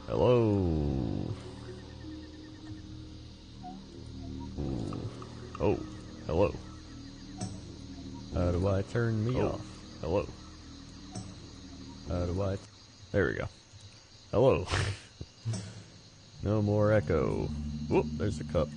Hello. Ooh. Oh, hello. How do I turn me off? Hello. How do I... There we go. Hello. No more echo. Whoop, there's a cup.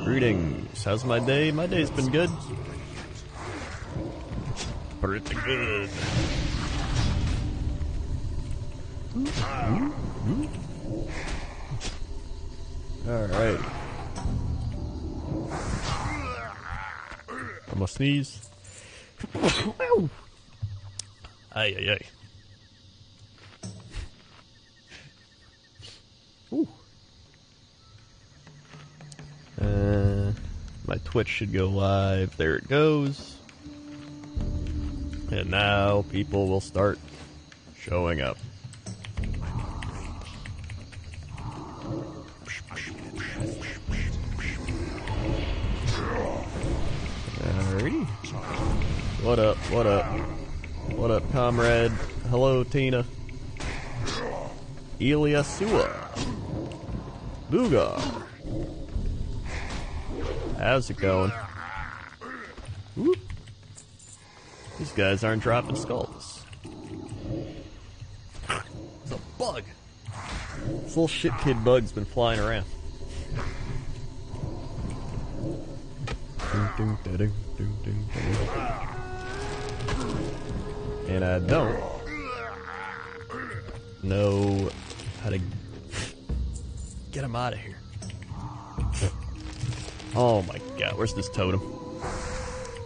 Greetings. How's my day? My day's been good. Pretty good. Alright. I'm gonna sneeze. Ay, ay, ay. Ooh. My Twitch should go live. There it goes. And now people will start showing up. Alrighty. What up, what up? What up, comrade? Hello, Tina. Eliasua. Boogar. How's it going? Whoop. These guys aren't dropping skulls. It's a bug. This little shit kid bug's been flying around. And I don't know how to get him out of here. Oh my god, where's this totem?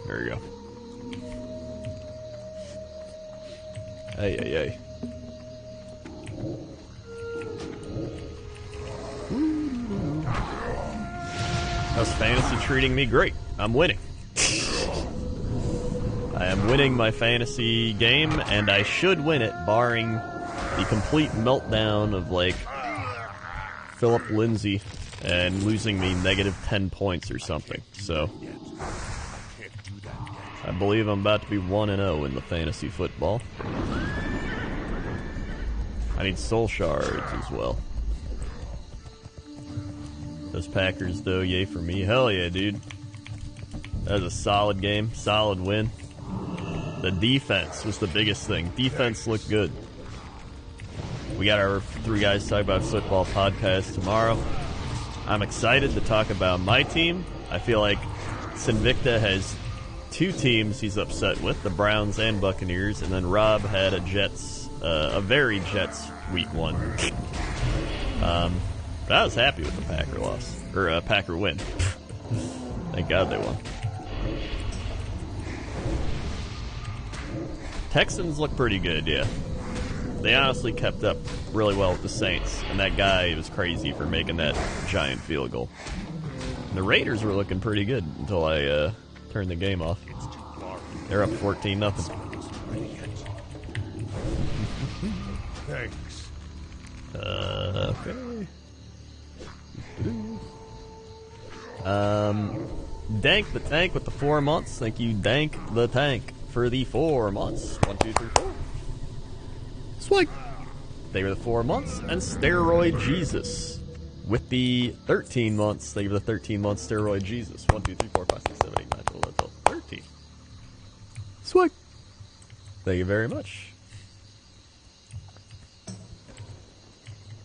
There we go. Hey, hey, hey. How's fantasy treating me? Great. I'm winning. I am winning my fantasy game, and I should win it, barring the complete meltdown of, like, Philip Lindsay and losing me negative 10 points or something. So, I believe I'm about to be 1-0 in the fantasy football. I need soul shards as well. Those Packers, though, yay for me. Hell yeah, dude. That was a solid game, solid win. The defense was the biggest thing. Defense looked good. We got our Three Guys Talk About Football podcast tomorrow. I'm excited to talk about my team. I feel like Sinvicta has two teams he's upset with, the Browns and Buccaneers, and then Rob had a very Jets week one. But I was happy with the Packer loss, or Packer win. Thank God they won. Texans look pretty good, yeah. They honestly kept up really well with the Saints, and that guy was crazy for making that giant field goal. And the Raiders were looking pretty good until I turned the game off. They're up 14-0. Thanks. Okay. Dank the Tank with the 4 months. Thank you, Dank the Tank, for the 4 months. 1, 2, 3, 4. Swag. They were the 4 months, and Steroid Jesus with the 13 months. They were the 13 months Steroid Jesus. 1, 2, 3, 4, 5, 6, 7, 8, 9, 10, 11, 12, 13. Swag. Thank you very much.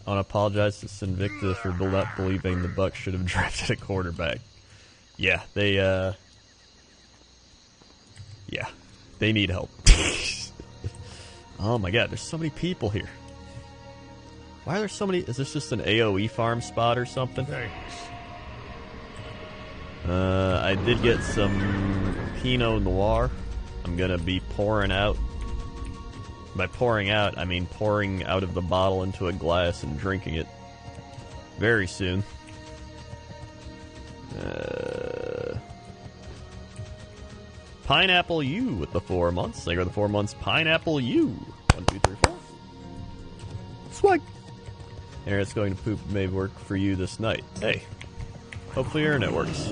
I want to apologize to Sinvicta for not believing the Bucs should have drafted a quarterback. Yeah, they need help. Oh my god, there's so many people here. Why are there so many? Is this just an AoE farm spot or something? Thanks. I did get some Pinot Noir. I'm gonna be pouring out. By pouring out, I mean pouring out of the bottle into a glass and drinking it very soon. Pineapple U with the 4 months. They go the 4 months. Pineapple U. 1, 2, 3, 4. Swag! Internet's going to poop may work for you this night. Hey, hopefully your internet works.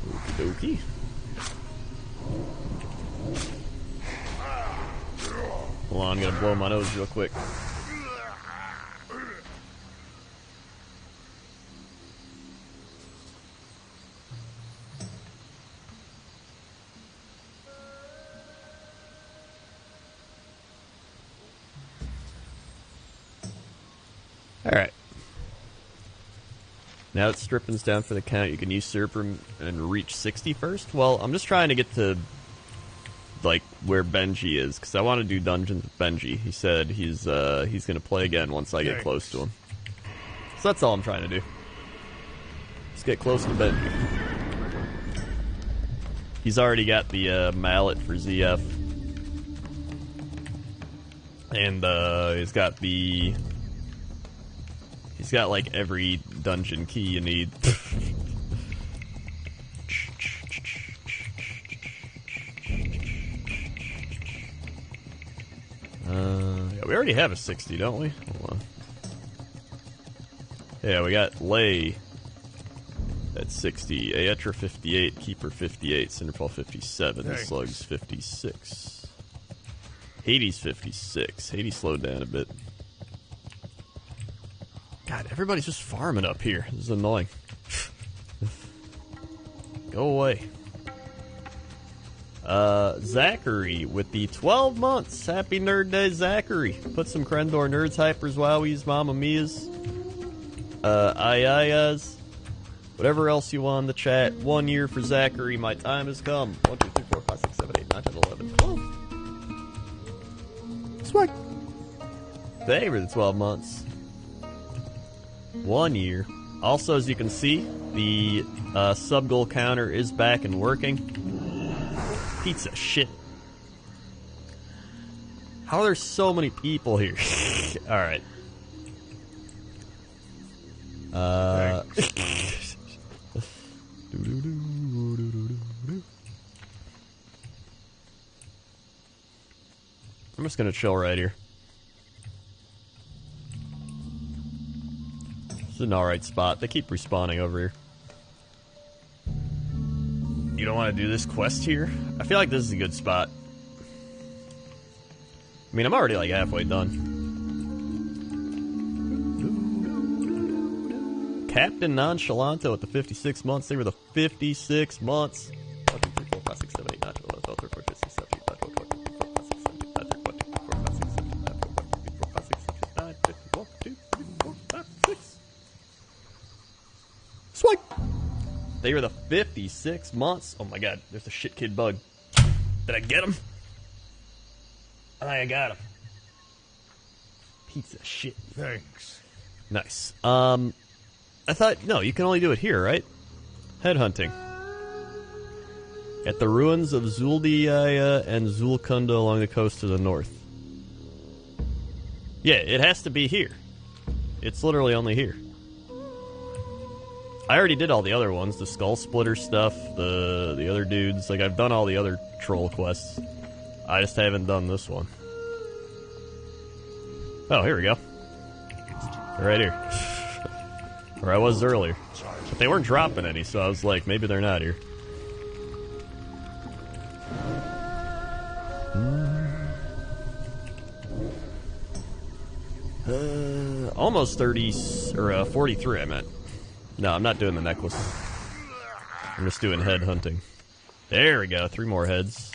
Okie dokie. Hold on, I'm gonna blow my nose real quick. Alright. Now it's stripping us down for the count. You can usurp and reach 60 first. Well, I'm just trying to get to, like, where Benji is, because I want to do dungeons with Benji. He said he's going to play again once I get close to him. So that's all I'm trying to do. Just get close to Benji. He's already got the mallet for ZF. And he's got the... He's got, like, every dungeon key you need. Yeah, we already have a 60, don't we? Hold on. Yeah, we got Lay at 60, Aetra 58, Keeper 58, Cinderfall 57, Slugs 56. Hades 56. Hades slowed down a bit. God, everybody's just farming up here. This is annoying. Go away. Zachary with the 12 months. Happy Nerd Day, Zachary. Put some Krendor Nerds, Hypers, Wowies, Mamma Mia's, Ayayas, whatever else you want in the chat. 1 year for Zachary. My time has come. 1, 2, 3, 4, 5, 6, 7, 8, 9, 10, 11, 12. Swag. Thank you for the 12 months. 1 year. Also, as you can see, the sub-goal counter is back and working. Pizza shit. How are there so many people here? Alright. I'm just gonna chill right here. This is an alright spot. They keep respawning over here. You don't want to do this quest here? I feel like this is a good spot. I mean, I'm already like halfway done. Captain Nonchalanto with the 56 months. They were the 56 months. 1, 2, 3, 4, 5, 6, 7, 8, 9, 10, 11, 12, 13, 14, 15, 16, 17, 18, 19, 20, 21, 22, 23, 24, 25, 26. Swipe! They were the 56 months. Oh my god, there's a shit kid bug. Did I get him? I think I got him. Pizza shit. Thanks. Nice. I thought, no, you can only do it here, right? Headhunting. At the ruins of Zuldiaya and Zulkunda along the coast to the north. Yeah, it has to be here. It's literally only here. I already did all the other ones, the Skull Splitter stuff, the other dudes. Like, I've done all the other troll quests. I just haven't done this one. Oh, here we go. Right here. Where I was earlier. But they weren't dropping any, so I was like, maybe they're not here. Almost 30, or 43, I meant. No, I'm not doing the necklace. I'm just doing head hunting. There we go, 3 more heads.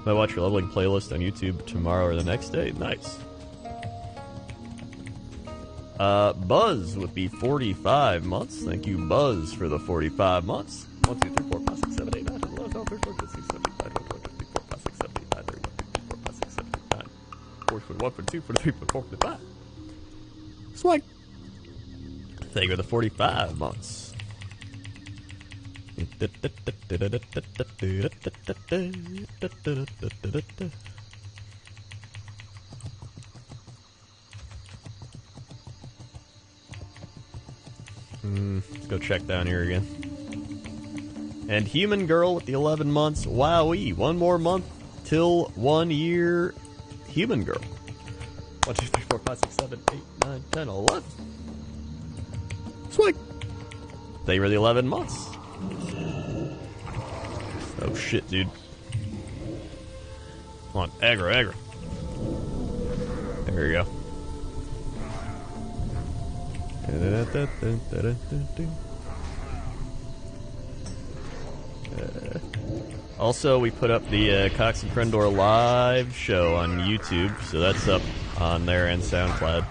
Might watch your leveling playlist on YouTube tomorrow or the next day. Nice. Buzz with the 45 months. Thank you, Buzz, for the 45 months. 1, 2, 3, 4, 5, 6, 7, 8, 9, 10, 11, 12, 13, 14, 15, 16, 17, 18, 19, 20, 21, 22, 23, 24, 25, 26, 27, 28, 29, 40, 41, 42, 43, 44, 45. Swag. Thank you for the 45 months. Let's go check down here again. And Human Girl with the 11 months. Wowee. One more month till 1 year. Human Girl. 1, 2, 3, 4, 5, 6, 7, 8, 9, 10, 11. Swing. Thank you for the 11 months. Oh shit, dude. Come on, aggro. There we go. Also, we put up the Cox and Krendor live show on YouTube, so that's up on there and SoundCloud.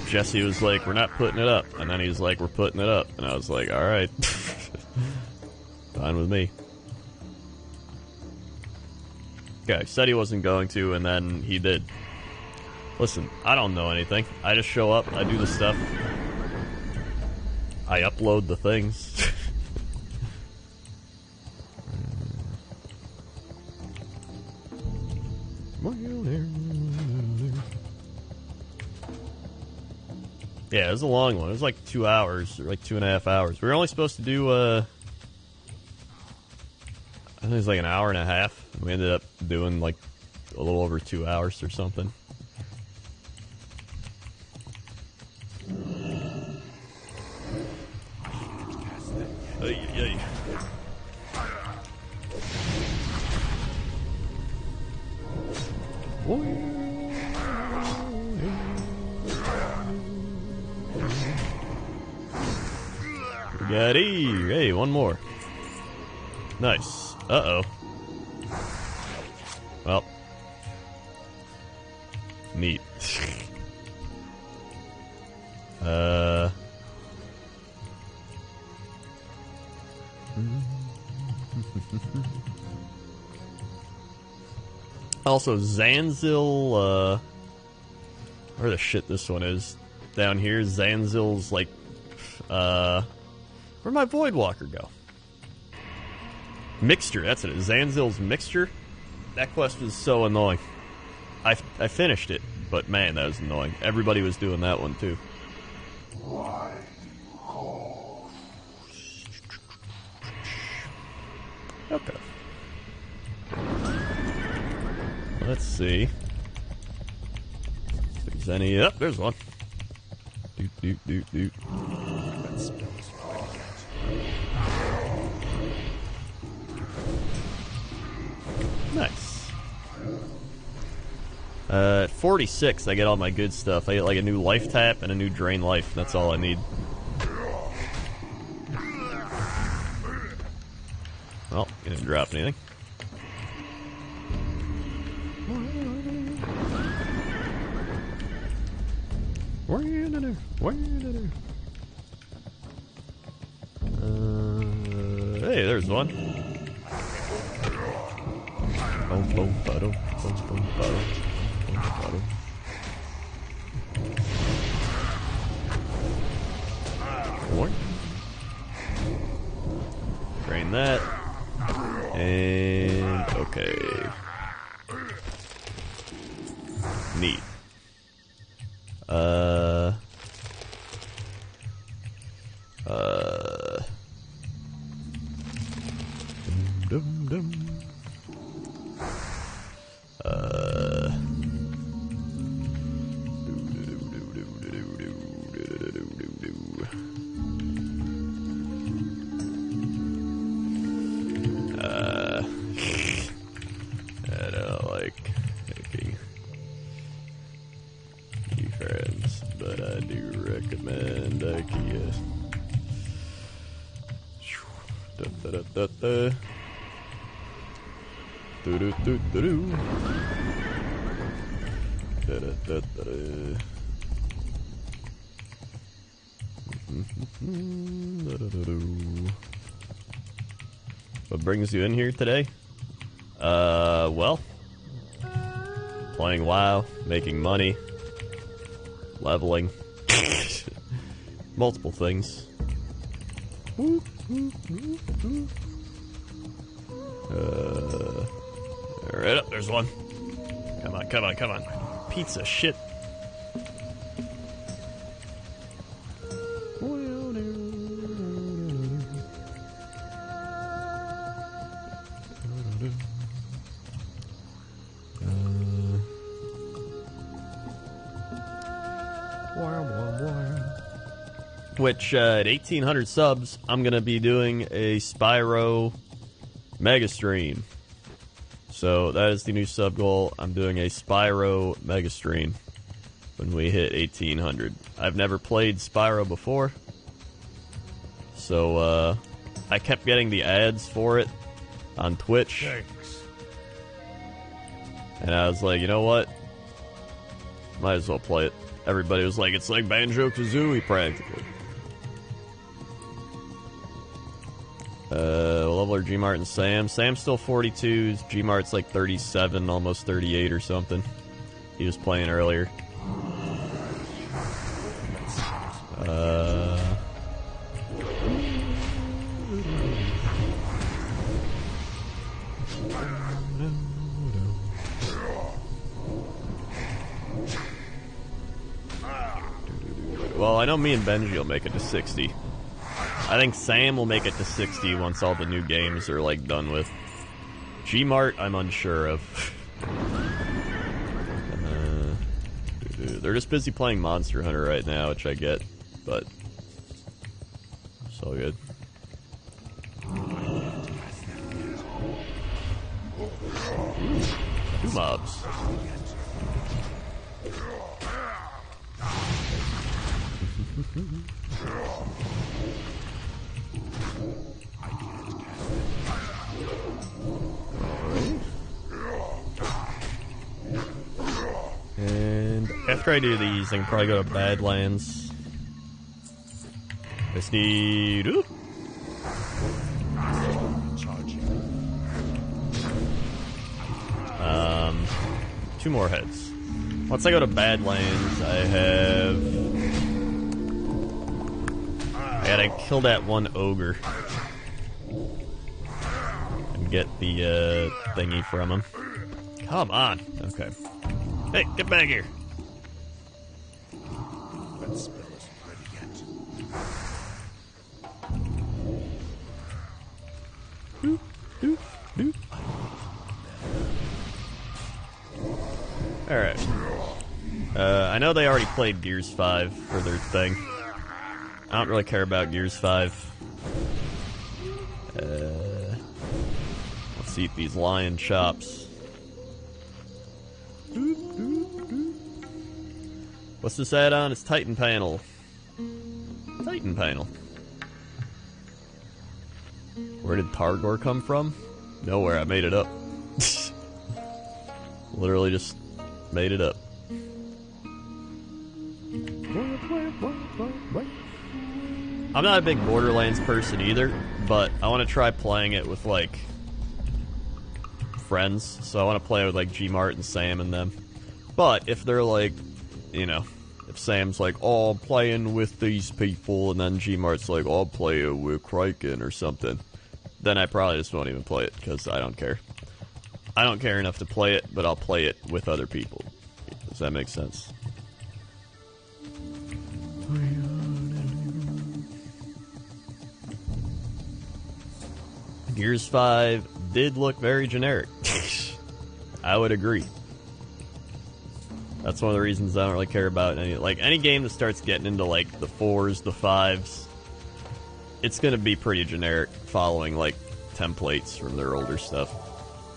Jesse was like, we're not putting it up. And then he's like, we're putting it up. And I was like, alright. Fine with me. Okay, said he wasn't going to, and then he did. Listen, I don't know anything. I just show up, I do the stuff. I upload the things. Yeah, it was a long one. It was like 2 hours, or like 2.5 hours. We were only supposed to do, I think it was like an hour and a half. We ended up doing like a little over 2 hours or something. Hey, one more. Nice. Uh-oh. Well. Neat. Also, Zanzil, where the shit this one is? Down here, Zanzil's, like, where'd my Voidwalker go? Mixture, that's it. Zanzil's Mixture? That quest was so annoying. I finished it, but man, that was annoying. Everybody was doing that one, too. Okay. Let's see. If there's any... Yep, there's one. Doot. Nice. At 46, I get all my good stuff. I get like a new life tap and a new drain life. That's all I need. Well, you didn't drop anything. Hey, there's one. Drain that. And okay. Neat. I don't like making new friends, but I do recommend IKEA. Da-da-da-da-da. Do-do-do-do-do. Da-da-da-da-da. What brings you in here today? Well, playing WoW, making money, leveling, multiple things. Right up, there's one. Come on, come on, come on. Pizza shit. Which, at 1,800 subs, I'm going to be doing a Spyro Mega Stream. So, that is the new sub goal. I'm doing a Spyro Mega Stream when we hit 1,800. I've never played Spyro before. So, I kept getting the ads for it on Twitch. Thanks. And I was like, you know what? Might as well play it. Everybody was like, it's like Banjo-Kazooie, practically. Level are G-Mart and Sam. Sam's still 42, G-Mart's like 37, almost 38 or something. He was playing earlier. Well, I know me and Benji will make it to 60. I think Sam will make it to 60 once all the new games are, like, done with. G-Mart, I'm unsure of. They're just busy playing Monster Hunter right now, which I get, but it's all good. Ooh, 2 mobs. And after I do these, I can probably go to Badlands. Just need... Ooh. 2 more heads. Once I go to Badlands, I gotta kill that one ogre and get the thingy from him. Come on. Okay. Hey, get back here. That spell isn't ready yet. Doop, doop, doop. Alright. I know they already played Gears 5 for their thing. I don't really care about Gears 5. Let's eat these lion chops. What's this add-on? It's Titan Panel. Titan Panel. Where did Targor come from? Nowhere, I made it up. Literally just made it up. I'm not a big Borderlands person either, but I want to try playing it with, like, friends. So I want to play with, like, G-Mart and Sam and them. But if they're, like, you know, if Sam's like, oh, I'm playing with these people, and then G-Mart's like, oh, I'll play it with Kraken or something, then I probably just won't even play it, because I don't care. I don't care enough to play it, but I'll play it with other people. Does that make sense? Gears 5 did look very generic. I would agree. That's one of the reasons I don't really care about any game that starts getting into like the 4s, the 5s. It's gonna be pretty generic, following like templates from their older stuff.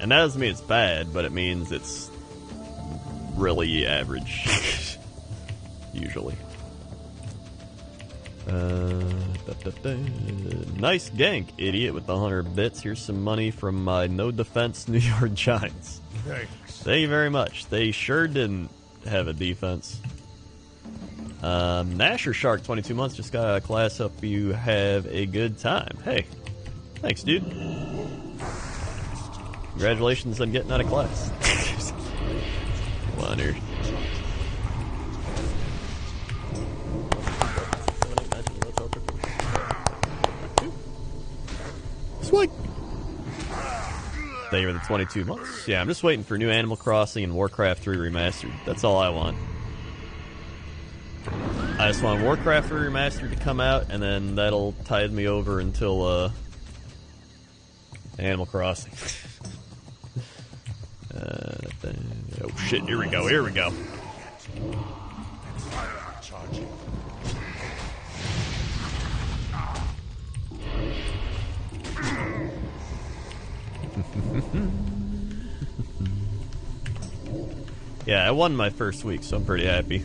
And that doesn't mean it's bad, but it means it's really average. Usually. Nice gank, idiot, with the 100 bits. Here's some money from my no defense New York Giants. Thanks. Thank you very much. They sure didn't have a defense. Nasher Shark, 22 months, just got out of class. Hope you have a good time. Hey, thanks, dude. Congratulations on getting out of class. Come on here. Sweet. Thank you for the 22 months. Yeah, I'm just waiting for new Animal Crossing and Warcraft 3 Remastered. That's all I want. I just want Warcraft 3 Remastered to come out, and then that'll tide me over until, Animal Crossing. Oh shit, here we go, here we go. Yeah, I won my first week, so I'm pretty happy.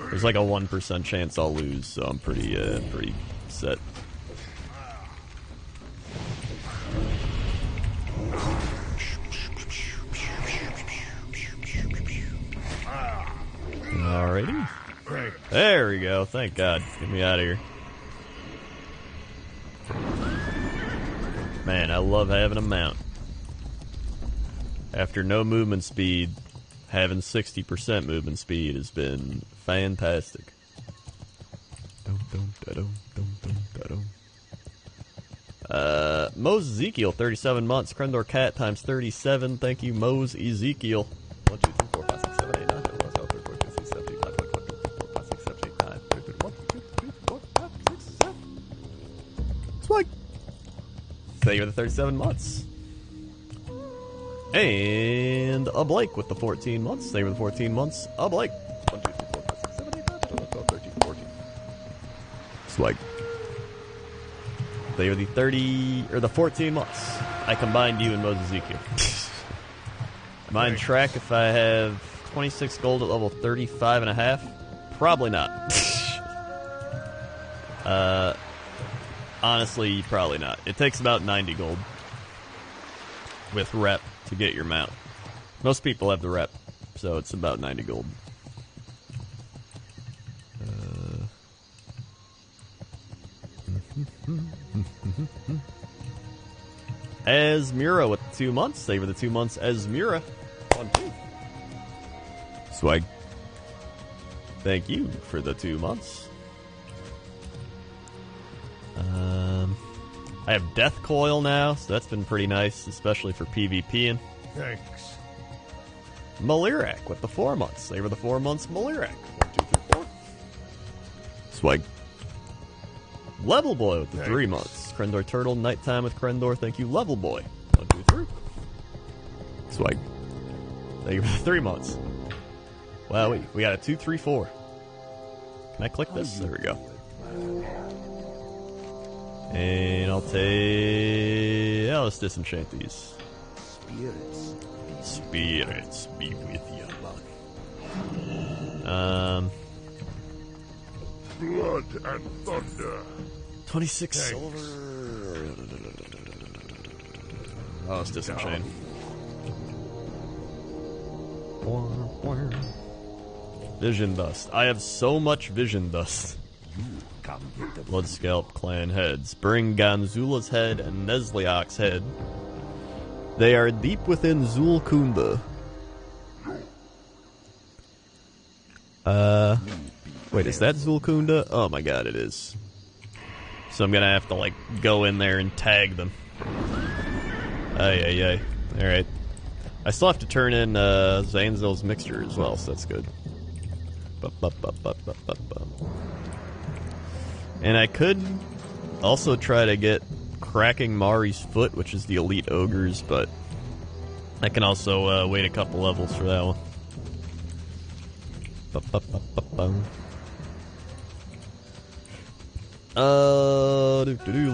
There's like a 1% chance I'll lose, so I'm pretty set. Alrighty. There we go, thank God. Get me out of here. Man, I love having a mount. After no movement speed, having 60% movement speed has been fantastic. Mose Ezekiel, 37 months. Krendor Cat times 37. Thank you, Mose Ezekiel. 1, 2, 3, 4, 5, 6, 7, 8, 9, 10, 11, 12, 13, 14, 15, 16, 17, 18, 19, 20, 21, 22, 23, 24, 25, 26, 27, 28, 29, 30, 31, 32, 33, 34, 35, 36, 37. Swag. Thank you for the 37 months. And a Blake with the 14 months. Thank you for the 14 months. A Blake. 1, 2, 3, 4, 5, 6, 7, 8, 9, 10, 11, 12, 13, 14. Swag. They were the 30 or the 14 months. I combined you and Moses Ezekiel. Am I on track if I have 26 gold at level 35 and a half? Probably not. Honestly, probably not. It takes about 90 gold with rep to get your mount. Most people have the rep, so it's about 90 gold. Asmura with the 2 months. Save for the 2 months. Asmura. 1, 2. Swag. Thank you for the 2 months. I have Death Coil now, so that's been pretty nice, especially for PvPing. Thanks. Malirak with the 4 months. Save for the 4 months. Malirak. 1, 2, 3, 4. Swag. Level Boy with the 3 months. Krendor Turtle, Nighttime with Krendor. Thank you, Level Boy. 1, 2, 3. Swag. Thank you for the 3 months. Wow, we got a 2, 3, 4. Can I click this? There we go. And I'll take... Yeah, let's disenchant these. Spirits be with you. Blood and thunder. 26 silver. Oh, let's disenchant. Vision dust. I have so much vision dust. Blood Scalp Clan heads. Bring Ganzula's head and Nesliak's head. They are deep within Zulkunda. Wait, is that Zulkunda? Oh my god, it is. So I'm gonna have to, like, go in there and tag them. Ay. Alright. I still have to turn in, Zanzil's mixture as well, so that's good. And I could also try to get Cracking Mari's Foot, which is the Elite Ogres, but I can also wait a couple levels for that one.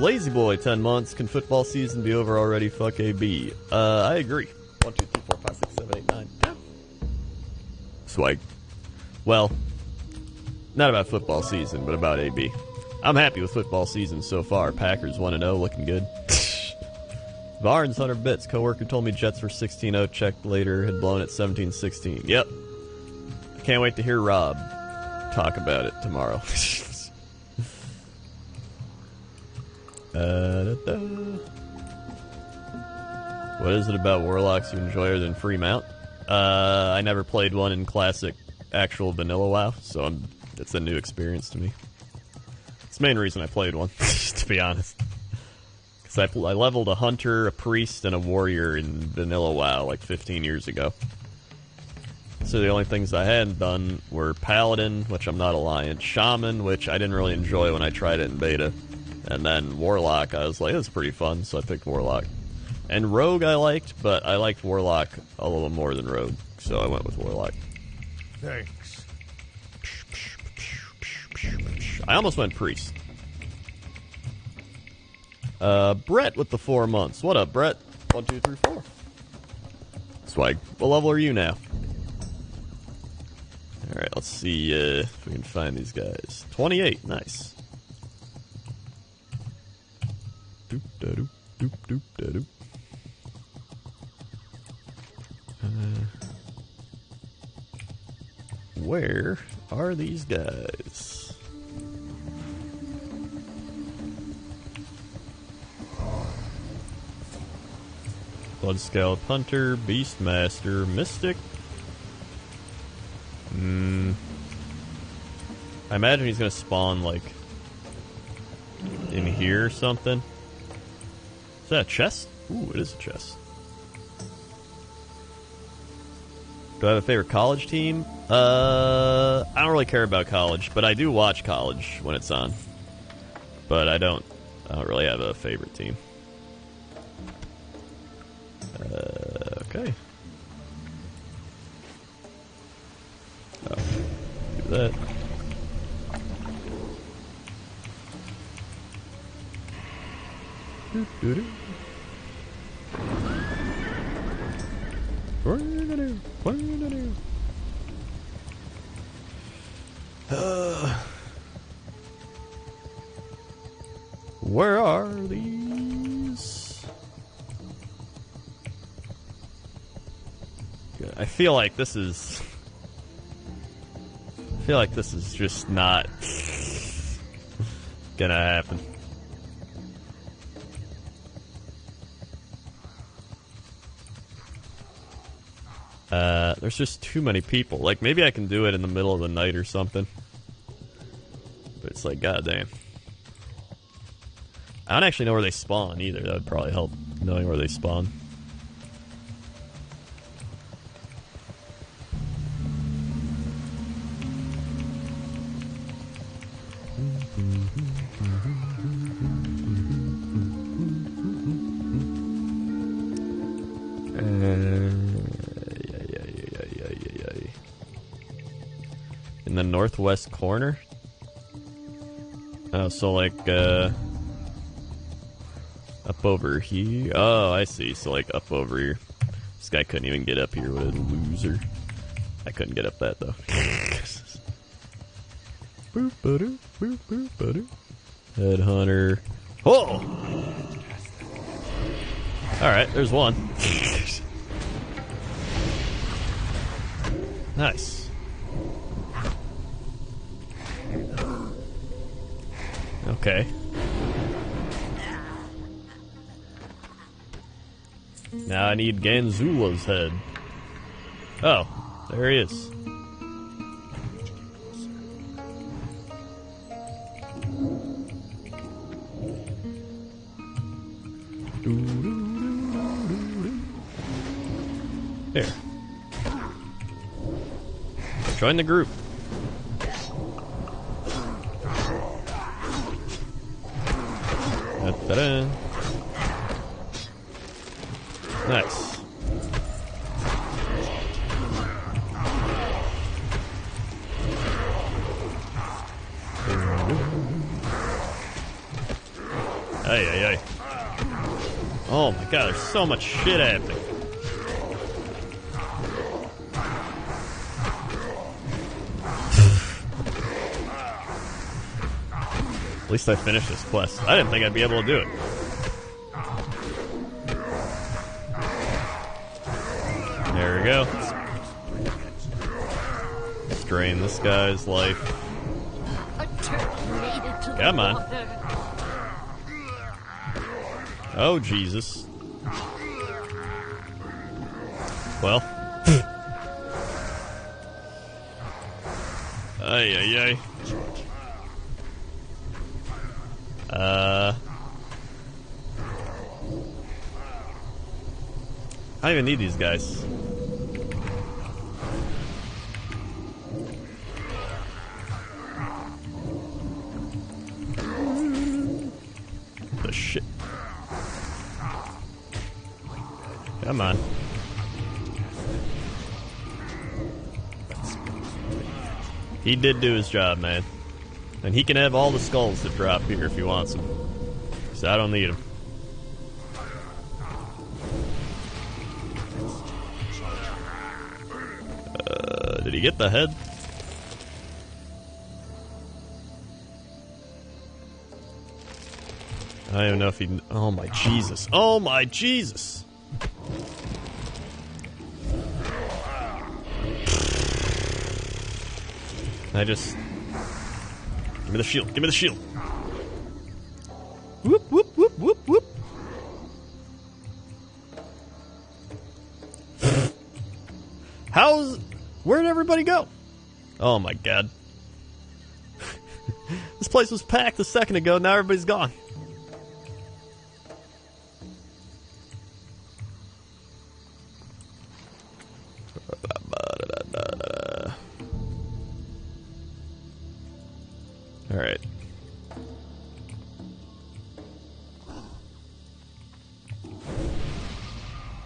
Lazy Boy, 10 months. Can football season be over already? Fuck AB. I agree. 1, 2, 3, 4, 5, 6, 7, 8, 9, 10. Swag. Well, not about football season, but about AB. I'm happy with football season so far. Packers 1-0, looking good. Barnes, 100 bits. Coworker told me Jets were 16-0. Checked later, had blown at 17-16. Yep. Can't wait to hear Rob talk about it tomorrow. What is it about Warlocks you enjoy other than free mount? I never played one in classic, actual vanilla WoW, so it's a new experience to me. It's the main reason I played one, to be honest. Because I leveled a hunter, a priest, and a warrior in vanilla WoW like 15 years ago. So the only things I hadn't done were paladin, which I'm not alliant, shaman, which I didn't really enjoy when I tried it in beta, and then warlock. I was like, this is pretty fun, so I picked warlock. And rogue I liked, but I liked warlock a little more than rogue, so I went with warlock. Thanks. I almost went priest. Brett with the 4 months. What up, Brett? 1, 2, 3, 4. Swag. What level are you now? Alright, let's see if we can find these guys. 28, nice. Doop da doop doop doop da doop. Where are these guys? Blood Scallop Hunter, Beastmaster, Mystic. I imagine he's gonna spawn like in here or something. Is that a chest? Ooh, it is a chest. Do I have a favorite college team? I don't really care about college, but I do watch college when it's on. But I don't really have a favorite team. Okay. Oh, do that. Doo-doo-doo. Where are these? I feel like this is just not gonna happen. There's just too many people. Like, maybe I can do it in the middle of the night or something. But it's like, goddamn. I don't actually know where they spawn either. That would probably help, knowing where they spawn. In the northwest corner? Oh, so like, up over here? Oh, I see. So like up over here. This guy couldn't even get up here. What a loser. I couldn't get up that, though. Boop, ba-doo, boop, boop, ba-doo. Headhunter. Oh! Alright, there's one. Nice. Okay. Now I need Ganzula's head. Oh, there he is. There. Join the group. Da-da-da. Nice. Ay, ay, ay. Oh my god, there's so much shit happening. At least I finished this quest. I didn't think I'd be able to do it. There we go. Let's drain this guy's life. Come on. Oh, Jesus. Well, Ay, ay, ay. I don't even need these guys. The shit. Come on. He did do his job, man. And he can have all the skulls that drop here if he wants them. So I don't need them. Did he get the head? I don't even know if he... Oh my Jesus. Oh my Jesus! I just... Give me the shield. Give me the shield. Whoop, whoop, whoop, whoop, whoop. How's... Where'd everybody go? Oh my god. This place was packed a second ago, now everybody's gone. Alright.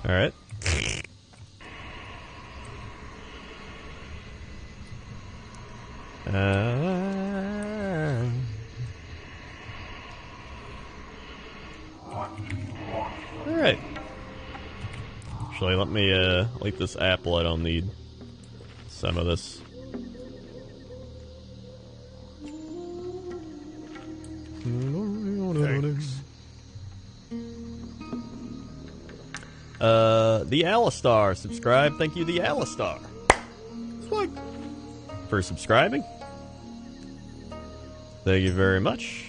Alright. Alright. Actually, let me leave this apple. I don't need some of this. Thanks. The Alistar subscribe. Thank you, the Alistar. Swag. For subscribing. Thank you very much.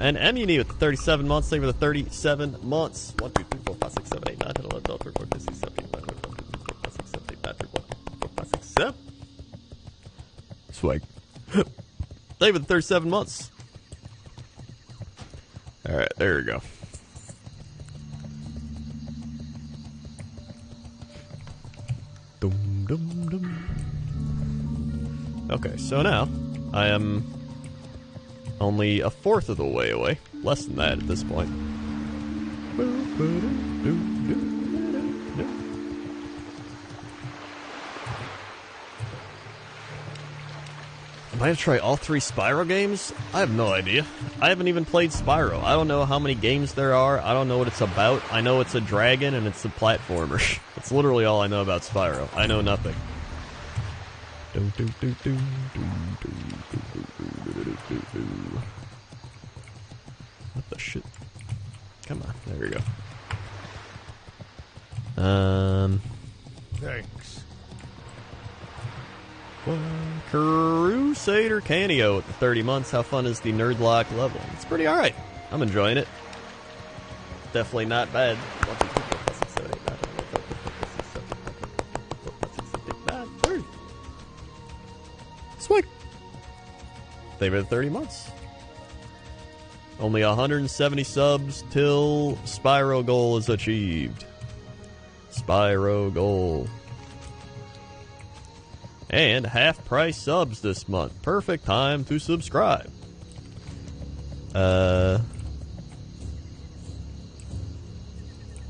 And Emuni with the 37 months. Thank you for the 37 months. 1, 2, 3, 4, 5, 6, 7, 8, 9, 10, 11, 12, 13, 14, 15, 16, 17, 18, 19, 20, 21, 22, 23, 24, 25, 26, 27, 28, 29, 30, 31, 32, 33, 34, 35, 36, 37. Swag. Thank you for the 37 months. Alright, there we go. Dum, dum, dum. Okay, so now I am only a fourth of the way away. Less than that at this point. Am I gonna try all 3 Spyro games? I have no idea. I haven't even played Spyro. I don't know how many games there are. I don't know what it's about. I know it's a dragon and it's a platformer. That's literally all I know about Spyro. I know nothing. What the shit? Come on, there we go. Thanks. Crusader Canio at the 30 months. How fun is the Nerdlock level? It's pretty alright. I'm enjoying it. Definitely not bad. 1, 2, 3, 4, 5, 6, 7, 8, 9, 10, 11, 12, 13, 14, 15, 16, 17, 18, 19, 20. Sweet. Thank you for the 30 months. Only 170 subs till Spyro goal is achieved. Spyro goal. And half price subs this month. Perfect time to subscribe.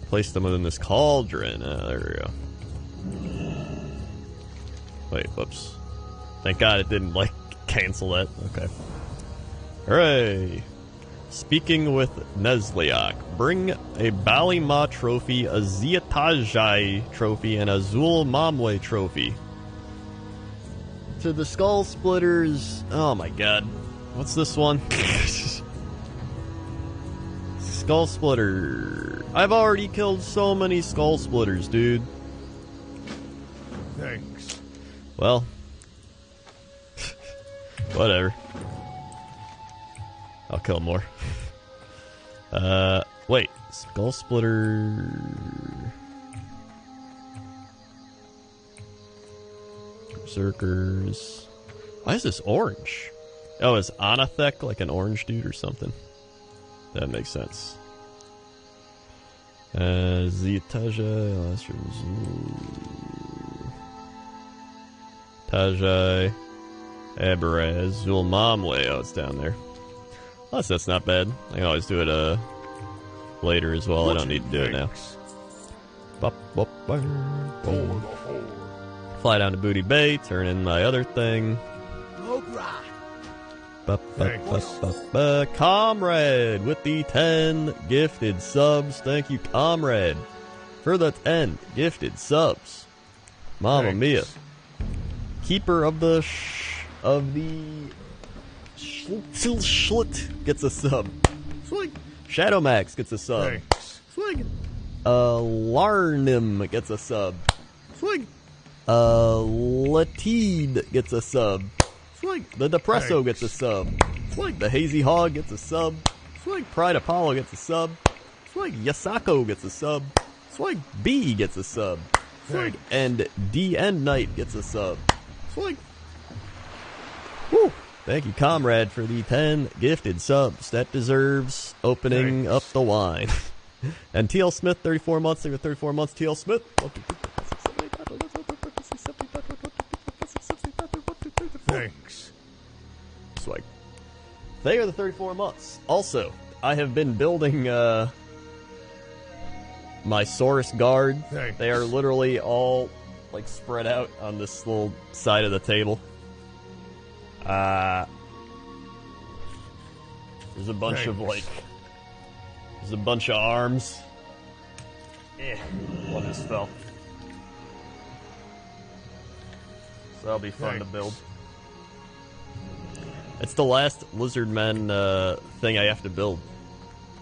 Place them within this cauldron. There we go. Wait, whoops. Thank God it didn't, like, cancel that. Okay. Hooray! Speaking with Nesliak. Bring a Balima trophy, a Ziatajai trophy, and a Zul Mamwe trophy. To the Skull Splitters. Oh my god. What's this one? Skull Splitter. I've already killed so many Skull Splitters, dude. Thanks. Well. Whatever. I'll kill more. Wait, Skull Splitter. Berserkers. Why is this orange? Oh, is Anathek like an orange dude or something? That makes sense. Zetaja, Tajai, Abaraz, Zulmamle. Oh, it's down there. Plus, that's not bad. I can always do it later as well. I don't need to do it now. Fly down to Booty Bay, turn in my other thing. Comrade with the 10 gifted subs. Thank you, Comrade, for the 10 gifted subs. Mamma mia. Keeper of the Schlit gets a sub. Swig. Shadow Max gets a sub. Swig. Larnim gets a sub. Swig. Latide gets a sub. Swig. The Depresso gets a sub. Swig. The Hazy Hog gets a sub. Swig. Pride Apollo gets a sub. Swig. Yasako gets a sub. Swig. B gets a sub. Swig. And DN Knight gets a sub. Swig. Woo. Thank you, Comrade, for the 10 gifted subs. That deserves opening up the wine. And TL Smith, 34 months. Thank you for 34 months, TL Smith. Thanks. Swag. They are the 34 months. Also, I have been building my Saurus Guard. Thanks. They are literally all like spread out on this little side of the table. There's a bunch of like, there's a bunch of arms. One just fell. So that'll be fun to build. It's the last Lizardmen thing I have to build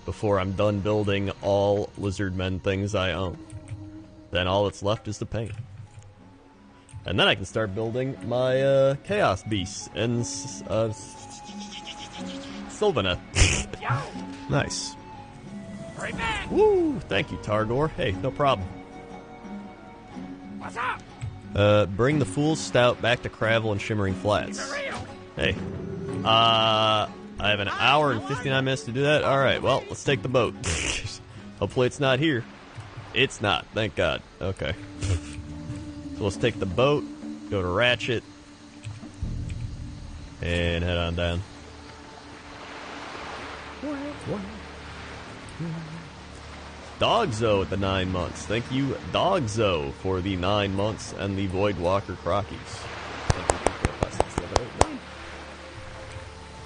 before I'm done building all Lizardmen things I own. Then all that's left is to paint. And then I can start building my Chaos Beasts and Sylvaneth. Nice. Right back. Woo! Thank you, Targor. Hey, no problem. What's up? Bring the Fool's Stout back to Cravel and Shimmering Flats. Hey. I have an hour and 59 minutes to do that. Alright, well, let's take the boat. Hopefully it's not here. It's not, thank God. Okay. So let's take the boat, go to Ratchet, and head on down. Dogzo at the 9 months. Thank you, Dogzo, for the 9 months and the Voidwalker Crockies.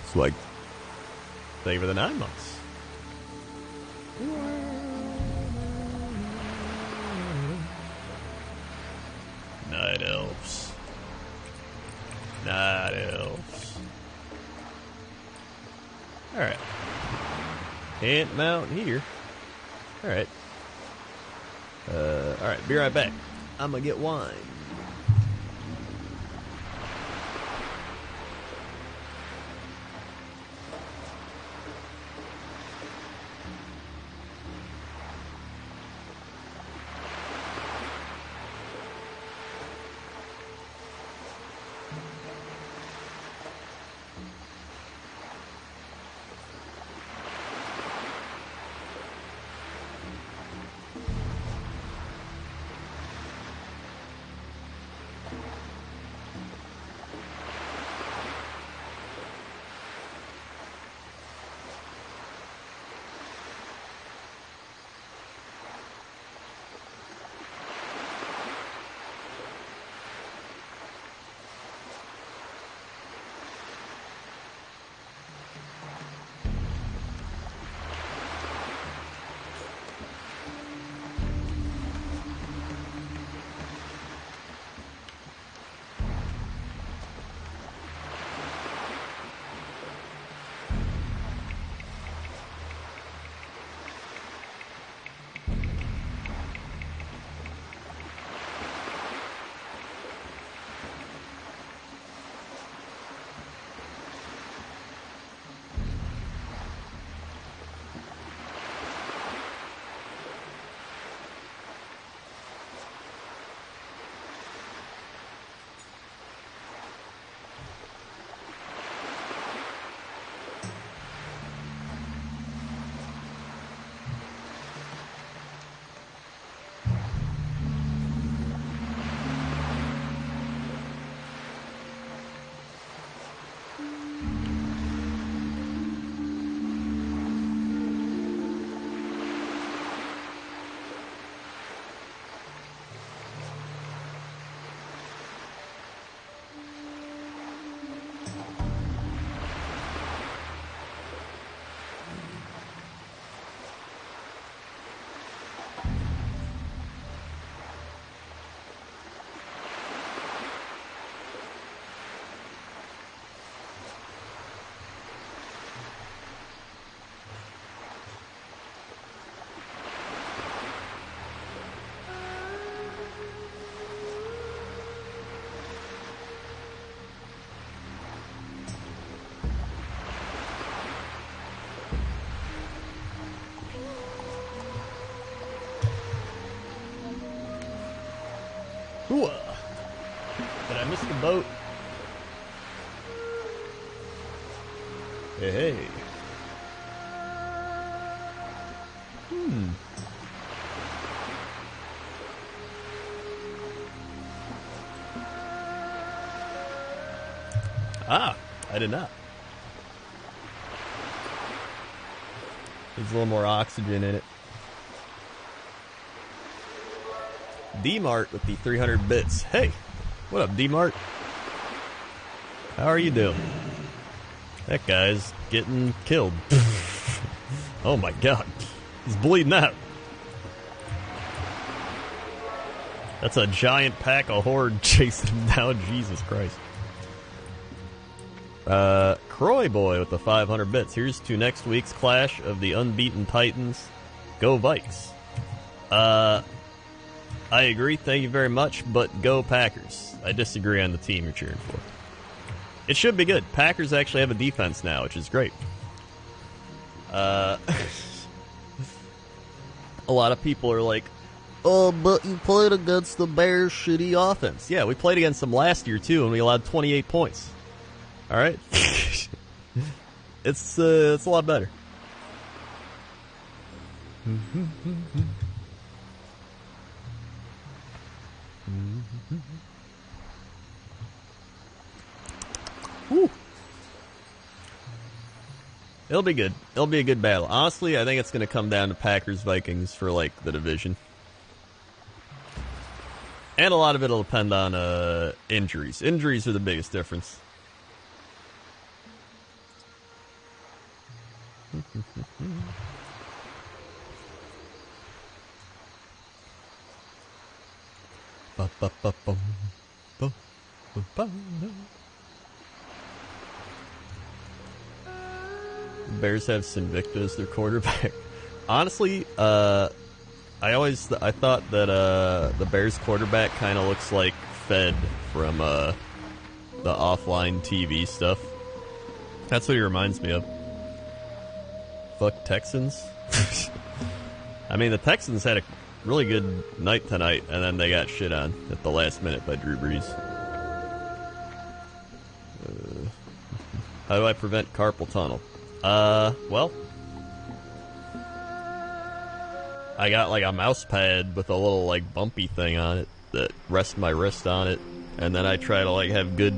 Swag. Thank you for the 9 months. Night Elves. Night Elves. Alright. Can't mount here. Alright. Alright, be right back. I'm gonna get wine. Hooah. Did I miss the boat? Hey, hey. Ah, I did not. There's a little more oxygen in it. D-Mart with the 300 bits. Hey, what up, D-Mart? How are you doing? That guy's getting killed. Oh my god. He's bleeding out. That's a giant pack of horde chasing him down. Jesus Christ. Croy Boy with the 500 bits. Here's to next week's clash of the unbeaten Titans. Go Vikes. I agree, thank you very much, but go Packers. I disagree on the team you're cheering for. It should be good. Packers actually have a defense now, which is great. A lot of people are like, oh, but you played against the Bears' shitty offense. Yeah, we played against them last year, too, and we allowed 28 points. All right? It's a lot better. Woo. It'll be good. It'll be a good battle. Honestly, I think it's going to come down to Packers-Vikings for, like, the division. And a lot of it will depend on injuries. Injuries are the biggest difference. Bears have Sinvicta as their quarterback. Honestly, I thought that the Bears quarterback kind of looks like Fed from the offline TV stuff. That's what he reminds me of. Fuck Texans. I mean, the Texans had a really good night tonight, and then they got shit on at the last minute by Drew Brees. How do I prevent carpal tunnel? Well, I got like a mouse pad with a little like bumpy thing on it that rests my wrist on it, and then I try to like have good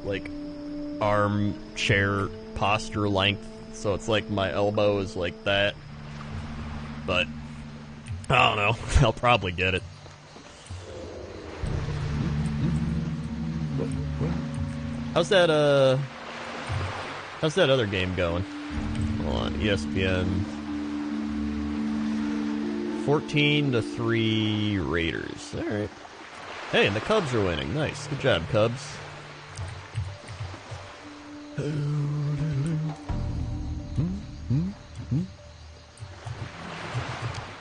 like armchair posture length, so it's like my elbow is like that. But I don't know. I'll probably get it. How's that other game going? Hold on, ESPN. 14-3 Raiders. All right. Hey, and the Cubs are winning. Nice. Good job, Cubs.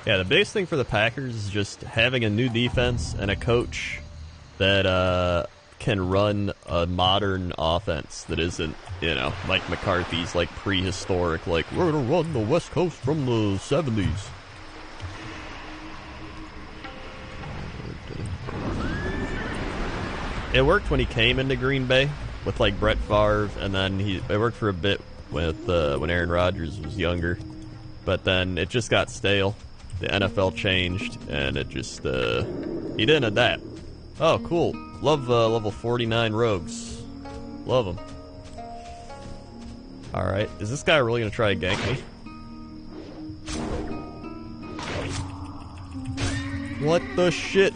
Yeah, the biggest thing for the Packers is just having a new defense and a coach that can run a modern offense that isn't, you know, Mike McCarthy's like prehistoric, like, we're going to run the West Coast from the 70s. It worked when he came into Green Bay with like Brett Favre, and then it worked for a bit with when Aaron Rodgers was younger, but then it just got stale. The NFL changed, and it just he didn't adapt. Oh, cool! Love level 49 rogues. Love them. All right, is this guy really gonna try to gank me? What the shit?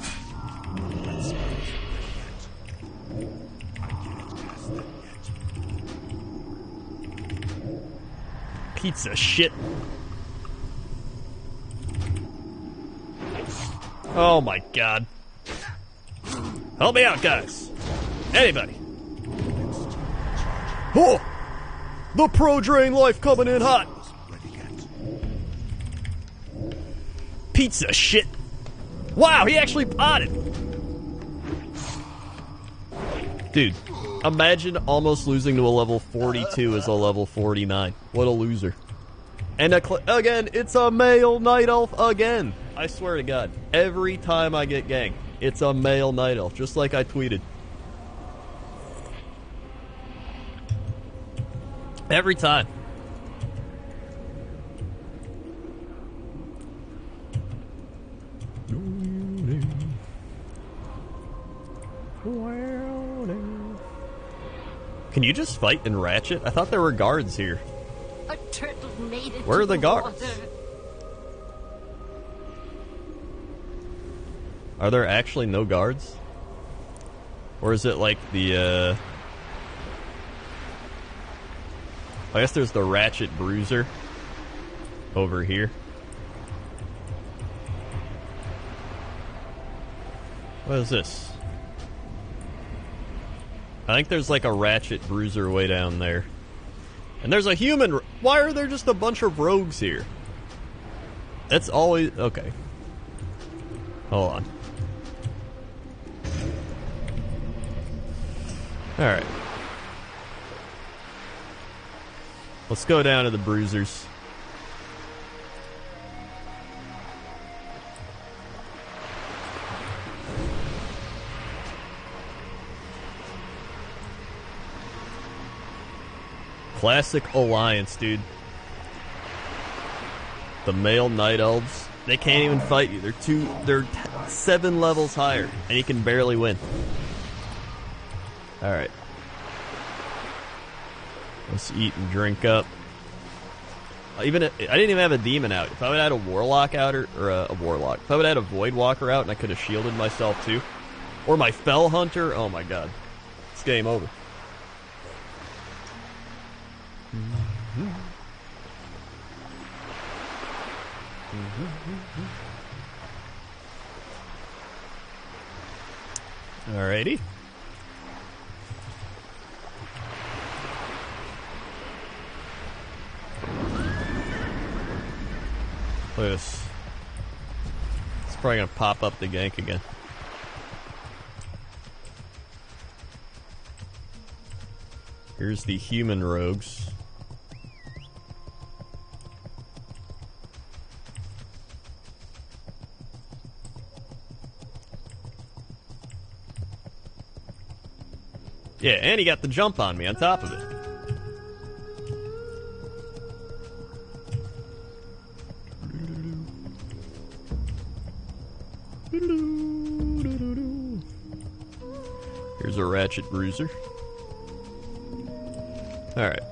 Pizza shit. Oh my god. Help me out, guys. Anybody. Oh! The Pro Drain Life coming in hot. Pizza shit. Wow, he actually potted. Dude, imagine almost losing to a level 42 as a level 49. What a loser. And again, it's a male night elf again. I swear to God, every time I get ganked, It's a male night elf, just like I tweeted. Every time. Can you just fight in Ratchet? I thought there were guards here. A turtle made it. Where are to the guards? water. Are there actually no guards? Or is it like the, I guess there's the Ratchet Bruiser over here. What is this? I think there's like a Ratchet Bruiser way down there. And there's a human. Why are there just a bunch of rogues here? That's always. Okay. Hold on. Alright. Let's go down to the Bruisers. Classic Alliance, dude. The male Night Elves. They can't even fight you. They're 7 levels higher, and you can barely win. Alright. Let's eat and drink up. I didn't even have a demon out. If I would have had a warlock out, or a warlock. If I would have had a void walker out and I could have shielded myself too. Or my fell hunter, oh my god. It's game over. Alrighty. Look at this. It's probably gonna pop up the gank again. Here's the human rogues. Yeah, and he got the jump on me on top of it. Here's a Ratchet Bruiser. Alright.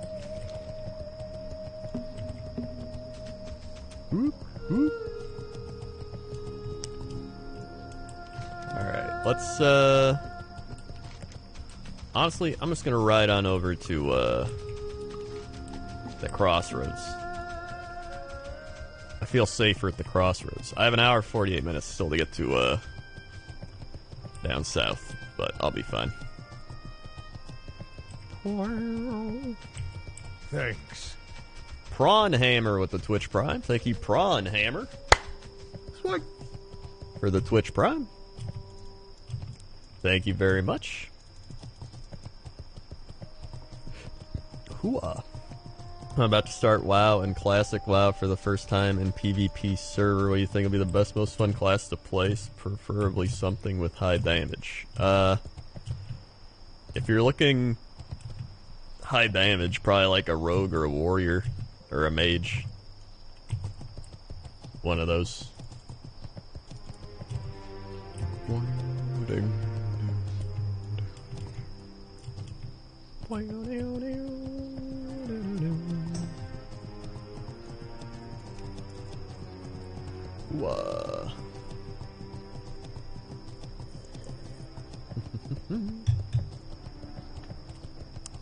Alright, let's, honestly, I'm just gonna ride on over to, the crossroads. I feel safer at the crossroads. I have an hour 48 minutes still to get to, down south, but I'll be fine. Thanks. Prawn Hammer with the Twitch Prime. Thank you, Prawn Hammer. Swag. For the Twitch Prime. Thank you very much. Hooah. I'm about to start WoW and Classic WoW for the first time in PvP server. What do you think will be the best, most fun class to play? Preferably something with high damage. If you're looking high damage, probably like a rogue or a warrior or a mage. One of those.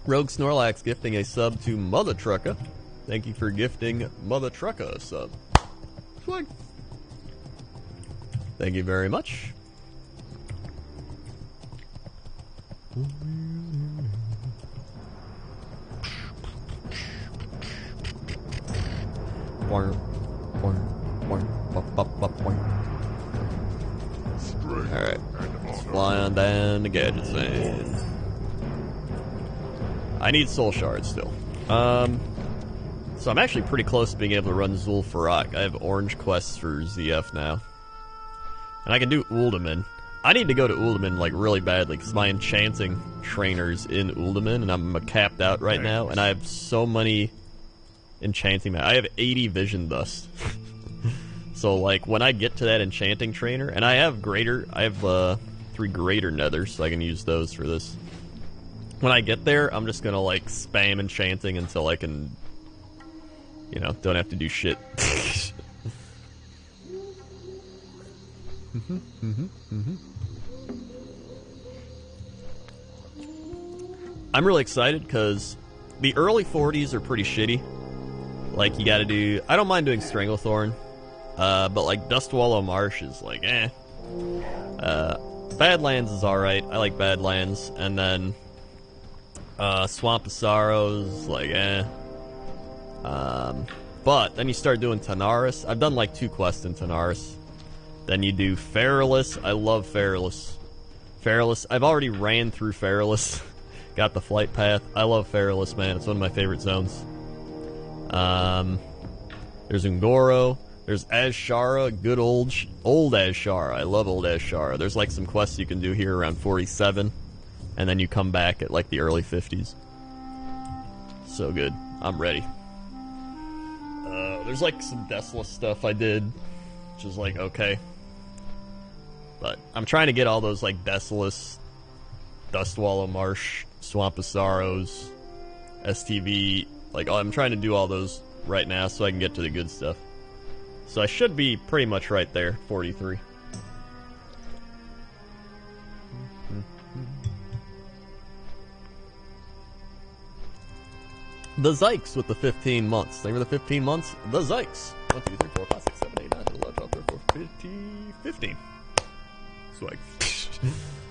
Rogue Snorlax gifting a sub to Mother Trucker. Thank you for gifting Mother Trucker a sub. Swag. Thank you very much. Alright, let's fly on down to Gadget Sand. I need soul shards still. So I'm actually pretty close to being able to run Zul'Farrak. I have orange quests for ZF now. And I can do Uldaman, I need to go to Uldaman, like, really badly, because my enchanting trainer's in Uldaman, and I'm capped out right now, and I have so many enchanting... I have 80 vision dust. So, like, when I get to that enchanting trainer, and I have 3 greater nethers, so I can use those for this. When I get there, I'm just gonna, like, spam enchanting until I can, you know, don't have to do shit. I'm really excited because the early 40s are pretty shitty. Like, you gotta do... I don't mind doing Stranglethorn, but, like, Dustwallow Marsh is, like, eh. Badlands is alright. I like Badlands. And then, Swamp of Sorrows, like, eh. But then you start doing Tanaris. I've done, like, 2 quests in Tanaris. Then you do Feralus. I love Feralus. Feralus. I've already ran through Feralus. Got the flight path. I love Feralus, man. It's one of my favorite zones. There's Ungoro. There's Azshara. Good old Azshara. I love old Azshara. There's like some quests you can do here around 47. And then you come back at like the early 50s. So good. I'm ready. There's like some Desolate stuff I did, which is like, okay. But I'm trying to get all those like Desolate, Dustwallow Marsh, Swamp of Sorrows, STV, like I'm trying to do all those right now so I can get to the good stuff. So I should be pretty much right there, 43. The Zykes with the 15 months. Thank you for the 15 months. The Zykes. 1, 2, 3, 4, 5, 6, 7, 8, 9, 10, 11, 12, 13, 14, 15, 15. Swag.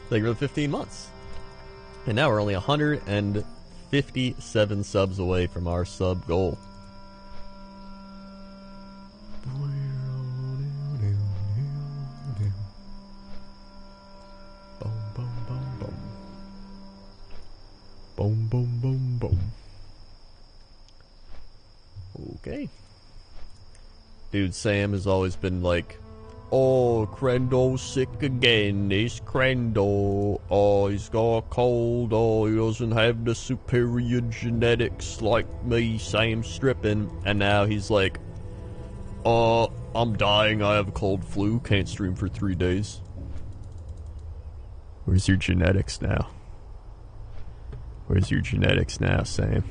Thank you for the 15 months. And now we're only 157 subs away from our sub goal. Boom, boom, boom, boom. Okay. Dude, Sam has always been like, oh, Krendo's sick again. It's Krendo. Oh, he's got a cold. Oh, he doesn't have the superior genetics like me, Sam Strippin. And now he's like, oh, I'm dying. I have a cold flu. Can't stream for 3 days. Where's your genetics now? Where's your genetics now, Sam?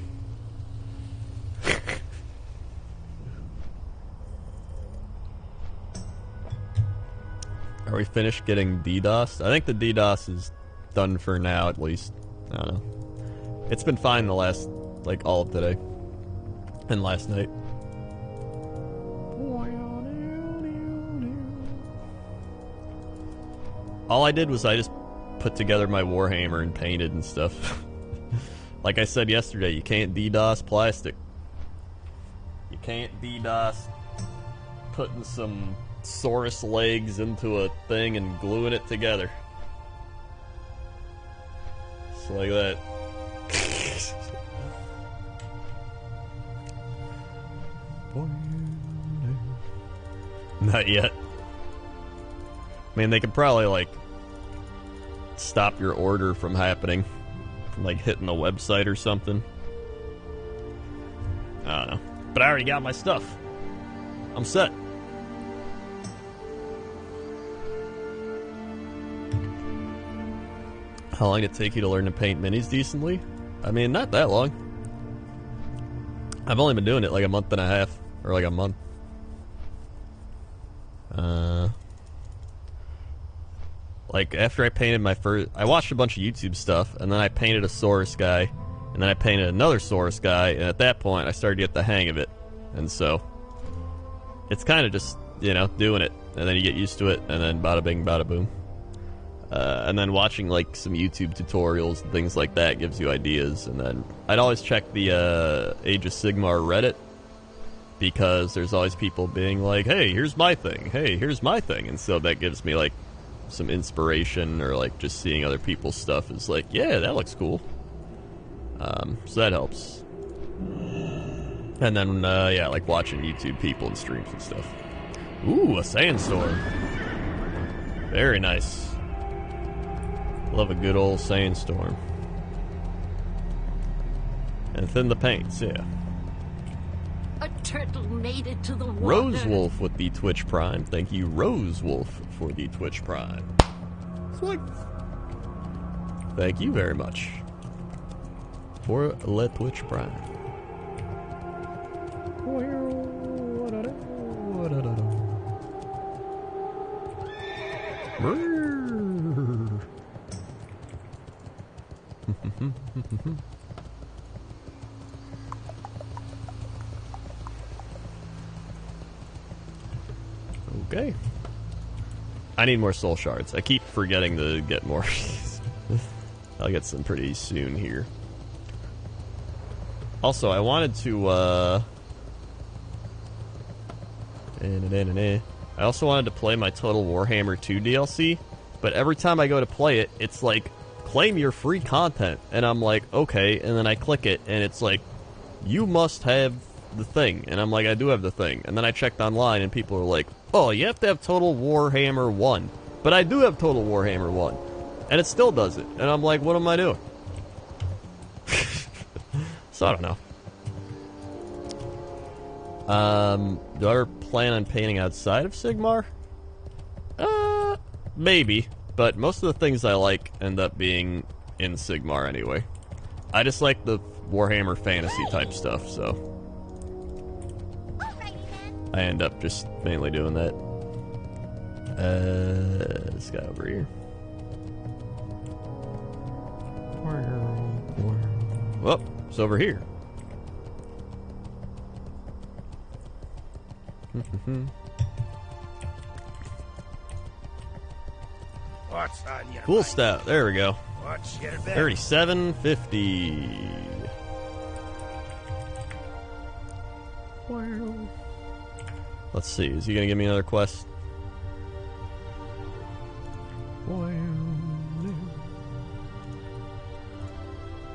Are we finished getting DDoS? I think the DDoS is done for now, at least. I don't know. It's been fine the last, like, all of today. And last night. All I did was I just put together my Warhammer and painted and stuff. Like I said yesterday, you can't DDoS plastic. You can't DDoS putting some Saurus legs into a thing and gluing it together. Just like that. Not yet. I mean, they could probably, like, stop your order from happening. From, like, hitting the website or something. I don't know. But I already got my stuff. I'm set. How long did it take you to learn to paint minis decently? I mean, not that long. I've only been doing it like a month and a half. Or like a month. Like, after I painted my first... I watched a bunch of YouTube stuff, and then I painted a Saurus guy, and then I painted another Saurus guy, and at that point, I started to get the hang of it. And so, it's kind of just, you know, doing it, and then you get used to it, and then bada bing, bada boom. And then watching, like, some YouTube tutorials and things like that gives you ideas, and then I'd always check the Age of Sigmar Reddit, because there's always people being like, hey, here's my thing, hey, here's my thing, and so that gives me, like, some inspiration, or like just seeing other people's stuff is like, yeah, that looks cool. So that helps. And then, yeah, like watching YouTube people and streams and stuff. Ooh, a sandstorm. Very nice. Love a good old sandstorm. And thin the paints, yeah. A turtle mated to the water. Rose Wolf with the Twitch Prime. Thank you, Rose Wolf, for the Twitch Prime. Sweet. Thank you very much for Le Twitch Prime. Okay. I need more soul shards. I keep forgetting to get more. I'll get some pretty soon here. Also, I wanted to, I also wanted to play my Total Warhammer 2 DLC, but every time I go to play it, it's like, claim your free content. And I'm like, okay, and then I click it, and it's like, you must have the thing. And I'm like, I do have the thing. And then I checked online, and people are like, oh, you have to have Total Warhammer 1. But I do have Total Warhammer 1. And it still does it. And I'm like, what am I doing? So I don't know. Do I ever plan on painting outside of Sigmar? Maybe. But most of the things I like end up being in Sigmar anyway. I just like the Warhammer fantasy type stuff, so I end up just mainly doing that. This guy over here. Oh, it's over here. What's on your Cool mind? stout. There we go. What's your bet? 37.50. Let's see. Is he gonna give me another quest?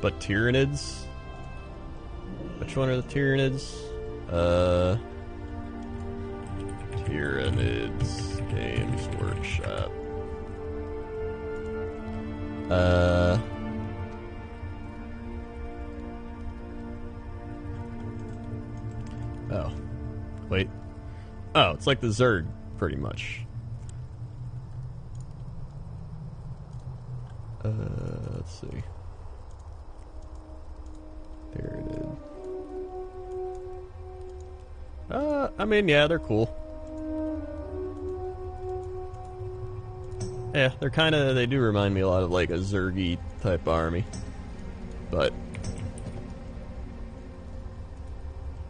But Tyranids? Which one are the Tyranids? Tyranids Games Workshop. Oh. Wait. Oh, it's like the Zerg, pretty much. Let's see. Tyranid. I mean, yeah, they're cool. Yeah, they're kind of, they do remind me a lot of like a Zergy type army. But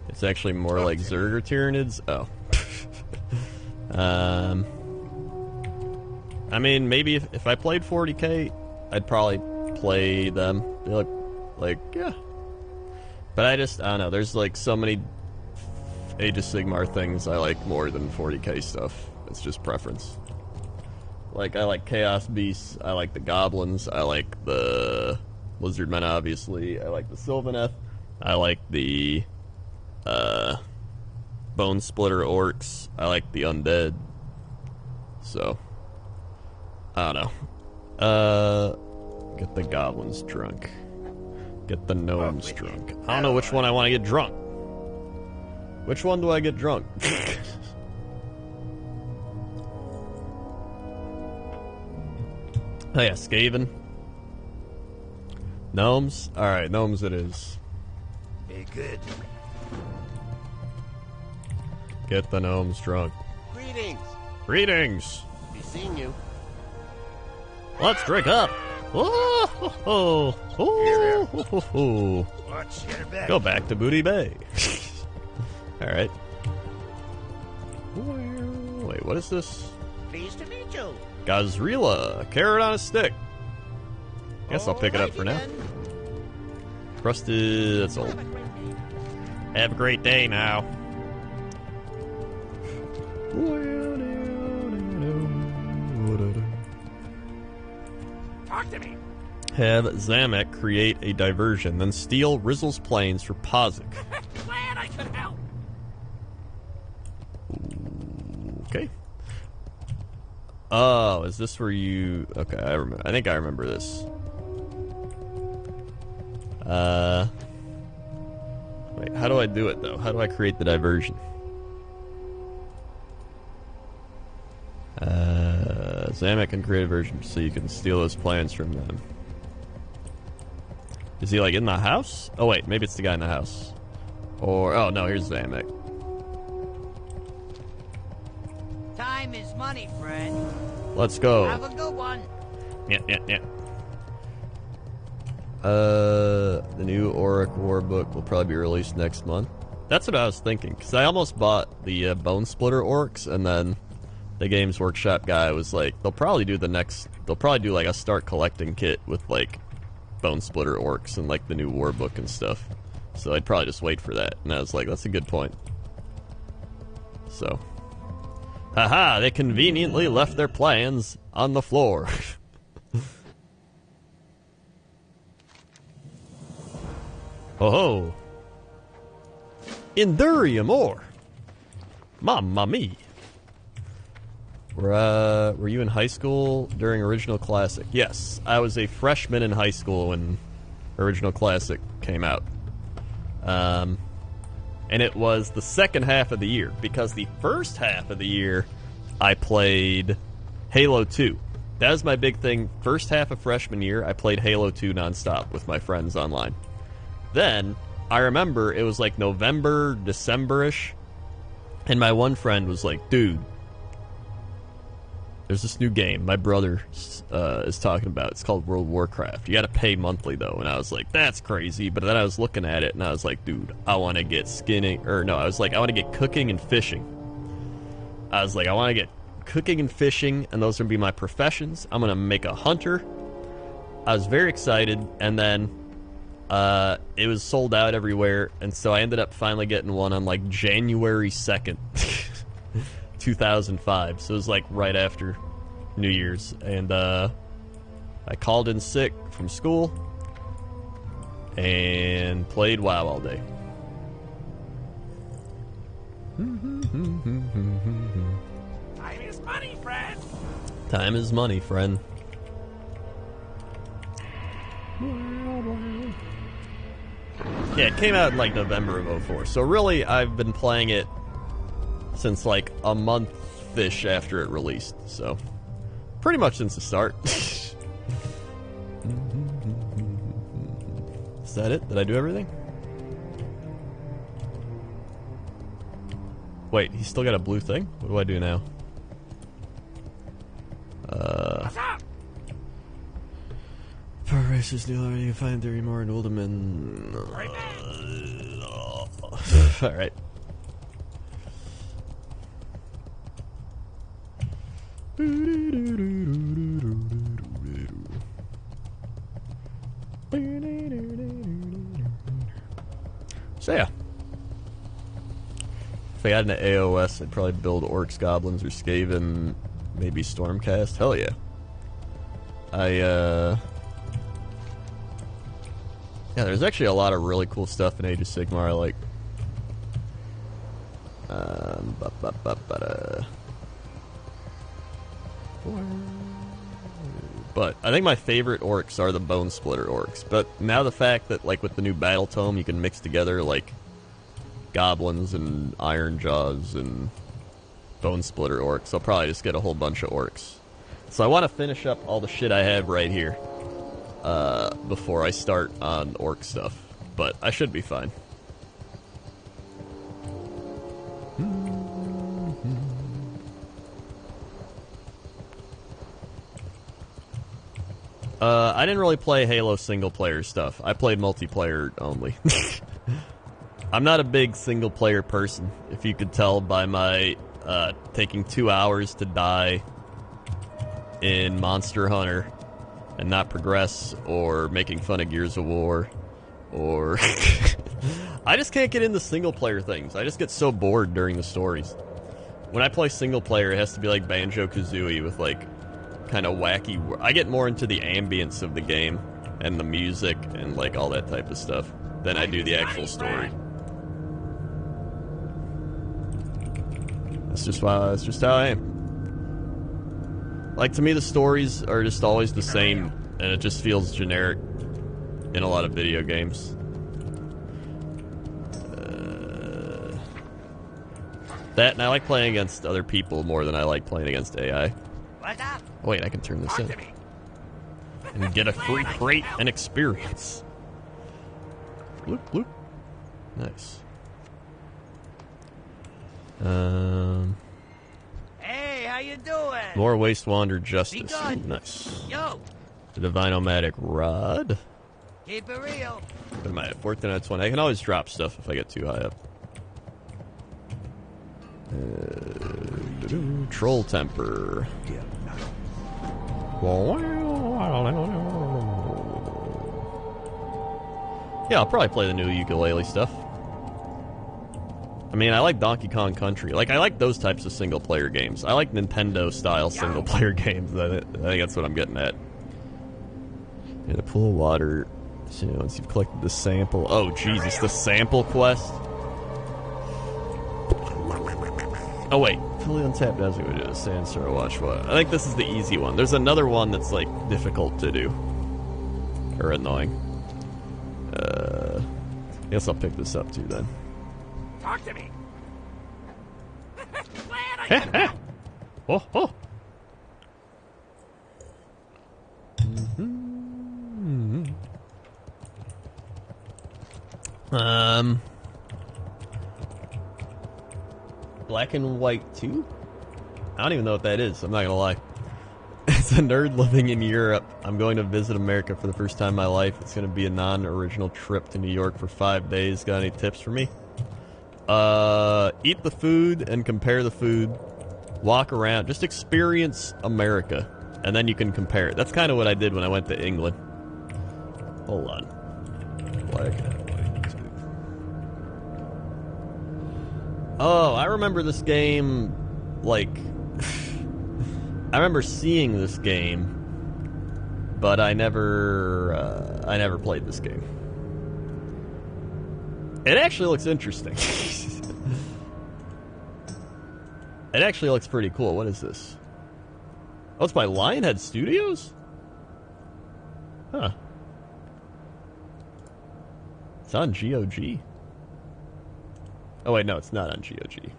it's actually more like Zerg or Tyranids. Oh. I mean, maybe if I played 40k, I'd probably play them. They're like, yeah. But I don't know, there's like so many Age of Sigmar things I like more than 40k stuff. It's just preference. Like, I like Chaos Beasts, I like the Goblins, I like the Lizardmen, obviously, I like the Sylvaneth, I like the Bone Splitter Orcs, I like the Undead. So, I don't know. Get the Goblins drunk. Get the Gnomes drunk. I don't know which one I want to get drunk. Which one do I get drunk? Oh yeah, Skaven. Gnomes? Alright, Gnomes it is. Hey, good. Get the Gnomes drunk. Greetings. Greetings! Be seeing you. Let's drink up! Oh, ho, ho. Oh, ho, ho, ho. What's your bet? Go back to Booty Bay. Alright. Wait, what is this? Pleased to meet you. Gazrila, a carrot on a stick. Guess I'll pick it up for now. Crusted, that's old. Have a great day now. Talk to me. Have Zamek create a diversion, then steal Rizzle's planes for Pozic. Glad I could help. Okay. Oh, is this where you... Okay, I remember. I think I remember this. Wait, how do I do it, though? How do I create the diversion? Zamek can create a version so you can steal those plans from them. Is he, like, in the house? Oh, wait, maybe it's the guy in the house. Or... Oh, no, here's Zamek. Time is money, friend. Let's go. Have a good one. Yeah. The new Auric War book will probably be released next month. That's what I was thinking, because I almost bought the Bone Splitter Orcs, and then the Games Workshop guy was like, they'll probably do like a start collecting kit with like Bone Splitter Orcs and like the new war book and stuff. So I'd probably just wait for that, and I was like, that's a good point. So, haha, they conveniently left their plans on the floor. Oh ho! Endurium more! Mamma mia! Were you in high school during Original Classic? Yes, I was a freshman in high school when Original Classic came out. And it was the second half of the year, because the first half of the year I played Halo 2. That was my big thing. First half of freshman year, I played Halo 2 nonstop with my friends online. Then, I remember it was like November, December-ish, and my one friend was like, dude, there's this new game my brother is talking about. It's called World of Warcraft. You gotta pay monthly, though. And I was like, that's crazy. But then I was looking at it, and I was like, dude, I want to get skinning. Or no, I was like, I want to get cooking and fishing. I was like, I want to get cooking and fishing, and those are going to be my professions. I'm going to make a hunter. I was very excited, and then it was sold out everywhere, and so I ended up finally getting one on, like, January 2nd, 2005. So it was, like, right after New Year's. And I called in sick from school and played WoW all day. Time is money, friend. Time is money, friend. Yeah, it came out in like November of 04. So really, I've been playing it since like a month-ish after it released. So pretty much since the start. Is that it? Did I do everything? Wait, he's still got a blue thing? What do I do now? What's up? For races, new already you find 30 more in Uldaman. Right back. Alright. So yeah. If I got into AOS, I'd probably build Orcs, Goblins, or Skaven, maybe Stormcast. Hell yeah. Yeah, there's actually a lot of really cool stuff in Age of Sigmar I like. But I think my favorite orcs are the Bone Splitter orcs. But now the fact that, like, with the new Battle Tome, you can mix together, like, Goblins and Iron Jaws and Bone Splitter orcs, I'll probably just get a whole bunch of orcs. So I want to finish up all the shit I have right here before I start on orc stuff. But I should be fine. I didn't really play Halo single-player stuff. I played multiplayer only. I'm not a big single-player person, if you could tell by my taking 2 hours to die in Monster Hunter and not progress, or making fun of Gears of War, or... I just can't get into single-player things. I just get so bored during the stories. When I play single-player, it has to be like Banjo-Kazooie with, like, kind of wacky... I get more into the ambience of the game and the music and, like, all that type of stuff than I do the actual story. That's just how I am. Like, to me, the stories are just always the same, and it just feels generic in a lot of video games. That, and I like playing against other people more than I like playing against AI. What's up? Oh, wait, I can turn this Talk in. to me. And get a free crate and experience. Bloop, bloop. Nice. Hey, how you doing? More Waste Wander Justice. Be good. Ooh, nice. Yo, The Divine-O-Matic Rod. keep it real. What am I at? 14 out of 20. I can always drop stuff if I get too high up. Troll Temper. Yeah, I'll probably play the new ukulele stuff. I mean, I like Donkey Kong Country. Like, I like those types of single-player games. I like Nintendo-style single-player games. I think that's what I'm getting at. Yeah, the pool of water. So, once you've collected the sample... Oh, Jesus, the sample quest? Oh, wait. Fully untapped as we would do the Sandstorm Watch. What? I think this is the easy one. There's another one that's, like, difficult to do. Or annoying. I guess I'll pick this up, too, then. Talk to me. Glad I can help. Oh, oh. Black and White 2? I don't even know what that is, I'm not gonna lie. As a nerd living in Europe, I'm going to visit America for the first time in my life. It's gonna be a non-original trip to New York for 5 days. Got any tips for me? Eat the food and compare the food. Walk around. Just experience America. And then you can compare it. That's kind of what I did when I went to England. Hold on. Black and White 2. Oh, I remember this game, like... I remember seeing this game, but I never played this game. It actually looks interesting. It actually looks pretty cool. What is this? Oh, it's by Lionhead Studios? Huh. It's on GOG. Oh, wait, no, it's not on GOG.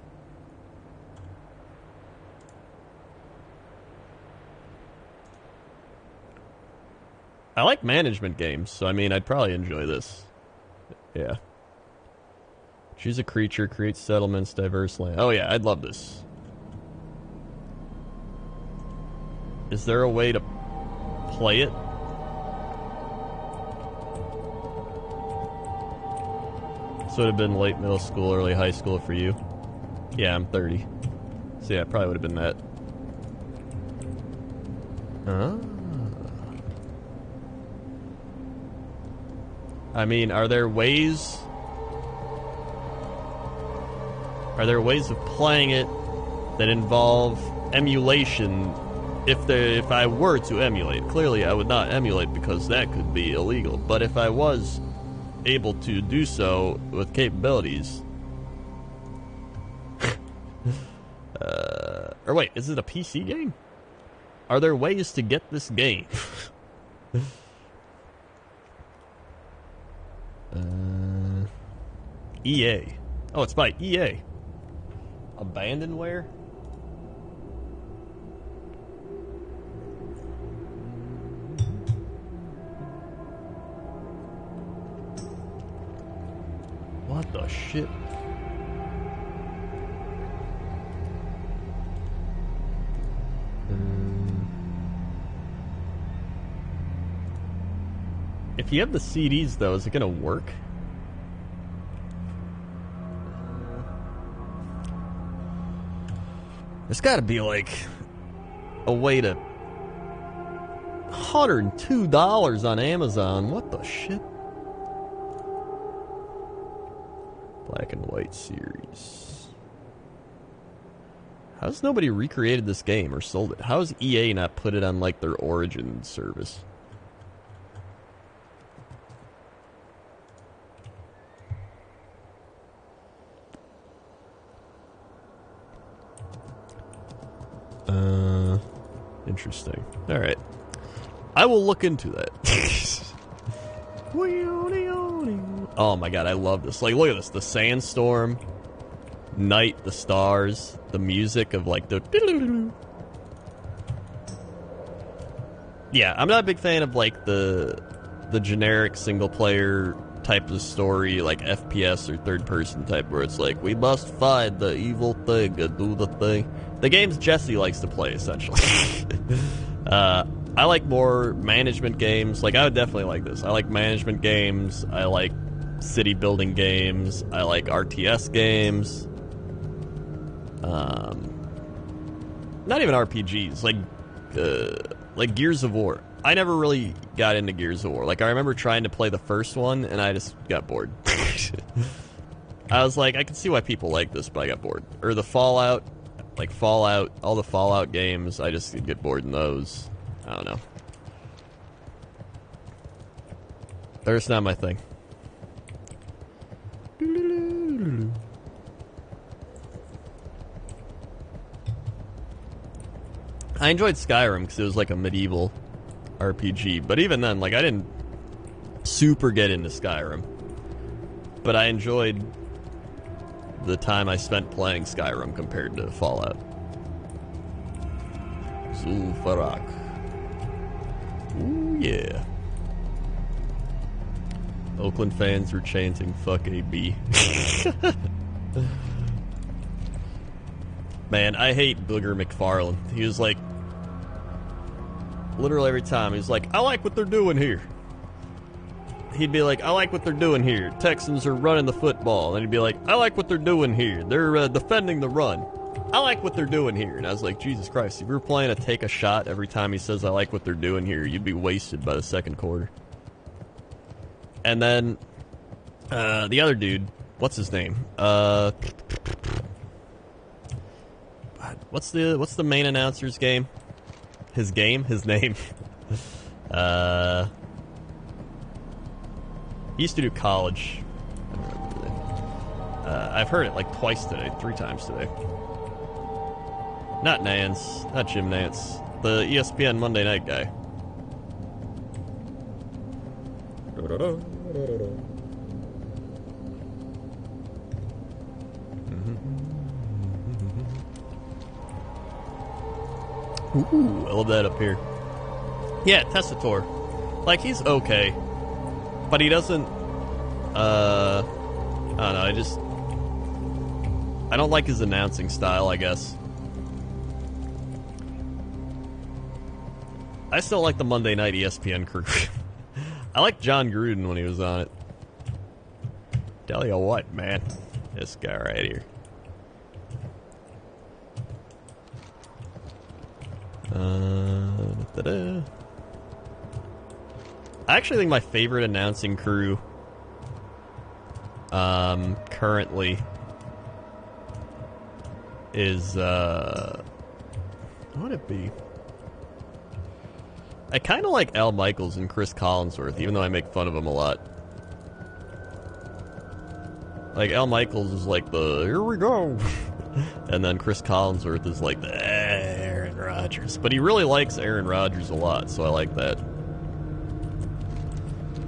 I like management games, so I mean, I'd probably enjoy this. Yeah. Choose a creature, create settlements, diverse land. Oh yeah, I'd love this. Is there a way to play it? This would have been late middle school, early high school for you. Yeah, I'm 30. So yeah, it probably would have been that. I mean, are there ways of playing it that involve emulation if I were to emulate? Clearly I would not emulate because that could be illegal, but if I was able to do so with capabilities or wait, is it a PC game? Are there ways to get this game? EA. Oh, it's by EA. Abandonware? What the shit? If you have the CDs, though, is it gonna work? There's gotta be, like, a way to... $102 on Amazon. What the shit? Black and White series. How's nobody recreated this game or sold it? How has EA not put it on, like, their Origin service? Interesting. All right. I will look into that. Oh my god, I love this. Like, look at this. The sandstorm, night, the stars, the music of like the... Yeah, I'm not a big fan of like the generic single player type of story, like FPS or third person type, where it's like, we must find the evil thing and do the thing. The games Jesse likes to play, essentially. I like more management games. Like, I would definitely like this. I like management games. I like city building games. I like RTS games. Not even RPGs. Like Gears of War. I never really got into Gears of War. Like, I remember trying to play the first one, and I just got bored. I was like, I can see why people like this, but I got bored. Or the Fallout. Like, Fallout. All the Fallout games, I just get bored in those. I don't know. They're just not my thing. I enjoyed Skyrim because it was like a medieval RPG, but even then, like, I didn't super get into Skyrim. But I enjoyed the time I spent playing Skyrim compared to Fallout. Zul'Farrak. Ooh, yeah. Oakland fans were chanting, fuck AB. Man, I hate Booger McFarlane. He was like, literally every time, he was like, I like what they're doing here. He'd be like, I like what they're doing here. Texans are running the football. And he'd be like, I like what they're doing here. They're defending the run. I like what they're doing here. And I was like, Jesus Christ, if you were playing a take a shot every time he says I like what they're doing here, you'd be wasted by the second quarter. And then the other dude, what's his name? What's the main announcer's game? His name? He used to do college. I've heard it like twice today, 3 times today. Not Nance, not Jim Nance. The ESPN Monday night guy. Ooh, I love that up here. Yeah, Tessitore. Like, he's okay. But he doesn't... I don't know, I don't like his announcing style, I guess. I still like the Monday night ESPN crew. I liked John Gruden when he was on it. Tell you what, man. This guy right here. I actually think my favorite announcing crew currently is what would it be? I kind of like Al Michaels and Chris Collinsworth, even though I make fun of him a lot. Like, Al Michaels is like the, here we go. And then Chris Collinsworth is like the Aaron Rodgers. But he really likes Aaron Rodgers a lot, so I like that.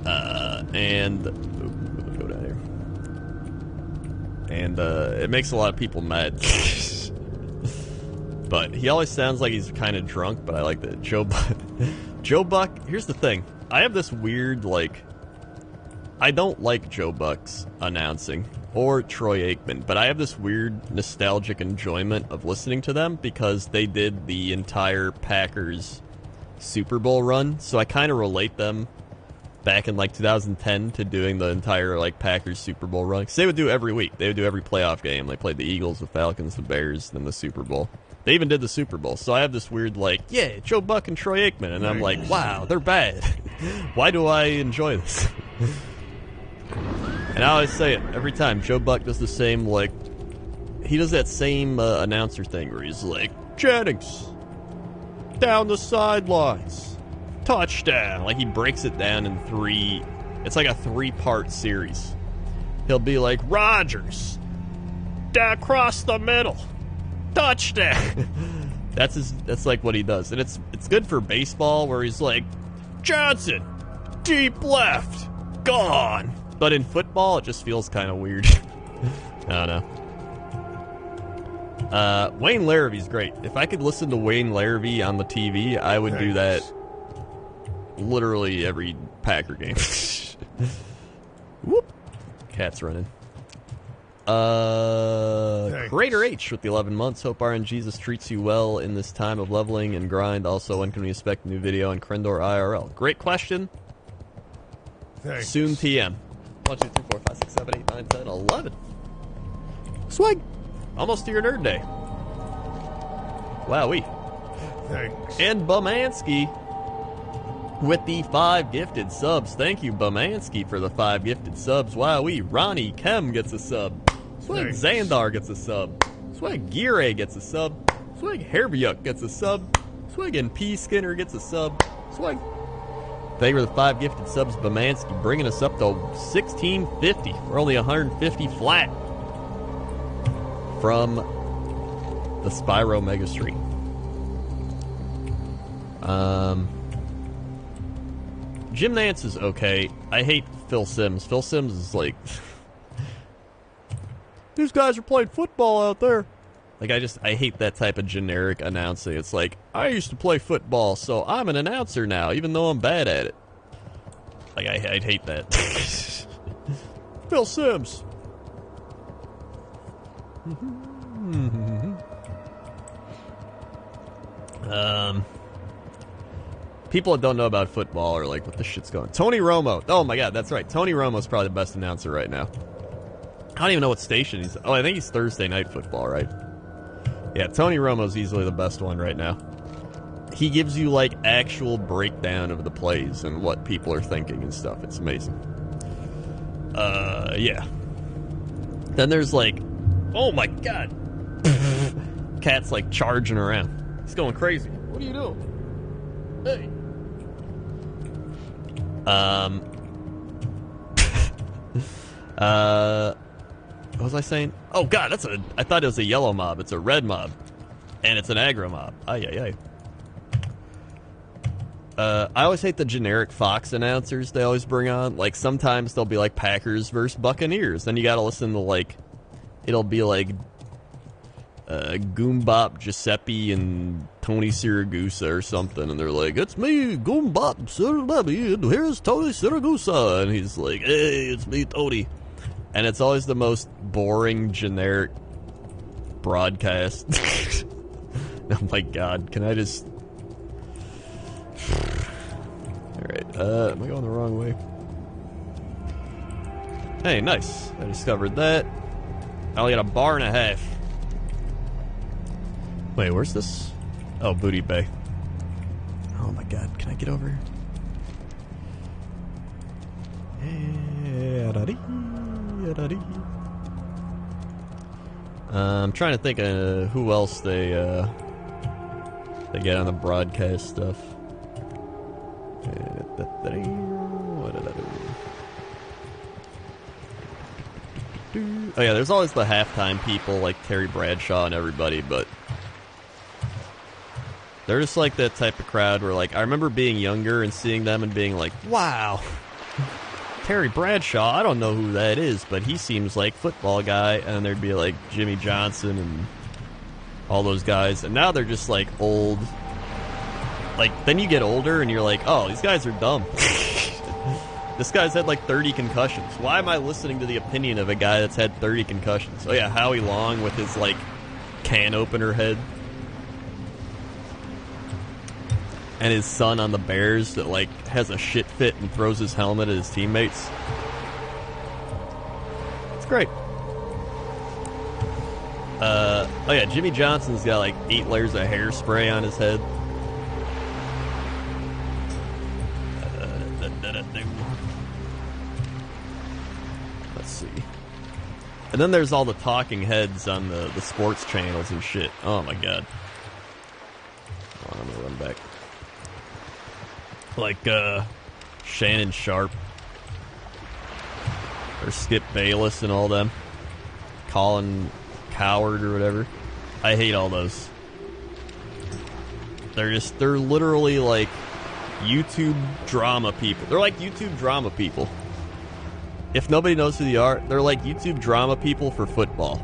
Go down here. And it makes a lot of people mad. But he always sounds like he's kind of drunk, but I like that. Joe Buck, here's the thing. I have this weird, like, I don't like Joe Buck's announcing, or Troy Aikman, but I have this weird nostalgic enjoyment of listening to them because they did the entire Packers Super Bowl run, so I kind of relate them back in, like, 2010 to doing the entire, like, Packers Super Bowl run. Because they would do every week. They would do every playoff game. They played the Eagles, the Falcons, the Bears, then the Super Bowl. They even did the Super Bowl. So I have this weird, like, yeah, Joe Buck and Troy Aikman. And I'm like, wow, they're bad. Why do I enjoy this? And I always say it every time. Joe Buck does the same, like, he does that same announcer thing where he's like, Jennings, down the sidelines, touchdown. Like, he breaks it down in 3, it's like a 3-part series. He'll be like, Rodgers, down across the middle, touchdown. That's like what he does, and it's good for baseball where he's like, Johnson, deep left, gone. But in football, it just feels kind of weird. I don't know. Wayne Larravee's great. If I could listen to Wayne Larravee on the TV, I would do that literally every Packer game. Whoop. Cat's running. Greater H with the 11 months. Hope RNGesus treats you well in this time of leveling and grind. Also, when can we expect a new video on Krendor IRL? Great question. Thanks. Soon PM. 1, 2, 3, 4, 5, 6, 7, 8, 9, 10, 11. Swag. Almost to your nerd day. Wowee. Thanks. And Bumansky with the 5 gifted subs. Thank you, Bumansky, for the 5 gifted subs. Wowee. Ronnie Kem gets a sub. Swag Thanks. Xandar gets a sub. Swag Gire gets a sub. Swag Herbiuk gets a sub. Swag and P Skinner gets a sub. Swag. Thank you for the 5 gifted subs, Bumansky, bringing us up to 1650. We're only 150 flat from the Spyro Mega Stream. Jim Nance is okay. I hate Phil Simms. Phil Simms is like, these guys are playing football out there. Like, I hate that type of generic announcing. It's like, I used to play football, so I'm an announcer now, even though I'm bad at it. Like, I'd hate that. Phil Simms. People that don't know about football are like, what the shit's going on? Tony Romo. Oh my god, that's right. Tony Romo's probably the best announcer right now. I don't even know what station he's... Oh, I think he's Thursday Night Football, right? Yeah, Tony Romo's easily the best one right now. He gives you, like, actual breakdown of the plays and what people are thinking and stuff. It's amazing. Yeah. Then there's, like... Oh, my God! Cat's, like, charging around. He's going crazy. What are you doing? Hey! What was I saying? Oh god, I thought it was a yellow mob. It's a red mob. And it's an aggro mob. Ay. I always hate the generic Fox announcers they always bring on. Like, sometimes they'll be like Packers versus Buccaneers. Then you gotta listen to, like, it'll be like Goombop Giuseppe and Tony Siragusa or something, and they're like, it's me, Goombop Giuseppe, and here's Tony Siragusa, and he's like, hey, it's me, Tony. And it's always the most boring, generic broadcast. Oh my god, can I just... Alright, am I going the wrong way? Hey, nice. I discovered that. I only got a bar and a half. Wait, where's this? Oh, Booty Bay. Oh my god, can I get over here? I'm trying to think of who else they get on the broadcast stuff. What did I do? Oh yeah, there's always the halftime people like Terry Bradshaw and everybody, but they're just like that type of crowd where, like, I remember being younger and seeing them and being like, wow, Terry Bradshaw, I don't know who that is, but he seems like football guy. And there'd be like Jimmy Johnson and all those guys, and now they're just like old. Like, then you get older and you're like, oh, these guys are dumb. This guy's had like 30 concussions. Why am I listening to the opinion of a guy that's had 30 concussions? Oh yeah, Howie Long with his like can opener head. And his son on the Bears that like has a shit fit and throws his helmet at his teammates. It's great. Oh yeah, Jimmy Johnson's got like 8 layers of hairspray on his head. Let's see. And then there's all the talking heads on the sports channels and shit. Oh my god. Hold on, I'm gonna run back. Like, Shannon Sharp. Or Skip Bayless and all them. Colin Coward or whatever. I hate all those. They're literally like YouTube drama people. They're like YouTube drama people. If nobody knows who they are, they're like YouTube drama people for football.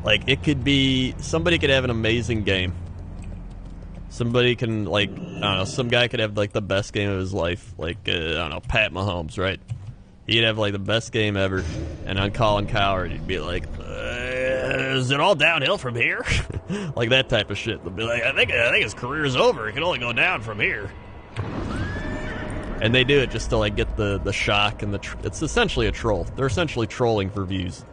Like, it could be, somebody could have an amazing game. Somebody can, like, I don't know, some guy could have, like, the best game of his life. Like, I don't know, Pat Mahomes, right? He'd have, like, the best game ever. And on Colin Cowherd, he'd be like, is it all downhill from here? Like that type of shit. They'll be like, I think his career's over. It can only go down from here. And they do it just to, like, get the shock and it's essentially a troll. They're essentially trolling for views.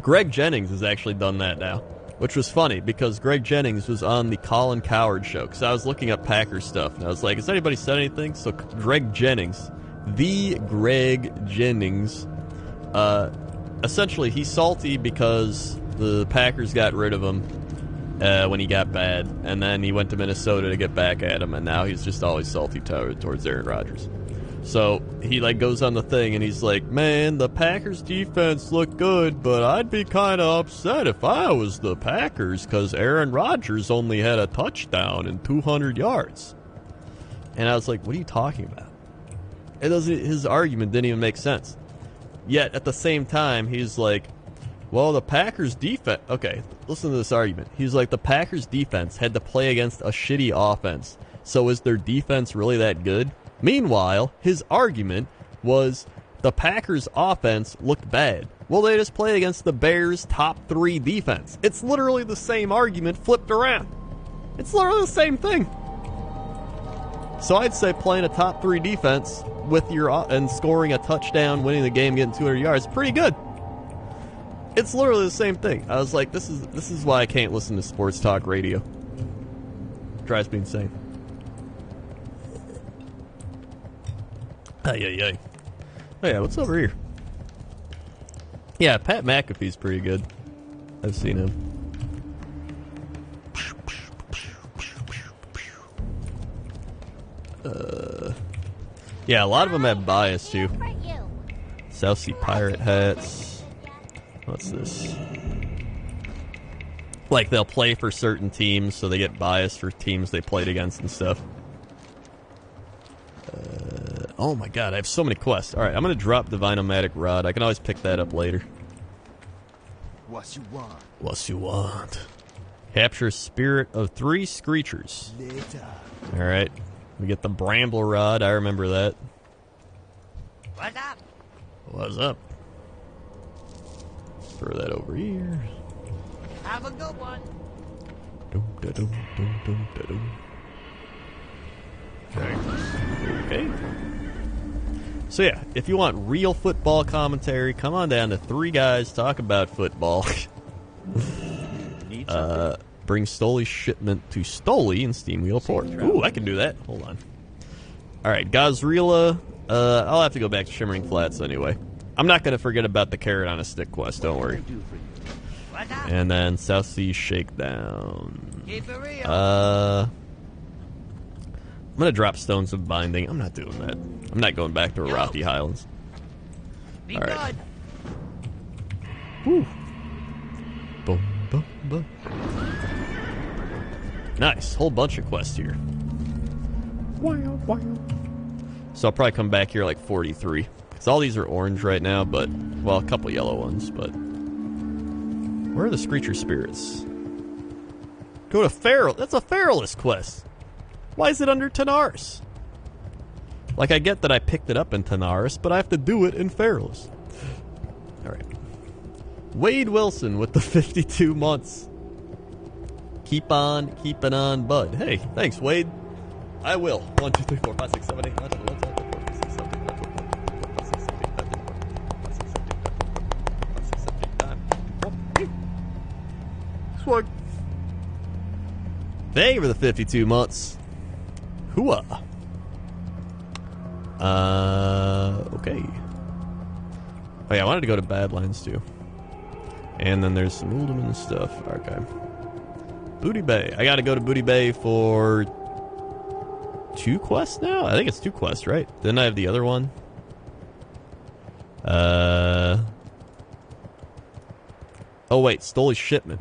Greg Jennings has actually done that now, which was funny because Greg Jennings was on the Colin Cowherd show because I was looking up Packers stuff and I was like, has anybody said anything? So Greg Jennings, essentially he's salty because the Packers got rid of him when he got bad, and then he went to Minnesota to get back at him, and now he's just always salty towards Aaron Rodgers. So he, like, goes on the thing and he's like, man, the Packers defense looked good, but I'd be kind of upset if I was the Packers because Aaron Rodgers only had a touchdown and 200 yards. And I was like, what are you talking about? His argument didn't even make sense. Yet at the same time, he's like, well, the Packers defense, okay, listen to this argument. He's like, the Packers defense had to play against a shitty offense. So is their defense really that good? Meanwhile, his argument was the Packers' offense looked bad. Well, they just played against the Bears' top 3 defense. It's literally the same argument flipped around. It's literally the same thing. So I'd say playing a top 3 defense with and scoring a touchdown, winning the game, getting 200 yards, pretty good. It's literally the same thing. I was like, this is why I can't listen to sports talk radio. Drives me insane. Ay. Oh yeah, what's over here? Yeah, Pat McAfee's pretty good. I've seen him. Yeah, a lot of them have bias too. South Sea Pirate hats. What's this? Like, they'll play for certain teams, so they get biased for teams they played against and stuff. Oh my god, I have so many quests. Alright, I'm gonna drop the Vinomatic Rod. I can always pick that up later. What you want? What you want? Capture Spirit of 3 Screechers. Alright. We get the Bramble Rod. I remember that. What's up? What's up? Throw that over here. Have a good one. Okay. So yeah, if you want real football commentary, come on down to 3 Guys Talk About Football. Bring Stoley's shipment to Stoley in Steamwheel Port. Ooh, I can do that. Hold on. Alright, Gazrila. I'll have to go back to Shimmering Flats anyway. I'm not going to forget about the Carrot on a Stick quest, don't worry. And then South Sea Shakedown. Keep it real. I'm going to drop Stones of Binding. I'm not doing that. I'm not going back to Rocky Highlands. Be Alright. good. Woo. Boom, boom, boom. Nice. Whole bunch of quests here. So I'll probably come back here like 43. Because all these are orange right now, but, well, a couple yellow ones, but... Where are the Screecher Spirits? Go to Feral. That's a Feralist quest. Why is it under Tanaris? Like, I get that I picked it up in Tanaris, but I have to do it in Feralist. Alright. Wade Wilson with the 52 months. Keep on keeping on, bud. Hey, thanks, Wade. I will. 1, 2, 3, 4, 5, 6, 7, 8, 9, 10, 11, 12, 13, 14, 15, 16, 17, 18, 19, 20, 21, 22, 23, 24, 25, 26, 27, 28, 29, 30. Thank you for the 52 months. Hooah. Okay. Oh yeah, I wanted to go to Badlands too. And then there's some Uldaman stuff. Okay. Booty Bay. I gotta go to Booty Bay for 2 quests now? I think it's 2 quests, right? Didn't I have the other one? Oh wait, stole his shipment.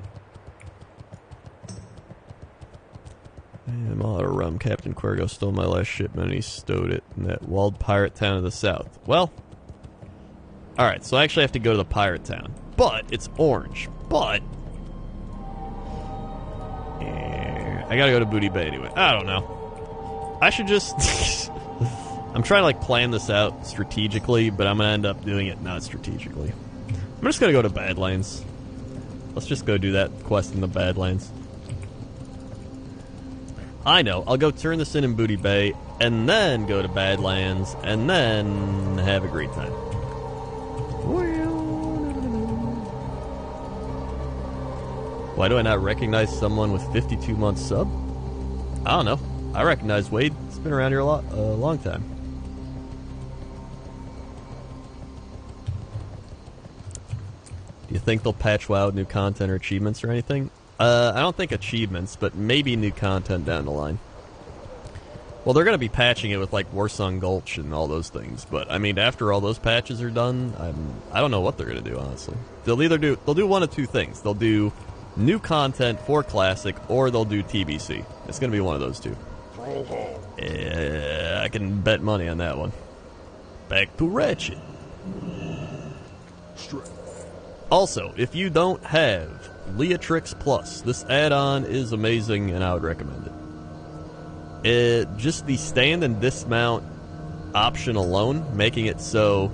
I'm all out of rum. Captain Quergo stole my last shipment and he stowed it in that walled pirate town of the south. Well, alright, so I actually have to go to the pirate town. But, it's orange. But, I gotta go to Booty Bay anyway. I don't know. I should just... I'm trying to, like, plan this out strategically, but I'm gonna end up doing it not strategically. I'm just gonna go to Badlands. Let's just go do that quest in the Badlands. I know, I'll go turn this in Booty Bay, and then go to Badlands, and then have a great time. Why do I not recognize someone with 52 months sub? I don't know. I recognize Wade. He's been around here a long time. Do you think they'll patch WoW with new content or achievements or anything? I don't think achievements, but maybe new content down the line. Well, they're going to be patching it with, like, Warsong Gulch and all those things, but, I mean, after all those patches are done, I don't know what they're going to do, honestly. They'll do one of two things. They'll do new content for Classic, or they'll do TBC. It's going to be one of those two. I can bet money on that one. Back to Ratchet. Also, if you don't have Leatrix Plus, this add-on is amazing and I would recommend it. Just the stand and dismount option alone, making it so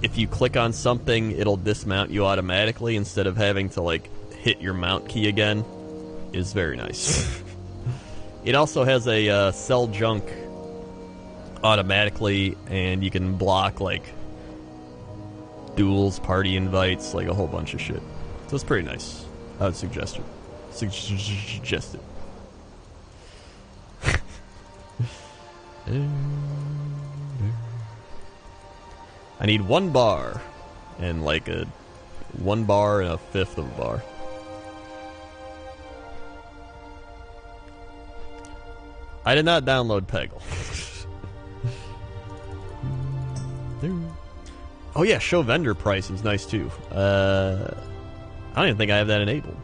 if you click on something, it'll dismount you automatically instead of having to, like, hit your mount key again, is very nice. It also has a sell junk automatically, and you can block, like, duels, party invites, like a whole bunch of shit. So it's pretty nice. I would suggest it. Suggest it. I need 1 bar and like 1 bar and a fifth of a bar. I did not download Peggle. Oh yeah, show vendor price is nice too. I don't even think I have that enabled.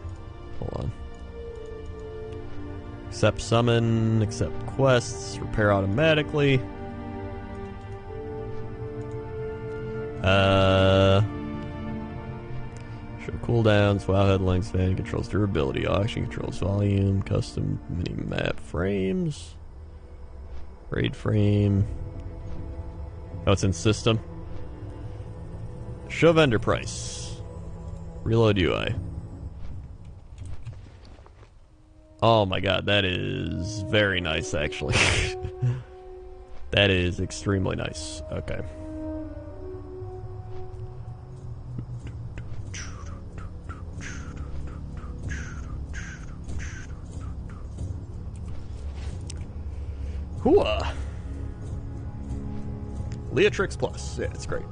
Hold on. Accept summon, accept quests, repair automatically. Show cooldowns, WoW headlines, fan controls durability, auction controls volume, custom mini map frames, raid frame. Oh, it's in system. Show vendor price. Reload UI. Oh my god, that is very nice, actually. That is extremely nice. Okay. Hooah! Leatrix Plus. Yeah, it's great.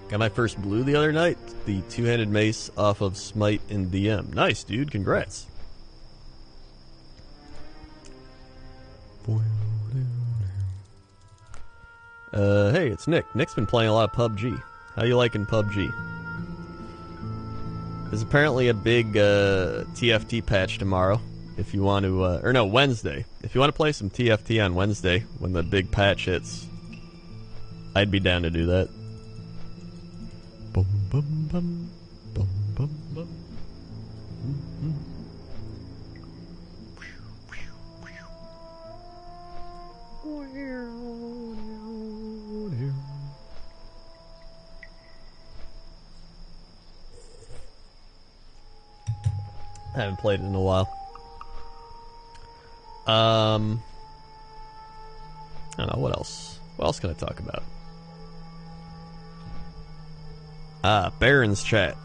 Got my first blue the other night. The two-handed mace off of Smite in DM. Nice, dude. Congrats. Hey, it's Nick. Nick's been playing a lot of PUBG. How you liking PUBG? There's apparently a big TFT patch tomorrow. If you want to, or no, Wednesday. If you want to play some TFT on Wednesday when the big patch hits, I'd be down to do that. Bum, bum, bum, bum, bum, bum. I haven't played it in a while. I don't know, what else? What else can I talk about? Baron's chat.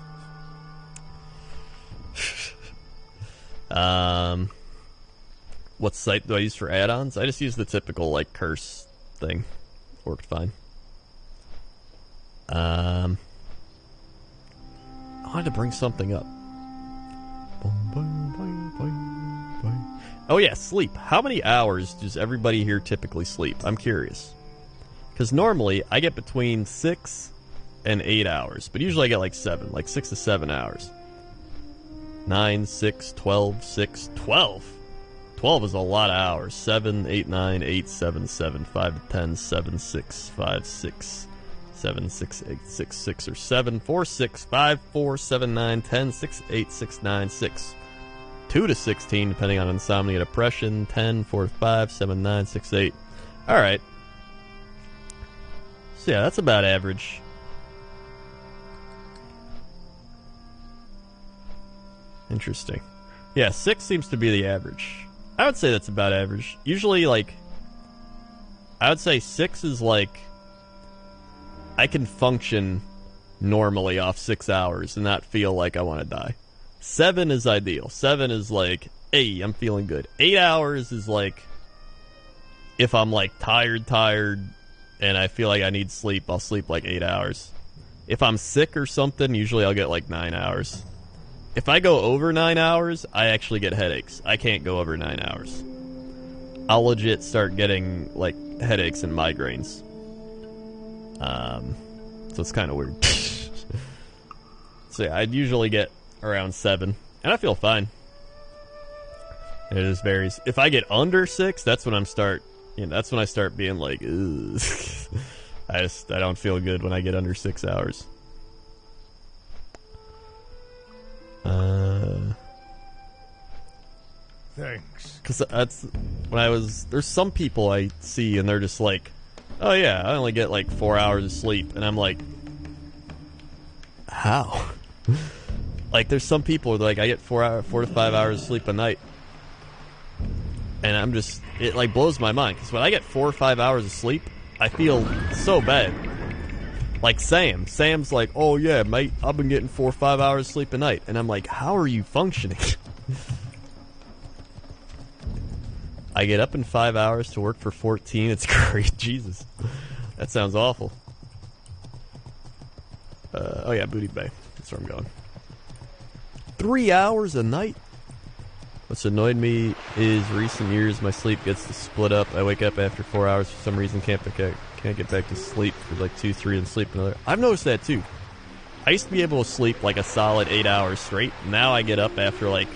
What site do I use for add-ons? I just use the typical, like, curse thing. Worked fine. I wanted to bring something up. Boom, boom, boom. Oh yeah, sleep. How many hours does everybody here typically sleep? I'm curious. Because normally I get between 6 and 8 hours, but usually I get like 7, like 6 to 7 hours. 9, 6, 12, 6, 12. 12 is a lot of hours. 7, 8, 9, 8, 7, 7, 5, 10, 7, 6, 5, 6, 7, 6, 8, 6, 6, or 7, 4, 6, 5, 4, 7, 9, 10, 6, 8, 6, 9, 6. 2 to 16, depending on insomnia, depression. 10, 4 to 5, 7, 9, 6, 8. Alright. So yeah, that's about average. Interesting. Yeah, 6 seems to be the average. I would say that's about average. Usually, like, I would say 6 is like, I can function normally off 6 hours and not feel like I want to die. 7 is ideal. 7 is like, hey, I'm feeling good. 8 hours is like, if I'm like tired, and I feel like I need sleep, I'll sleep like 8 hours. If I'm sick or something, usually I'll get like 9 hours. If I go over 9 hours, I actually get headaches. I can't go over 9 hours. I'll legit start getting, like, headaches and migraines. So it's kind of weird. So yeah, I'd usually get around 7, and I feel fine. It just varies. If I get under 6, that's when that's when I start being like, ugh. I don't feel good when I get under 6 hours. Thanks. Because that's when there's some people I see and they're just like, oh yeah, I only get like 4 hours of sleep, and I'm like, how? Like, there's some people like, I get 4 to 5 hours of sleep a night, and I'm just, it like blows my mind, because when I get 4 or 5 hours of sleep, I feel so bad. Like Sam's like, oh yeah, mate, I've been getting 4 or 5 hours of sleep a night, and I'm like, how are you functioning? I get up in 5 hours to work for 14. It's great. Jesus. That sounds awful. Oh yeah, Booty Bay. That's where I'm going. 3 hours a night? What's annoyed me is recent years my sleep gets to split up. I wake up after 4 hours for some reason, can't get back to sleep for like 2, 3 and sleep another. I've noticed that too. I used to be able to sleep like a solid 8 hours straight. Now I get up after like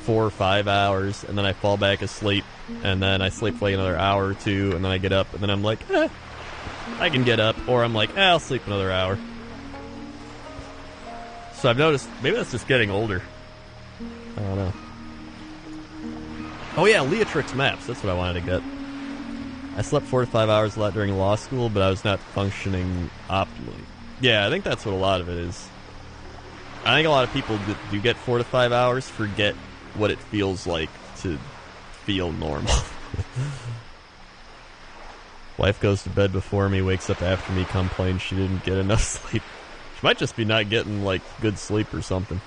4 or 5 hours, and then I fall back asleep, and then I sleep for like another hour or 2, and then I get up, and then I'm like, I can get up, or I'm like, I'll sleep another hour. So I've noticed, maybe that's just getting older. I don't know. Oh yeah, Leatrix maps, that's what I wanted to get. I slept 4 to 5 hours a lot during law school, but I was not functioning optimally. Yeah, I think that's what a lot of it is. I think a lot of people that do get 4 to 5 hours forget what it feels like to feel normal. Wife goes to bed before me, wakes up after me, complains she didn't get enough sleep. She might just be not getting, like, good sleep or something.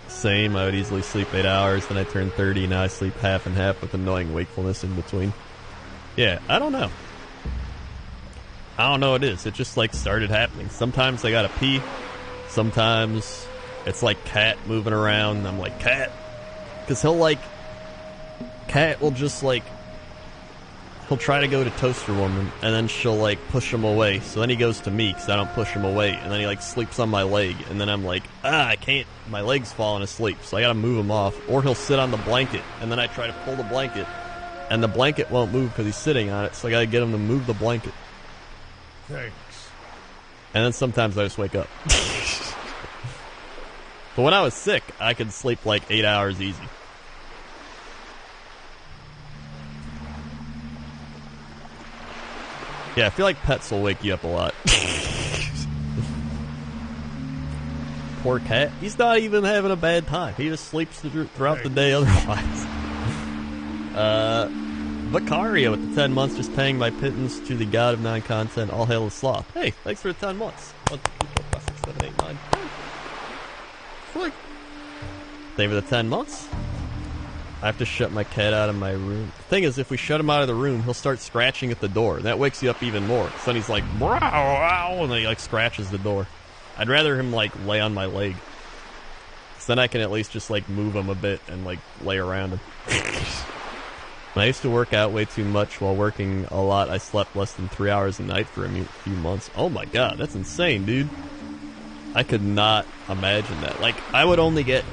Same, I would easily sleep 8 hours, then I turned 30, now I sleep half and half with annoying wakefulness in between. Yeah, I don't know. I don't know what it is. It just, like, started happening. Sometimes I gotta pee. Sometimes it's like Cat moving around, and I'm like, Cat. Because Cat will just, like, he'll try to go to Toaster Woman, and then she'll, like, push him away. So then he goes to me, because I don't push him away. And then he, like, sleeps on my leg. And then I'm like, I can't. My leg's falling asleep. So I gotta move him off. Or he'll sit on the blanket, and then I try to pull the blanket, and the blanket won't move because he's sitting on it. So I gotta get him to move the blanket. Thanks. And then sometimes I just wake up. But when I was sick, I could sleep like 8 hours easy. Yeah, I feel like pets will wake you up a lot. Poor Cat. He's not even having a bad time. He just sleeps throughout the day otherwise. Vicario with the 10 months, just paying my pittance to the god of non-content. All hail the sloth. Hey, thanks for the 10 months. 1, 2, 3, 4, 5, 6, 7, 8, 9, 10. Thank you for the 10 months. I have to shut my cat out of my room. The thing is, if we shut him out of the room, he'll start scratching at the door. That wakes you up even more. So then he's like, "Brow," and then he like scratches the door. I'd rather him like lay on my leg. Because then I can at least just, like, move them a bit and, like, lay around them. When I used to work out way too much while working a lot, I slept less than 3 hours a night for a few months. Oh my god, that's insane, dude. I could not imagine that. Like, I would only get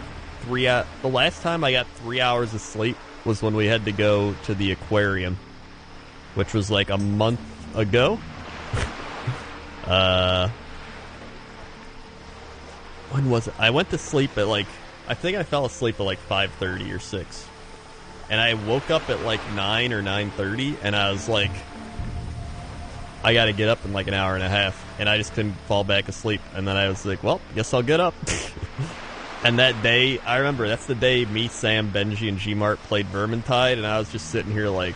3 hours... The last time I got 3 hours of sleep was when we had to go to the aquarium, which was, like, a month ago. When was it? I went to sleep at, like... I think I fell asleep at, like, 5:30 or 6. And I woke up at like 9 or 9:30, and I was like, I gotta get up in like an hour and a half, and I just couldn't fall back asleep. And then I was like, well, guess I'll get up. And that day, I remember, that's the day me, Sam, Benji, and Gmart played Vermintide, and I was just sitting here like,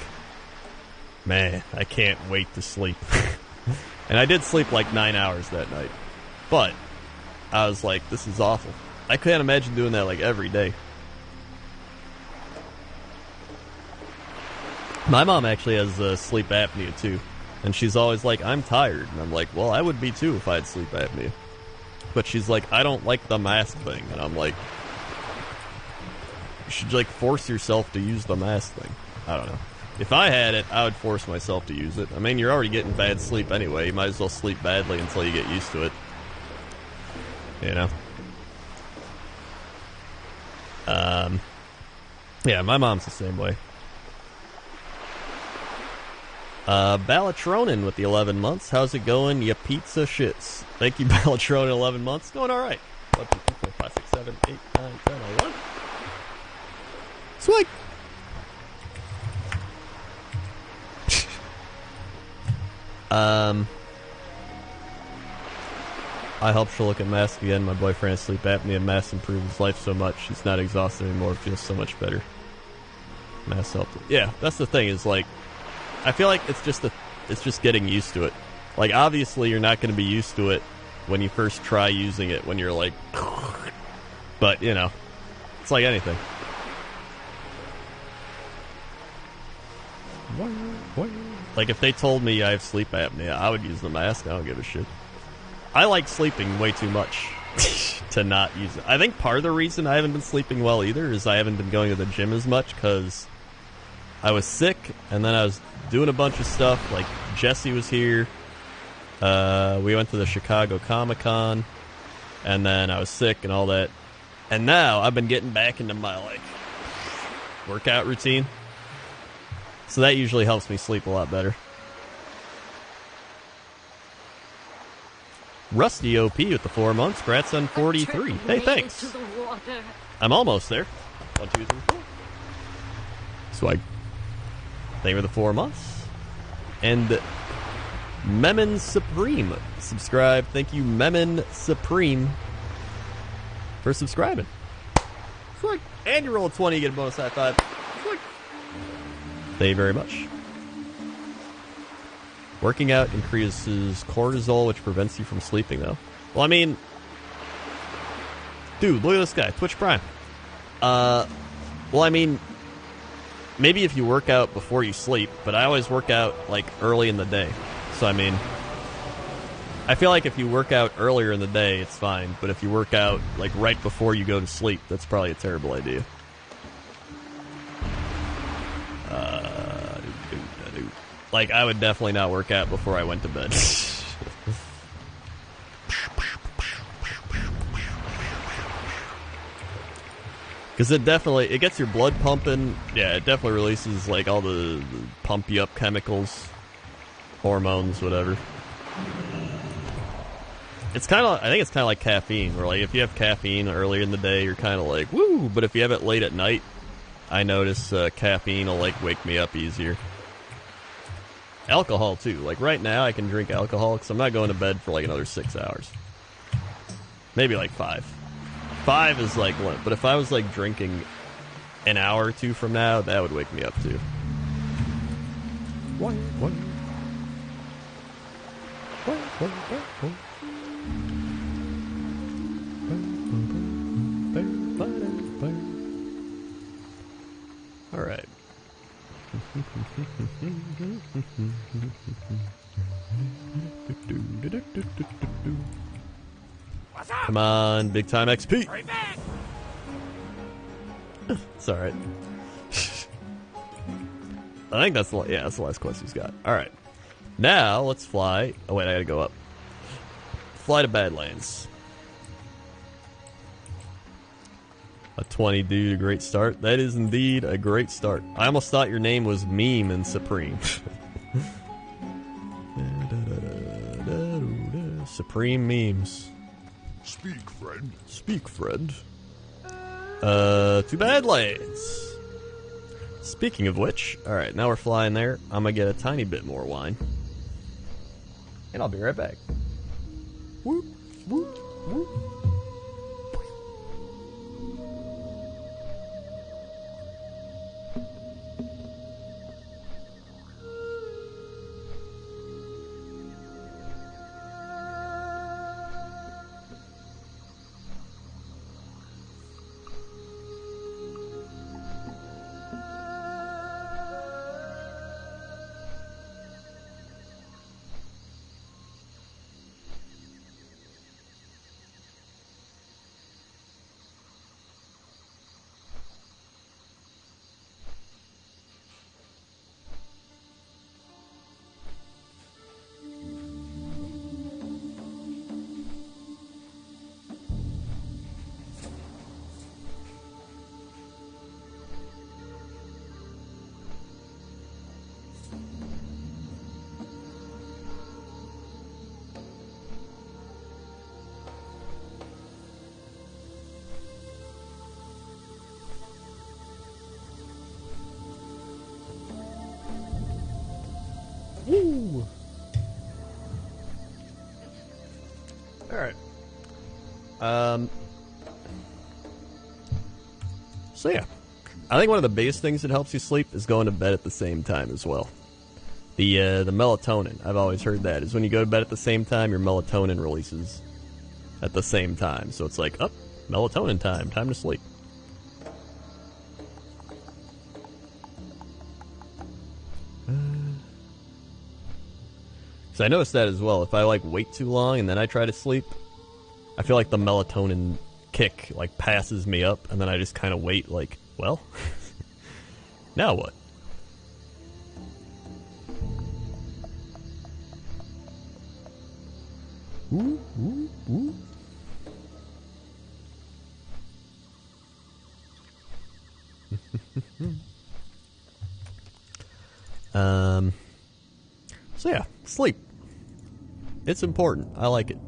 man, I can't wait to sleep. And I did sleep like 9 hours that night. But I was like, this is awful. I can't imagine doing that like every day. My mom actually has sleep apnea, too. And she's always like, I'm tired. And I'm like, well, I would be, too, if I had sleep apnea. But she's like, I don't like the mask thing. And I'm like, you should, like, force yourself to use the mask thing. I don't know. If I had it, I would force myself to use it. I mean, you're already getting bad sleep anyway. You might as well sleep badly until you get used to it. You know? Yeah, my mom's the same way. Ballatronin with the 11 months. How's it going, ya pizza shits? Thank you, Ballatronin, 11 months. Going alright. 1, 2, 3, 4, 5, 6, 7, 8, 9, 10, 11. Swig! I helped her look at masks again. My boyfriend has sleep apnea. Masks improve his life so much. He's not exhausted anymore. Feels so much better. Masks helped. Yeah, that's the thing, is like, I feel like it's just getting used to it. Like, obviously, you're not going to be used to it when you first try using it, when you're like, but, you know, it's like anything. Like, if they told me I have sleep apnea, I would use the mask. I don't give a shit. I like sleeping way too much to not use it. I think part of the reason I haven't been sleeping well either is I haven't been going to the gym as much, because I was sick, and then I was doing a bunch of stuff. Like, Jesse was here. We went to the Chicago Comic-Con, and then I was sick and all that. And now I've been getting back into my, like, workout routine. So that usually helps me sleep a lot better. Rusty OP with the 4 months. Congrats on 43. Hey, thanks. I'm almost there. 1, 2, 3, 4. Swag. Thank you for the 4 months. And Memon Supreme subscribe. Thank you, Memon Supreme, for subscribing. Swag. And you roll a 20, you get a bonus high five. Swag. Thank you very much. Working out increases cortisol, which prevents you from sleeping, though. Well, I mean, dude, look at this guy, Twitch Prime. Well, I mean, maybe if you work out before you sleep, but I always work out, like, early in the day. So, I mean, I feel like if you work out earlier in the day, it's fine. But if you work out, like, right before you go to sleep, that's probably a terrible idea. Like, I would definitely not work out before I went to bed. Because it gets your blood pumping. Yeah, it definitely releases, like, all the pump you up chemicals, hormones, whatever. It's kind of, I think it's kind of like caffeine, where, like, if you have caffeine earlier in the day, you're kind of like, woo! But if you have it late at night, I notice caffeine will, like, wake me up easier. Alcohol, too. Like, right now, I can drink alcohol, because I'm not going to bed for, like, another 6 hours. Maybe, like, 5. 5 is, like, limp. But if I was, like, drinking an hour or two from now, that would wake me up, too. All right. Come on, big time XP. It's alright. I think that's the last quest he's got. Alright. Now, let's fly. Oh, wait, I gotta go up. Fly to Badlands. A 20, dude, a great start. That is indeed a great start. I almost thought your name was Meme and Supreme. Supreme Memes. Speak, friend. Speak, friend. To Badlands. Speaking of which, alright, now we're flying there. I'm gonna get a tiny bit more wine. And I'll be right back. Whoop, whoop, whoop. Woo! Alright. So yeah. I think one of the biggest things that helps you sleep is going to bed at the same time as well. The melatonin, I've always heard that, is when you go to bed at the same time, your melatonin releases at the same time. So it's like, melatonin time to sleep. So I noticed that as well. If I wait too long and then I try to sleep, I feel like the melatonin kick passes me up, and then I just kind of wait well, now what? Ooh, ooh, ooh. So yeah, sleep. It's important. I like it.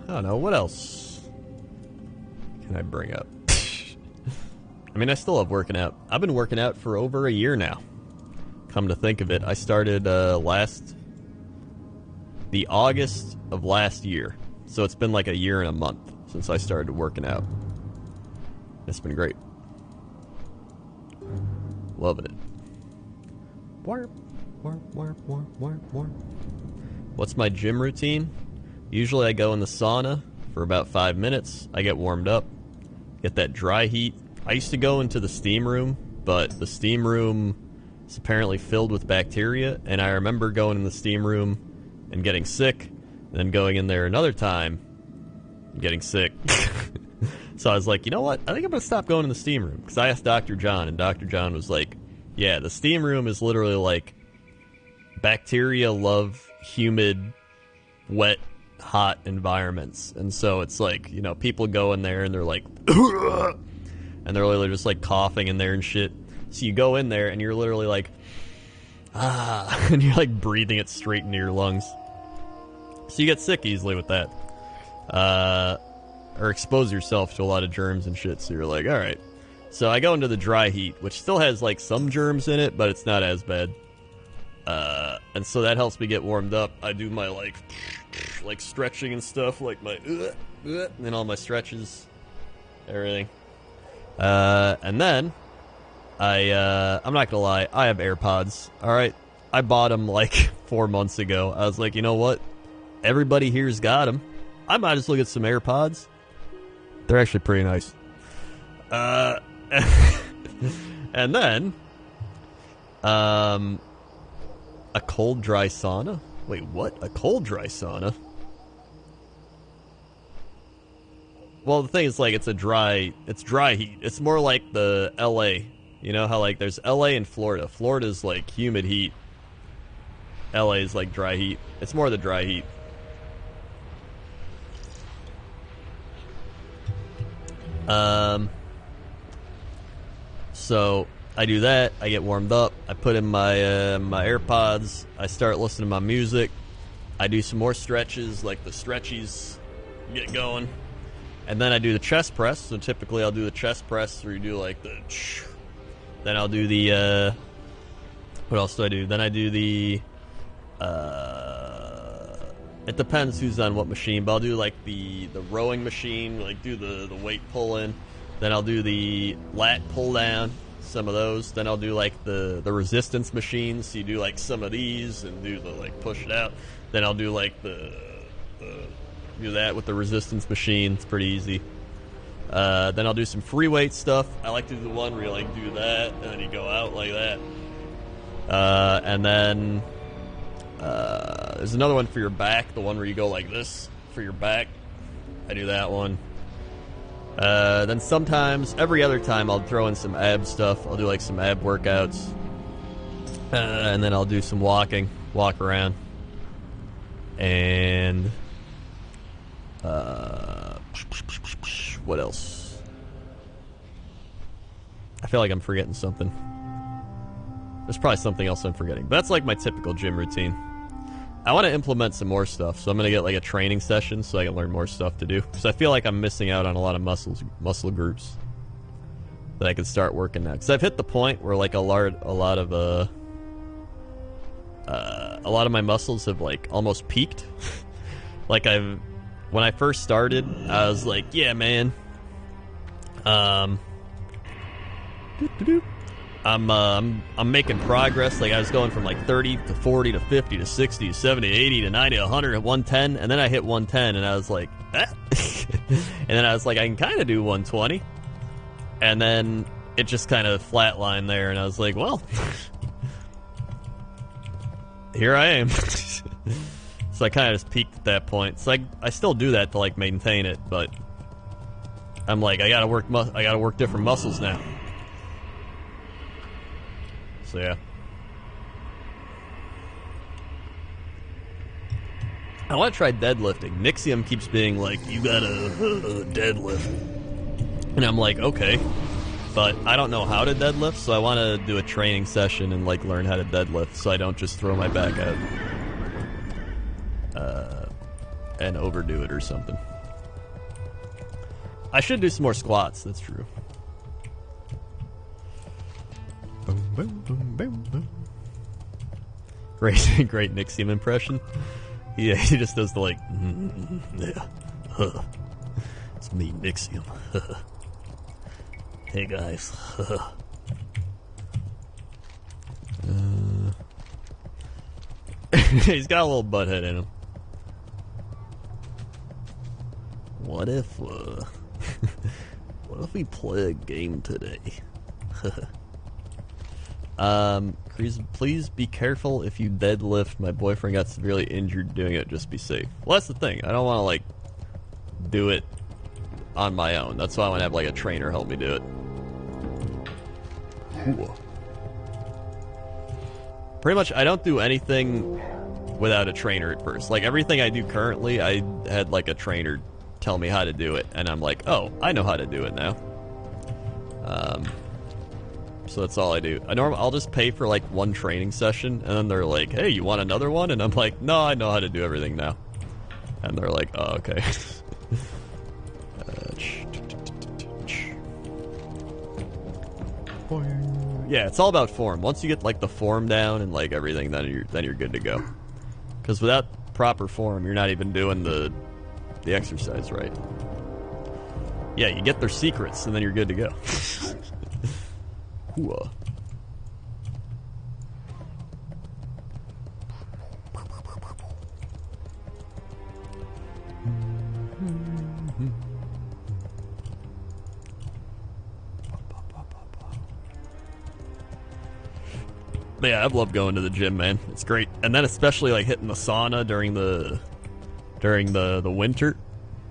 I don't know, what else can I bring up? I mean, I still love working out. I've been working out for over a year now. Come to think of it, I started the August of last year. So it's been like a year and a month since I started working out. It's been great. Loving it. Warp, warp, warp, warp, warp, warp. What's my gym routine? Usually I go in the sauna for about 5 minutes. I get warmed up, get that dry heat. I used to go into the steam room, but the steam room is apparently filled with bacteria, and I remember going in the steam room and getting sick, and then going in there another time and getting sick. So I was like, you know what? I think I'm going to stop going in the steam room, because I asked Dr. John, and Dr. John was like, yeah, the steam room is literally like bacteria love humid, wet, hot environments. And so it's like, you know, people go in there and they're like, and they're literally just coughing in there and shit. So you go in there and you're literally like, and you're breathing it straight into your lungs. So you get sick easily with that. Or expose yourself to a lot of germs and shit. So you're like, alright. So I go into the dry heat, which still has some germs in it, but it's not as bad. And so that helps me get warmed up. I do my stretching and stuff, my and all my stretches, everything. And then I'm not gonna lie, I have AirPods. All right, I bought them 4 months ago. I was like, you know what? everybody here's got them. I might as well get some AirPods. They're actually pretty nice. And then, a cold dry sauna. Wait, what? A cold dry sauna? Well, the thing is, like, it's dry heat. It's more like the LA. You know how, like, there's LA and Florida. Florida's like humid heat. LA is like dry heat. It's more the dry heat. So I do that. I get warmed up. I put in my my AirPods. I start listening to my music. I do some more stretches, like the stretchies get going, and then I do the chest press. So typically I'll do the chest press, where you do like the. Then I'll do the. What else do I do? Then I do the. It depends who's on what machine, but I'll do like the rowing machine, like do the weight pull in. Then I'll do the lat pull down, some of those. Then I'll do like the resistance machines. So you do like some of these and do the like push it out. Then I'll do like the do that with the resistance machine. It's pretty easy. Then I'll do some free weight stuff. I like to do the one where you like do that and then you go out like that. And then there's another one for your back, the one where you go like this for your back. I do that one. Then sometimes, every other time, I'll throw in some ab stuff. I'll do like some ab workouts. And then I'll do some walking, walk around. And what else? I feel like I'm forgetting something. There's probably something else I'm forgetting. But that's like my typical gym routine. I want to implement some more stuff, so I'm going to get like a training session so I can learn more stuff to do. Because I feel like I'm missing out on a lot of muscle groups that I could start working at. Because I've hit the point where like a lot of my muscles have like almost peaked. Like when I first started, I was like, yeah, man. I'm making progress. Like I was going from like 30 to 40 to 50 to 60 to 70 to 80 to 90 to 100 to 110, and then I hit 110 and I was like, ah. And then I was like, I can kind of do 120, and then it just kind of flatlined there, and I was like, well, here I am. So I kind of just peaked at that point. So I still do that to like maintain it, but I'm like, I gotta work different muscles now. So yeah. I want to try deadlifting. Nixium keeps being like, you gotta deadlift. And I'm like, okay. But I don't know how to deadlift, so I want to do a training session and like learn how to deadlift so I don't just throw my back out. And overdo it or something. I should do some more squats, that's true. Boom, boom, boom, boom, boom. Great Nixium impression. Yeah, he just does the like, yeah, it's me, Nixium. Hey guys. He's got a little butthead in him. What if we play a game today? Please be careful if you deadlift. My boyfriend got severely injured doing it. Just be safe. Well, that's the thing. I don't want to like do it on my own. That's why I want to have like a trainer help me do it. Pretty much, I don't do anything without a trainer at first. Like everything I do currently, I had like a trainer tell me how to do it, and I'm like, oh, I know how to do it now. So that's all I do. I'll just pay for like one training session, and then they're like, hey, you want another one? And I'm like, no, I know how to do everything now. And they're like, oh, okay. Yeah, it's all about form. Once you get like the form down and like everything, then you're good to go. Because without proper form, you're not even doing the exercise right. Yeah, you get their secrets, and then you're good to go. But yeah, I've loved going to the gym, man. It's great. And then especially like hitting the sauna during the winter.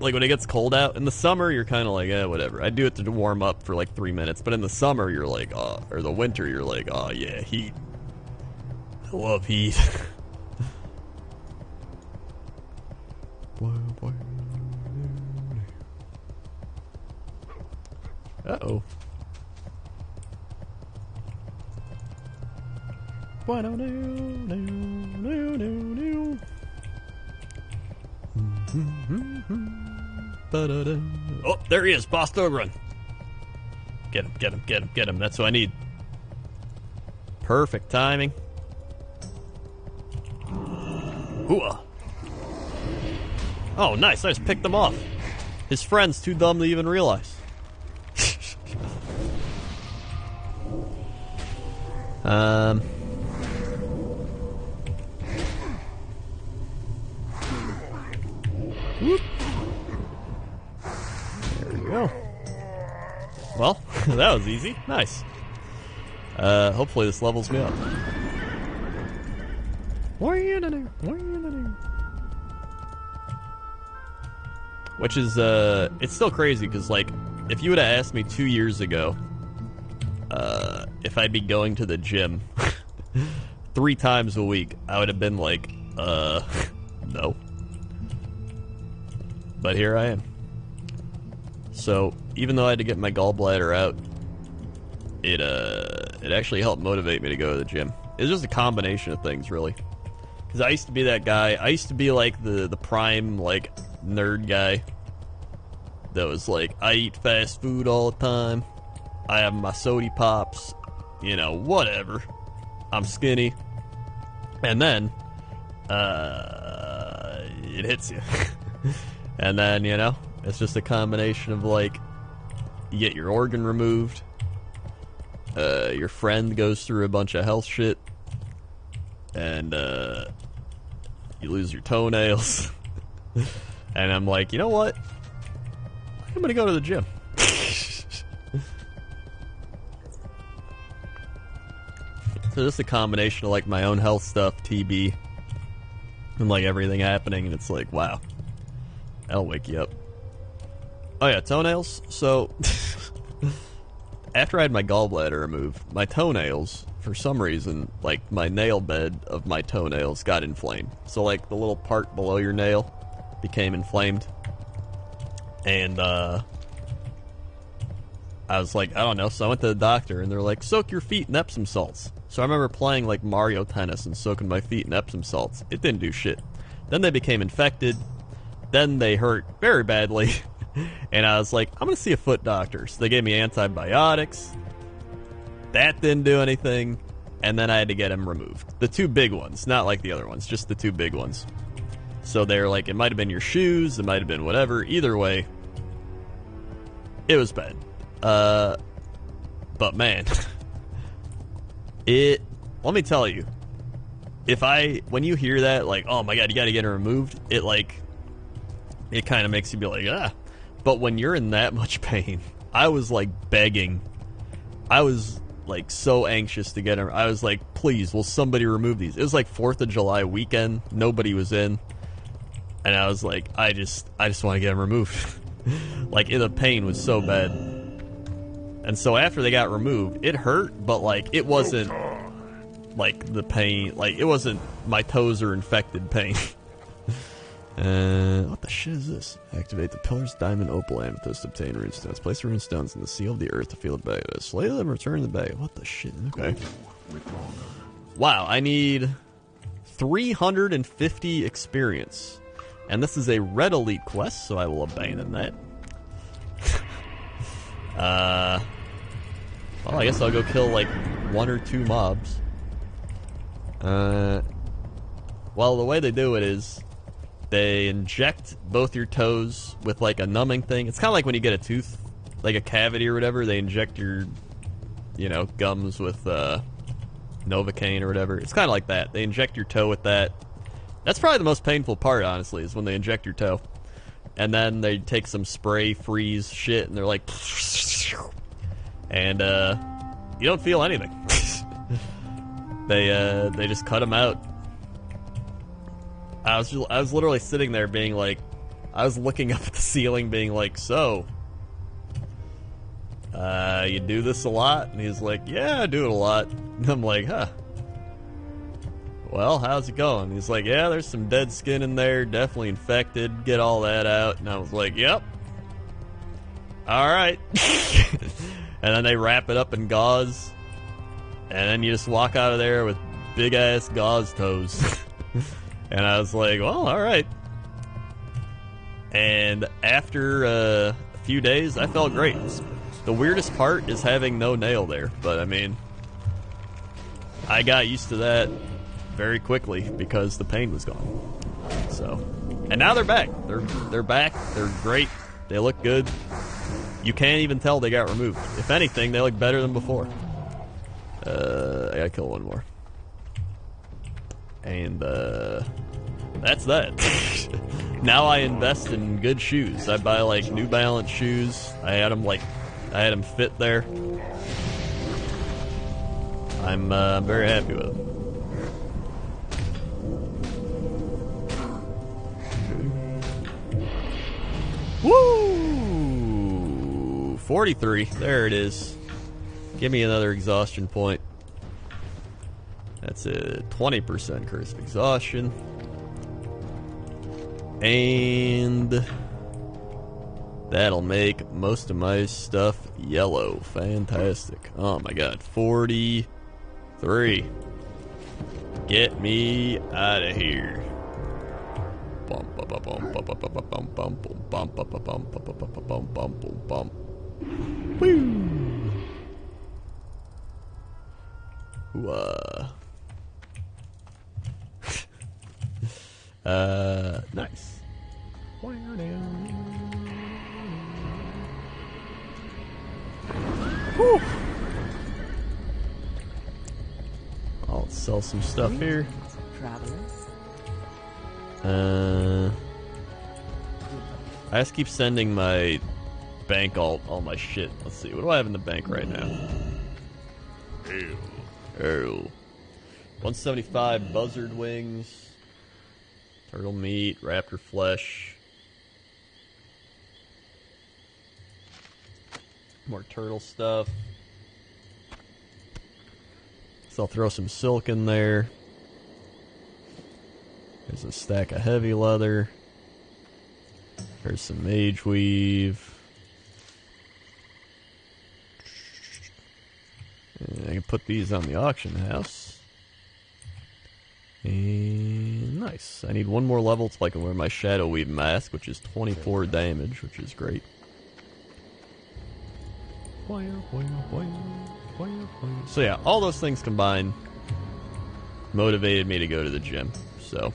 Like when it gets cold out. In the summer, you're kind of like, whatever. I do it to warm up for like 3 minutes. But in the summer, you're like, or the winter, you're like, oh yeah, heat. I love heat. Uh-oh. Oh, there he is, Boss Dogrun. Get him, get him, get him, get him. That's what I need. Perfect timing. Hooah. Oh, nice. I just picked them off. His friend's too dumb to even realize. Whoop. There we go. Well, that was easy. Nice. Hopefully this levels me up. Which is, it's still crazy, because, like, if you would have asked me 2 years ago, if I'd be going to the gym 3 times a week, I would have been like, no. But here I am. So, even though I had to get my gallbladder out, it actually helped motivate me to go to the gym. It's just a combination of things, really. Because I used to be that guy. I used to be like the prime, like, nerd guy that was like, I eat fast food all the time. I have my sody pops. You know, whatever. I'm skinny. And then, it hits you. And then, you know, it's just a combination of, like, you get your organ removed. Your friend goes through a bunch of health shit. And, you lose your toenails. And I'm like, you know what? I'm gonna go to the gym. So just a combination of, like, my own health stuff, TB, and, like, everything happening, and it's like, wow. That'll wake you up. Oh yeah, toenails. So, after I had my gallbladder removed, my toenails, for some reason, like, my nail bed of my toenails got inflamed. So, like, the little part below your nail became inflamed. And, I was like, I don't know, so I went to the doctor, and they're like, soak your feet in Epsom salts. So I remember playing, like, Mario Tennis and soaking my feet in Epsom salts. It didn't do shit. Then they became infected. Then they hurt very badly. And I was like, I'm going to see a foot doctor. So they gave me antibiotics. That didn't do anything. And then I had to get them removed. The 2 big ones. Not like the other ones. Just the 2 big ones. So they're like, it might have been your shoes. It might have been whatever. Either way, it was bad. But man, let me tell you, when you hear that, like, oh my god, you gotta get it removed, it kind of makes you be like, ah. But when you're in that much pain, I was like begging. I was like so anxious to get it. I was like, please, will somebody remove these? It was like 4th of July weekend. Nobody was in. And I was like, I just want to get them removed. Like, the pain was so bad. And so after they got removed, it hurt, but, like, it wasn't, like, the pain. Like, it wasn't my toes are infected pain. What the shit is this? Activate the pillars, diamond, opal, amethyst, obtain runestones. Place the runestones in the seal of the earth to feel the bag. Slay them, return the bag. What the shit? Okay. Wow, I need 350 experience. And this is a red elite quest, so I will abandon that. Well, I guess I'll go kill, like, 1 or 2 mobs. Well, the way they do it is they inject both your toes with, like, a numbing thing. It's kind of like when you get a tooth, like a cavity or whatever. They inject your, you know, gums with Novocaine or whatever. It's kind of like that. They inject your toe with that. That's probably the most painful part, honestly, is when they inject your toe. And then they take some spray, freeze shit, and they're like... And, you don't feel anything. They just cut him out. I was literally sitting there being like, I was looking up at the ceiling being like, so, you do this a lot? And he's like, yeah, I do it a lot. And I'm like, huh. Well, how's it going? He's like, yeah, there's some dead skin in there, definitely infected, get all that out. And I was like, yep. Alright. And then they wrap it up in gauze. And then you just walk out of there with big-ass gauze toes. And I was like, well, alright. And after a few days, I felt great. The weirdest part is having no nail there. But, I mean, I got used to that very quickly because the pain was gone. So, and now they're back. They're back. They're great. They look good. You can't even tell they got removed. If anything, they look better than before. I gotta kill one more. And, that's that. Now I invest in good shoes. I buy, like, New Balance shoes. I had them fit there. I'm very happy with them. Woo! 43. There it is. Give me another exhaustion point. That's a 20% curse of exhaustion. And that'll make most of my stuff yellow. Fantastic. Oh my god. 43. Get me out of here. Woo! Nice. Whew. I'll sell some stuff here. I just keep sending my bank all my shit. Let's see, what do I have in the bank right now? Oh. 175 buzzard wings, turtle meat, raptor flesh, more turtle stuff. So I'll throw some silk in there. There's a stack of heavy leather. There's some mage weave. And I can put these on the auction house. And nice. I need one more level so I can wear my shadow weave mask, which is 24 damage, which is great. So yeah, all those things combined motivated me to go to the gym. So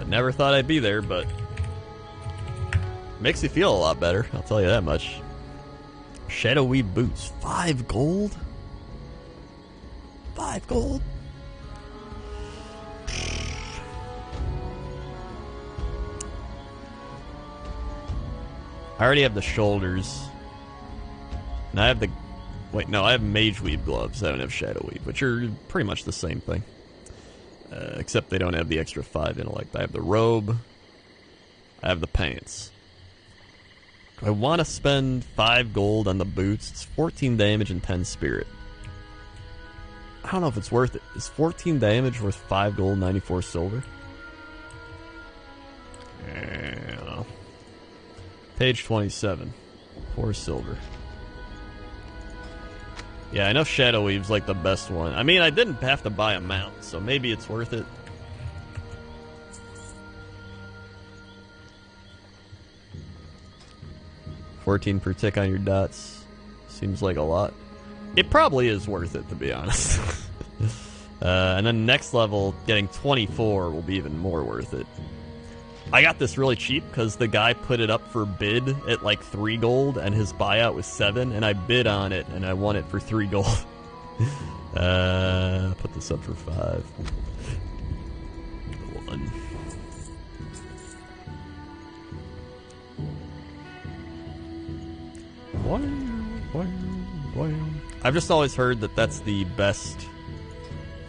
never thought I'd be there, but makes you feel a lot better, I'll tell you that much. Shadow weave boots, 5 gold? 5 gold? I already have the shoulders. And I have the... Wait, no, I have mage weave gloves. I don't have shadow weave, which are pretty much the same thing. Except they don't have the extra 5 intellect. I have the robe. I have the pants. Do I want to spend 5 gold on the boots? It's 14 damage and 10 spirit. I don't know if it's worth it. Is 14 damage worth 5 gold, 94 silver? I don't know. Page 27. 4 silver. Yeah, I know Shadow Weave's like the best one. I mean, I didn't have to buy a mount, so maybe it's worth it. $14 per tick on your dots. Seems like a lot. It probably is worth it, to be honest. And then next level, getting 24 will be even more worth it. I got this really cheap because the guy put it up for bid at like 3 gold and his buyout was 7, and I bid on it and I won it for 3 gold. Put this up for 5. 1. I've just always heard that that's the best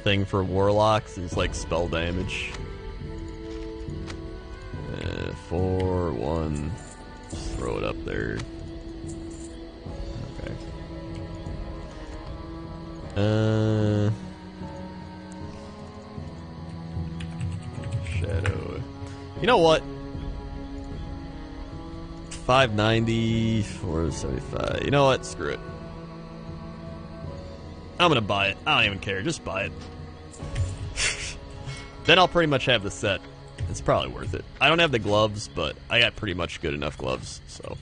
thing for warlocks is like spell damage. 4, 1. Just throw it up there. Okay. Shadow. You know what? 590, 475. You know what? Screw it. I'm gonna buy it. I don't even care. Just buy it. Then I'll pretty much have the set. It's probably worth it. I don't have the gloves, but I got pretty much good enough gloves, so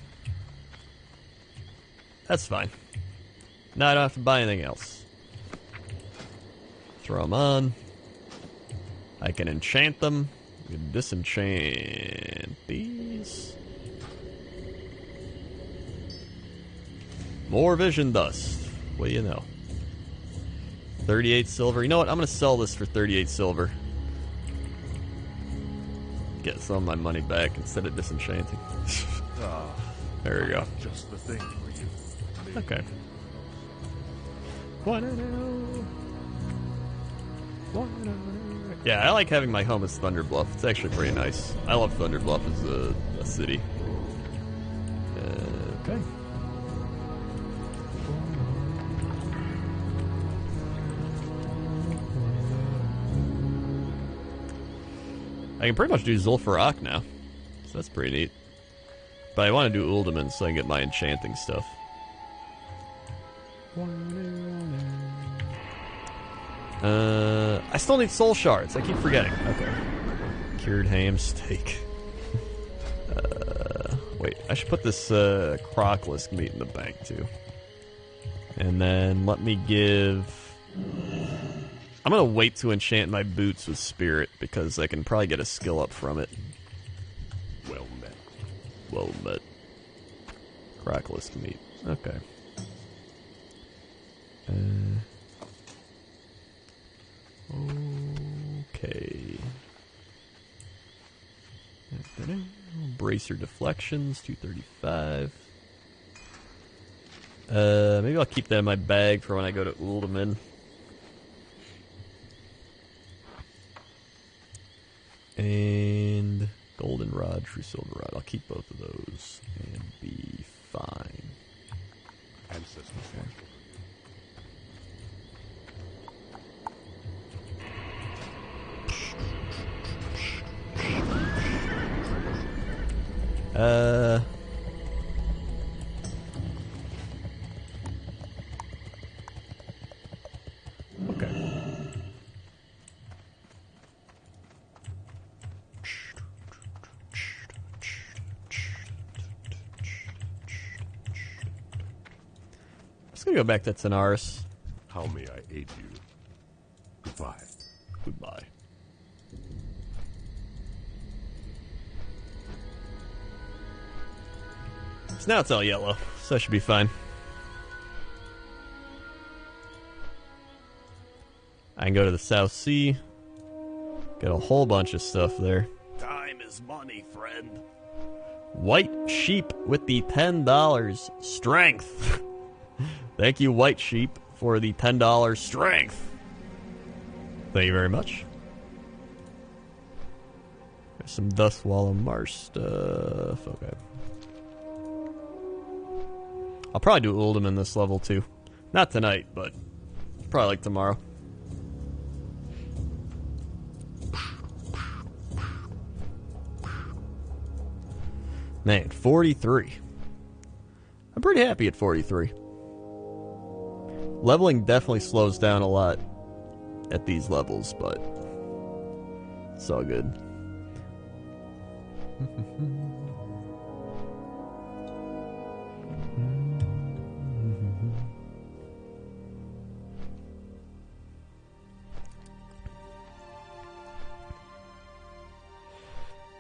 that's fine. Now I don't have to buy anything else. Throw them on. I can enchant them. I can disenchant these. More vision dust. What do you know? 38 silver. You know what? I'm going to sell this for 38 silver. Get some of my money back instead of disenchanting. There we go. Just the thing for you. Okay. Yeah, I like having my home as Thunderbluff. It's actually pretty nice. I love Thunderbluff as a city. Okay. I can pretty much do Zul'Farrak now, so that's pretty neat. But I want to do Uldaman so I can get my enchanting stuff. I still need soul shards. I keep forgetting. Okay. Cured ham steak. Wait, I should put this crocolisk meat in the bank too. And then let me give... I'm gonna wait to enchant my boots with spirit because I can probably get a skill up from it. Well met. Well met. Crocolisk meat. Okay. Okay. Bracer deflections, 235. Maybe I'll keep that in my bag for when I go to Uldaman. And golden rod, true silver rod. I'll keep both of those and be fine. Ancestors. Okay. Let's go back to Tanaris. How may I aid you? Goodbye. Goodbye. So now it's all yellow, so I should be fine. I can go to the South Sea. Get a whole bunch of stuff there. Time is money, friend. White sheep with the $10 strength. Thank you, White Sheep, for the $10 strength. Thank you very much. There's some Dustwallow Marsh stuff. Okay. I'll probably do Uldaman this level too. Not tonight, but probably like tomorrow. Man, 43. I'm pretty happy at 43. Leveling definitely slows down a lot at these levels, but it's all good.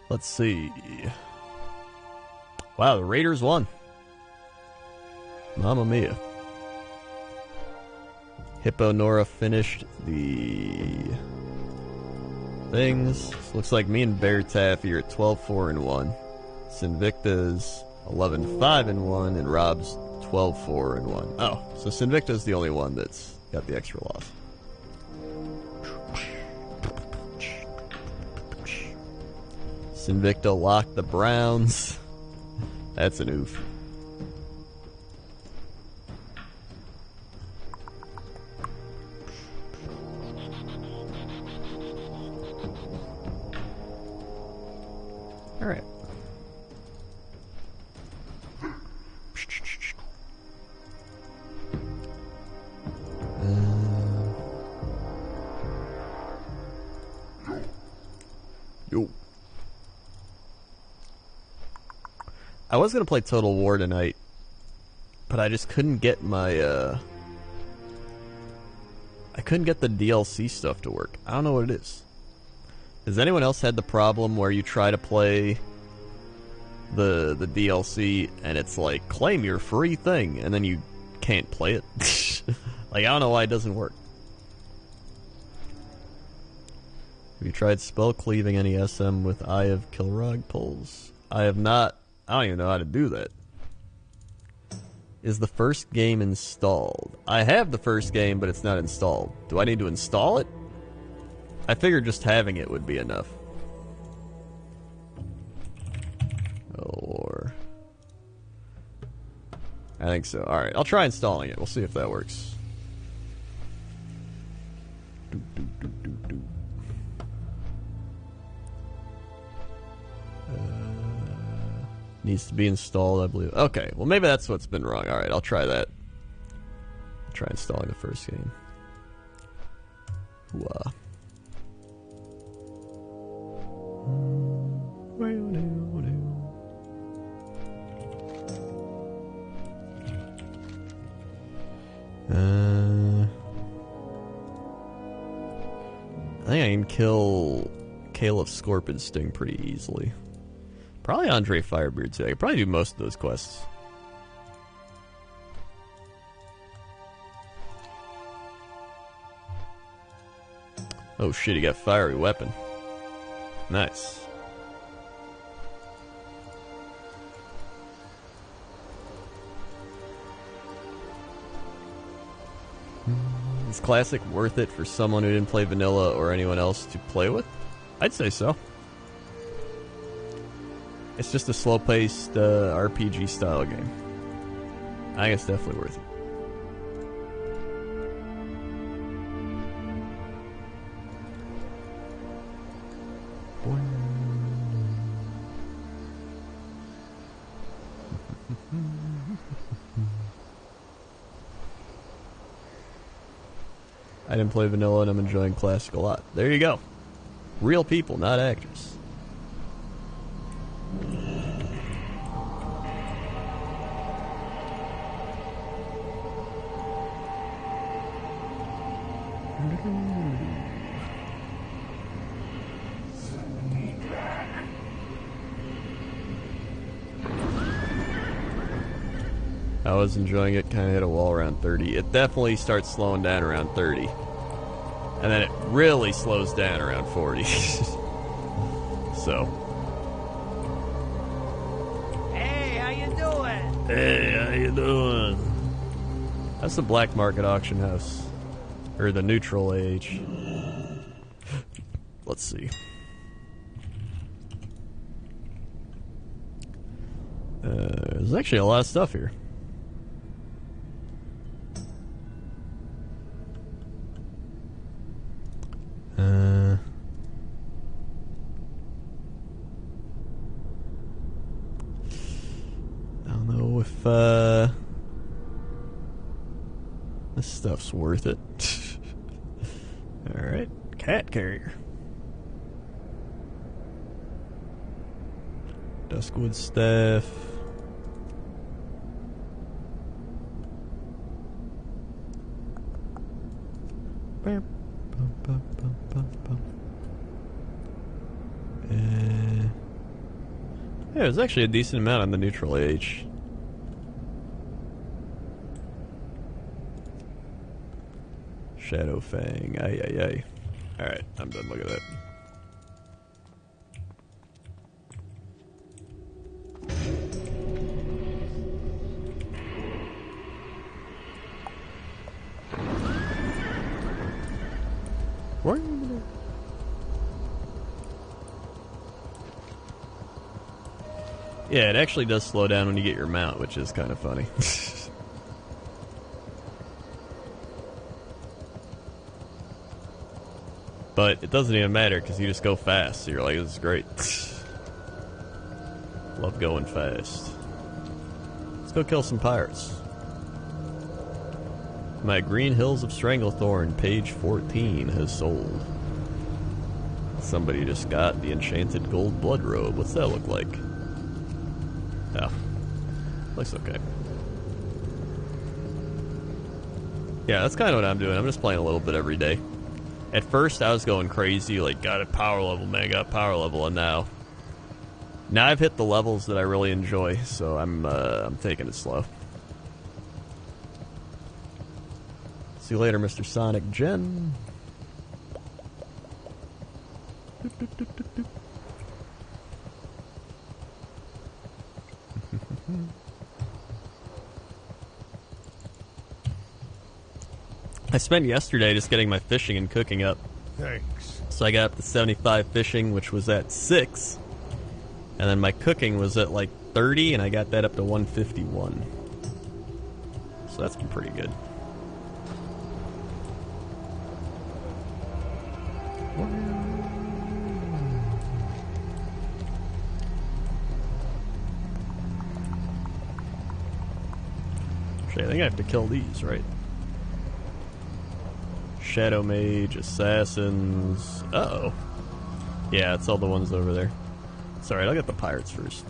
Let's see. Wow, the Raiders won. Mamma mia. Hippo Nora finished the things. Looks like me and Bear Taffy are at 12-4-1. Sinvicta's 11-5-1, and Rob's 12, 4, and 1. Oh, so Sinvicta's the only one that's got the extra loss. Sinvicta locked the Browns. That's an oof. All right. Yo. I was gonna play Total War tonight, but I just couldn't get my I couldn't get the DLC stuff to work. I don't know what it is. Has anyone else had the problem where you try to play the DLC and it's like, claim your free thing, and then you can't play it? Like, I don't know why it doesn't work. Have you tried spell cleaving any SM with Eye of Kilrog pulls? I have not. I don't even know how to do that. Is the first game installed? I have the first game, but it's not installed. Do I need to install it? I figured just having it would be enough. Or... I think so. Alright, I'll try installing it. We'll see if that works. Needs to be installed, I believe. Okay, well maybe that's what's been wrong. Alright, I'll try that. I'll try installing the first game. Hooah. I think I can kill Caliph Scorpion Sting pretty easily. Probably Andre Firebeard too. I could probably do most of those quests. Oh shit, he got fiery weapon. Nice. Is Classic worth it for someone who didn't play vanilla or anyone else to play with? I'd say so. It's just a slow-paced RPG style game. I think it's definitely worth it. I didn't play vanilla and I'm enjoying Classic a lot. There you go. Real people, not actors. I was enjoying it, kind of hit a wall around 30. It definitely starts slowing down around 30. And then it really slows down around 40. So. Hey, how you doing? Hey, how you doing? That's the black market auction house. Or the neutral age. Let's see. There's actually a lot of stuff here. I don't know if this stuff's worth it. Alright, cat carrier. Duskwood staff. Yeah, there's actually a decent amount on the neutral age. Shadow Fang, ay ay ay. Alright, I'm done, look at that. Yeah, it actually does slow down when you get your mount, which is kind of funny. But it doesn't even matter because you just go fast. So you're like, this is great. Love going fast. Let's go kill some pirates. My Green Hills of Stranglethorn, page 14, has sold. Somebody just got the enchanted gold blood robe. What's that look like? Oh. Looks okay. Yeah, that's kind of what I'm doing. I'm just playing a little bit every day. At first, I was going crazy, like, got a power level, man, got power level, and now I've hit the levels that I really enjoy, so I'm taking it slow. See you later, Mr. Sonic Gen. I spent yesterday just getting my fishing and cooking up. Thanks. So I got up to 75 fishing, which was at 6. And then my cooking was at like 30, and I got that up to 151. So that's been pretty good. Actually, I think I have to kill these, right? Shadow Mage, Assassins. Uh-oh. Yeah, it's all the ones over there. Sorry, I'll get the pirates first.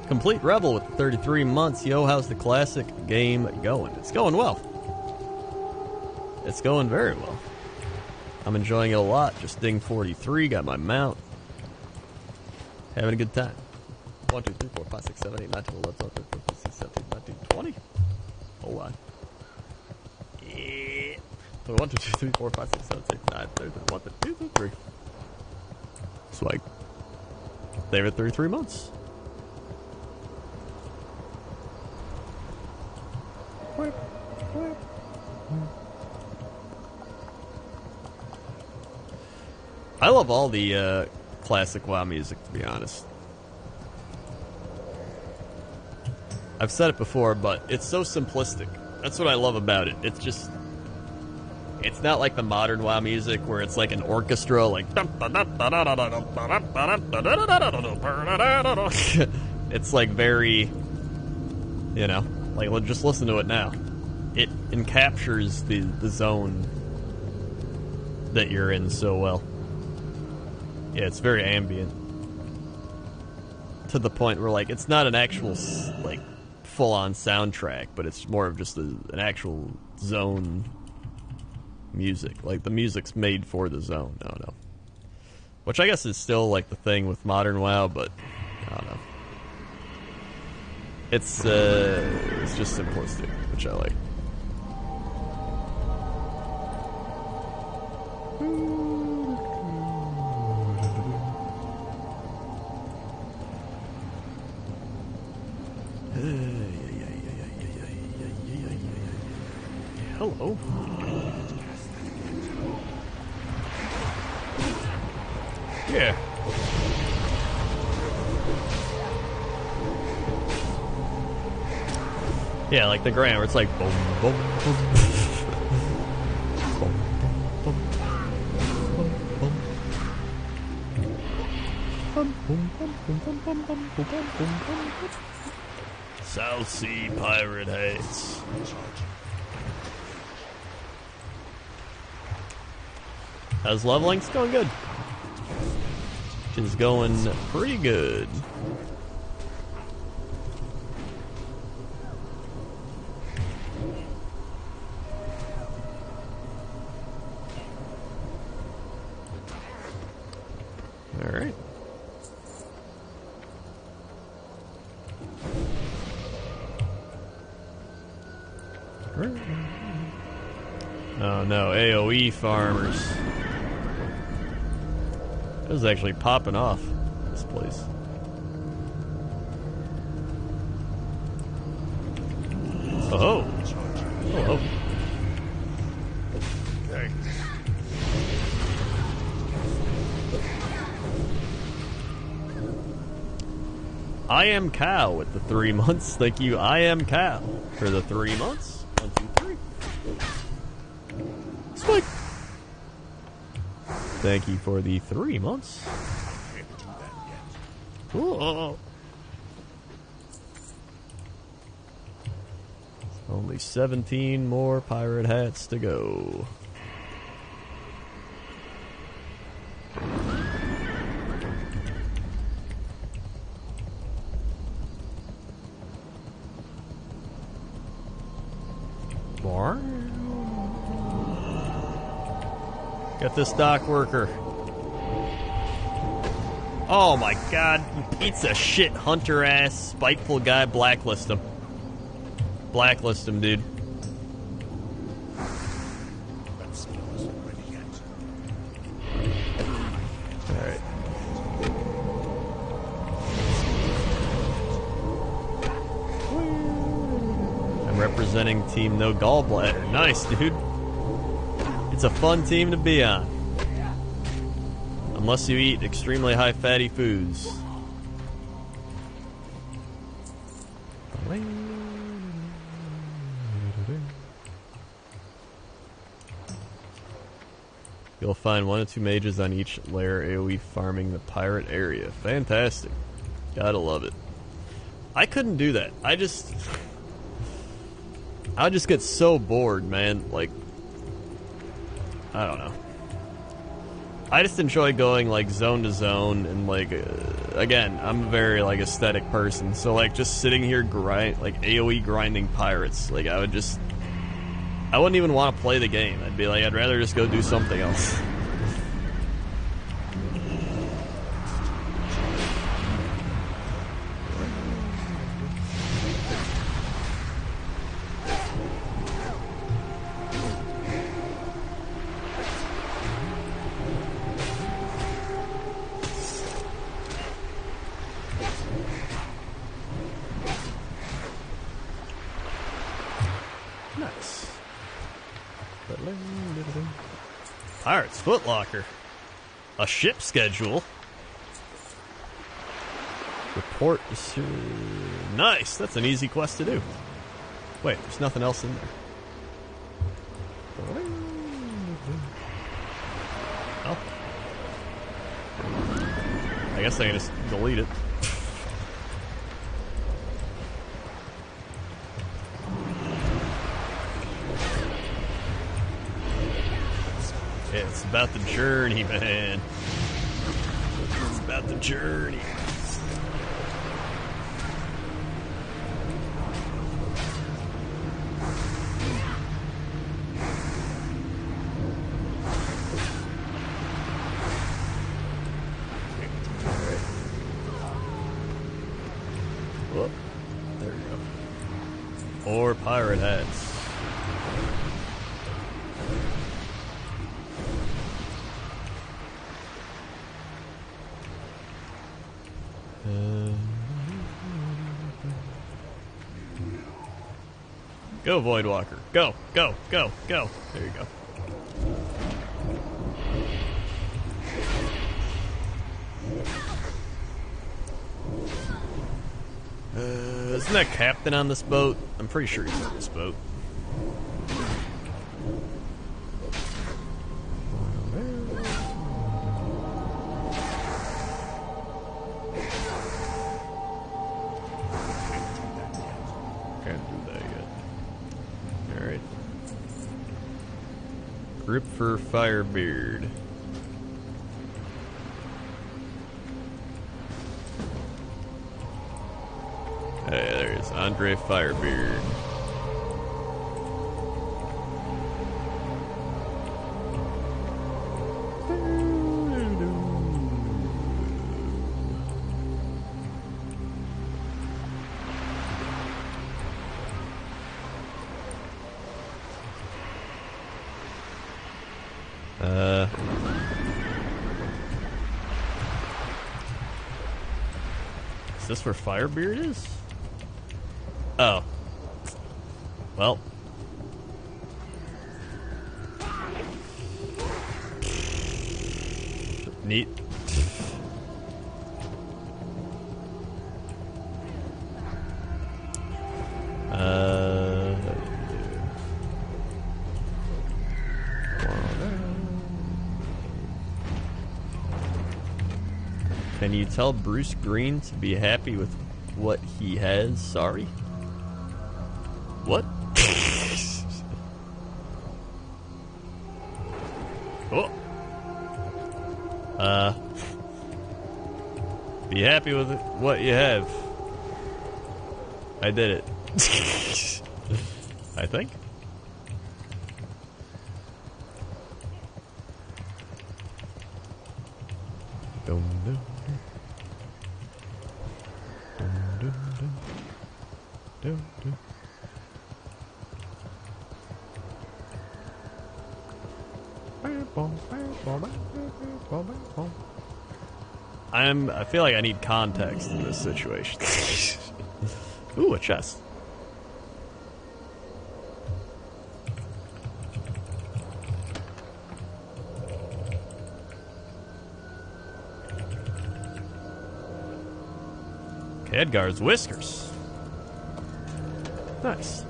Complete Rebel with 33 months. Yo, how's the classic game going? It's going well. It's going very well. I'm enjoying it a lot. Just ding 43, got my mount. Having a good time. 1, 2, 3, 4, 5, 6, 7, 8, 9, 10, 11, 12, 13, 14, 15, 16, 17, 19, 20. Hold on. Yeah. 1, 2, 3, 4, 5, 6, 7, 8, 9, 10, 1, 2, 3. Swag. They've had 33 months. I love all the classic WoW music, to be honest. I've said it before, but it's so simplistic. That's what I love about it. It's just... It's not like the modern WoW music where it's like an orchestra, like... It's like very... You know, like just listen to it now. It encaptures the zone that you're in so well. Yeah, it's very ambient. To the point where, like, it's not an actual, like, full-on soundtrack, but it's more of just an actual zone music. Like, the music's made for the zone. I don't know. Which I guess is still, like, the thing with modern WoW, but I don't know. It's just simplistic, which I like. Hello. Yeah. Yeah, like the ground where it's like boom, boom, boom. South Sea Pirate Hates. How's leveling? It's going good. It's going pretty good. Alright. Oh no, AoE farmers. This is actually popping off, this place. Oh. Hello. I am Cal with the 3 months. Thank you, I am Cal, for the 3 months. 1, 2, 3. Spike. Thank you for the 3 months. Whoa. Only 17 more pirate hats to go. Get this dock worker. Oh my god, you piece of shit hunter ass spiteful guy, blacklist him. Blacklist him, dude. Alright. I'm representing Team No Gallbladder. Nice, dude. It's a fun team to be on. Unless you eat extremely high fatty foods. You'll find 1 or 2 mages on each layer AoE farming the pirate area. Fantastic. Gotta love it. I couldn't do that. I just get so bored, man. Like, I don't know. I just enjoy going like zone to zone and like again, I'm a very like aesthetic person, so like just sitting here like AoE grinding pirates, like I wouldn't even want to play the game. I'd be like, I'd rather just go do something else. Pirate's Footlocker. A ship schedule. Report. Nice. That's an easy quest to do. Wait, there's nothing else in there. Oh. I guess I can just delete it. It's about the journey, man. It's about the journey. Whoop. There we go. 4 pirate hats. Go, Voidwalker. Go, go, go, go. There you go. Isn't that captain on this boat? I'm pretty sure he's on this boat. Grip for Firebeard. Hey, there's Andre Firebeard. Is this where Firebeard is? Oh. Well. Neat. Can you tell Bruce Green to be happy with what he has? Sorry? What? Oh. Be happy with what you have. I did it. I think. Dum, dum, dum, dum, dum. I feel like I need context in this situation. Ooh, a chest. Khadgar's whiskers. Nice.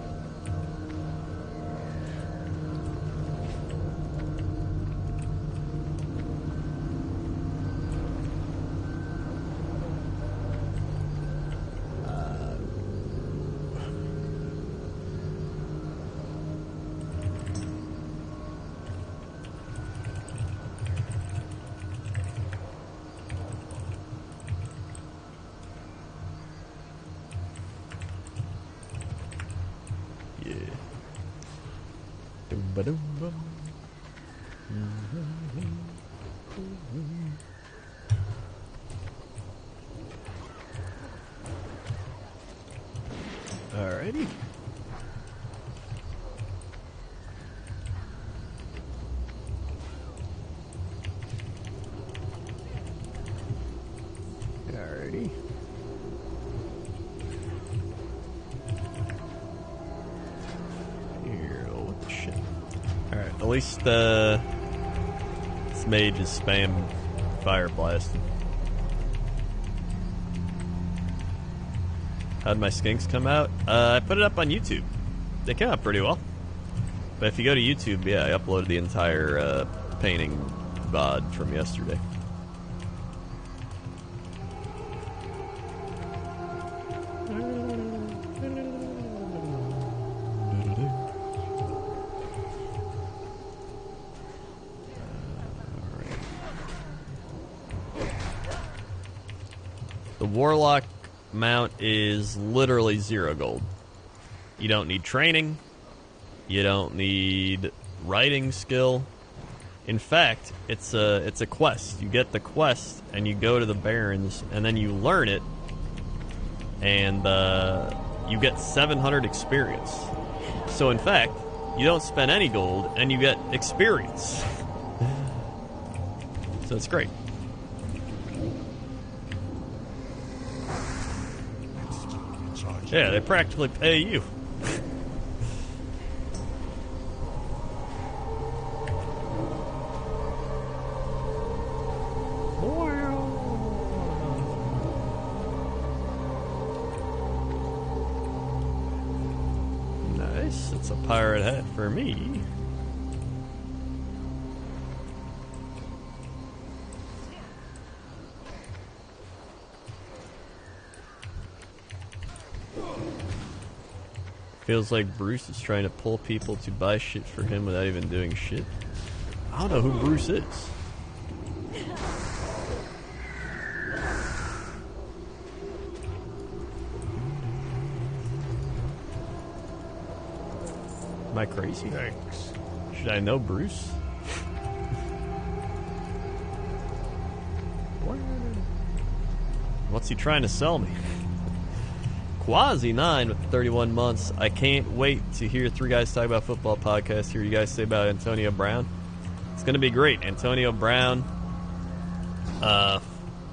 Alrighty. Alrighty. Here, what the shit? Alright, at least this mage is spam fire blasting. How'd my skinks come out? I put it up on YouTube. They came out pretty well. But if you go to YouTube, yeah, I uploaded the entire painting VOD from yesterday. The Warlock mount is literally 0 gold. You don't need training. You don't need writing skill. In fact, it's a quest. You get the quest and you go to the Barrens and then you learn it and you get 700 experience. So in fact, you don't spend any gold and you get experience. So it's great. Yeah, they practically pay you. Nice, it's a pirate hat for me. Feels like Bruce is trying to pull people to buy shit for him without even doing shit. I don't know who Bruce is. Am I crazy? Thanks. Should I know Bruce? What's he trying to sell me? Quasi9 with 31 months. I can't wait to hear 3 Guys Talk About Football podcast. Hear you guys say about Antonio Brown. It's going to be great. Antonio Brown,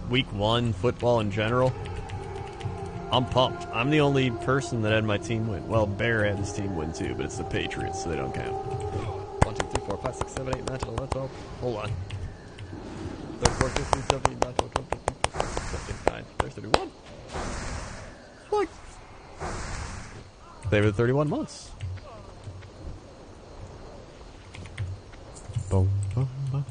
week 1, football in general. I'm pumped. I'm the only person that had my team win. Well, Bear had his team win too, but it's the Patriots, so they don't count. 1, 2, 3, 4, 5, 6, 7, 8, 9, 10, 11, 12. Hold on. 34, 15, 17, 19, 20, 21, 22, 23, 9. There's 31. What? They were 31 months. Boom, boom, boom.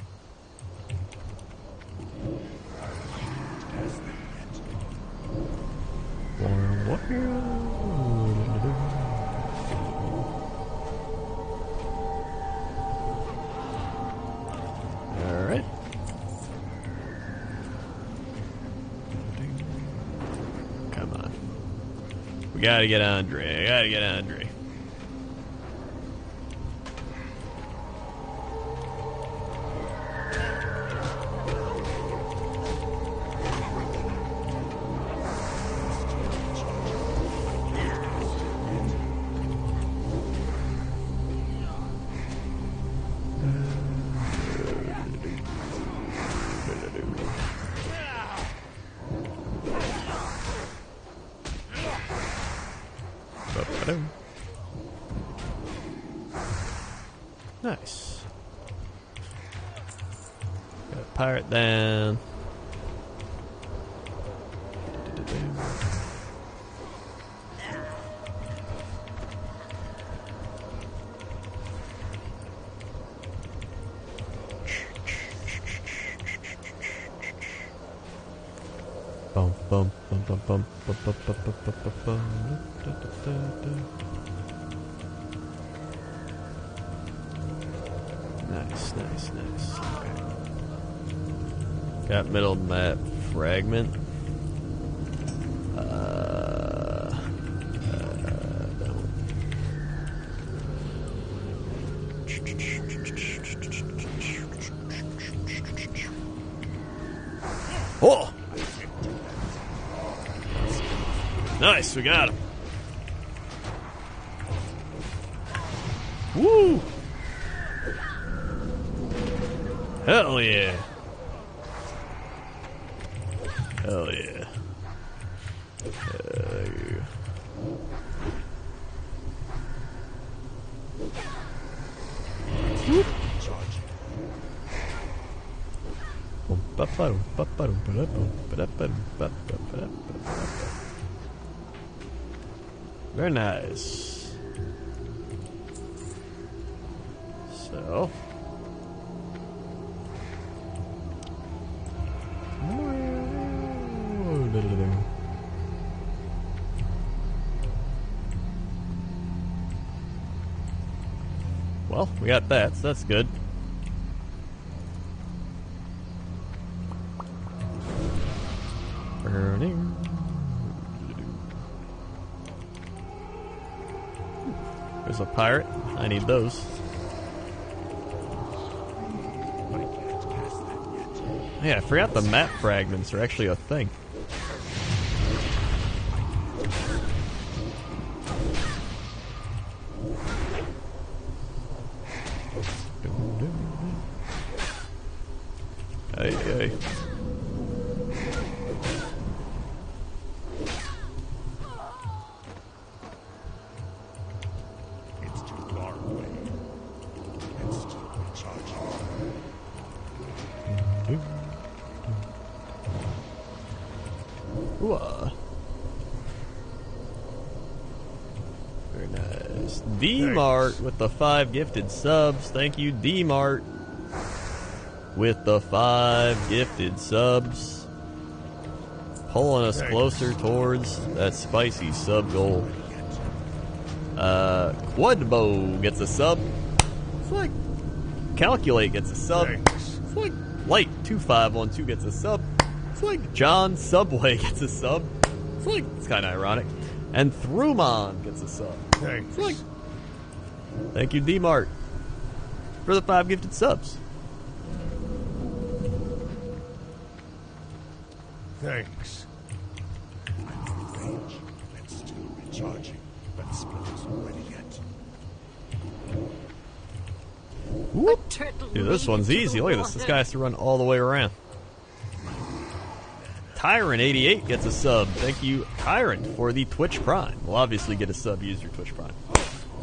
We gotta get Andre. I gotta get Andre. Nice. Got a pirate down. Bum bum bum bum bum bum bum bum bum bum bum. Da, da, da, da. Nice, nice, nice. Okay. Got middle map fragment. Oh! Nice, we got him. Woo! Hell yeah. Hell yeah. Hell yeah. Whoop. Very nice. So. Well, we got that, so that's good. Burning. There's a pirate. I need those. Yeah, I forgot the map fragments are actually a thing. Hey, hey. It's too far away. It's still recharging. Ooh. Very nice. D-Mart with the 5 gifted subs. Thank you, D-Mart. With the 5 gifted subs. Pulling us closer towards that spicy sub goal. Quadbo gets a sub. It's like Calculate gets a sub. It's like Light 2512 gets a sub. It's like John Subway gets a sub. It's kind of ironic. And Thrumon gets a sub. It's like, thank you, D-Mart, for the 5 gifted subs. Thanks. I'm in range and still recharging, but Splinter's already yet. Whoop. Dude, this one's easy. Look at this. This guy has to run all the way around. Tyrant88 gets a sub. Thank you, Tyrant, for the Twitch Prime. We'll obviously get a sub. Use your Twitch Prime.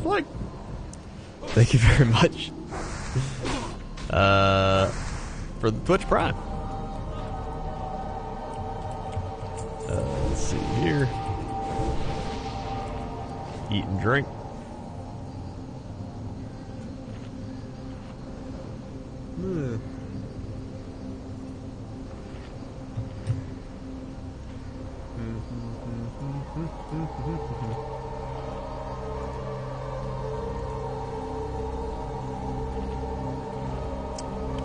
What? Thank you very much. For the Twitch Prime. Let's see here. Eat and drink.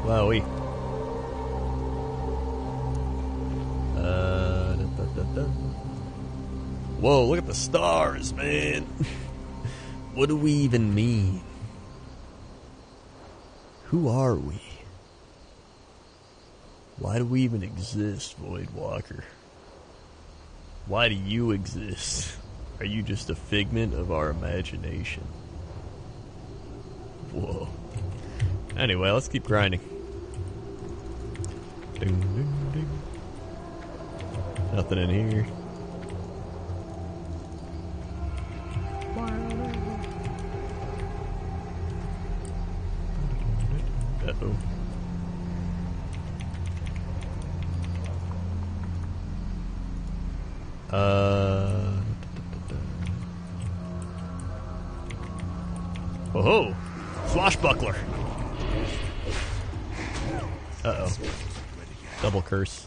Wowie. Whoa, look at the stars, man. What do we even mean? Who are we? Why do we even exist, Void Walker? Why do you exist? Are you just a figment of our imagination? Whoa. Anyway, let's keep grinding. Ding, ding, ding. Nothing in here. Uh-oh. Oh-ho! Swashbuckler! Uh-oh. Double curse.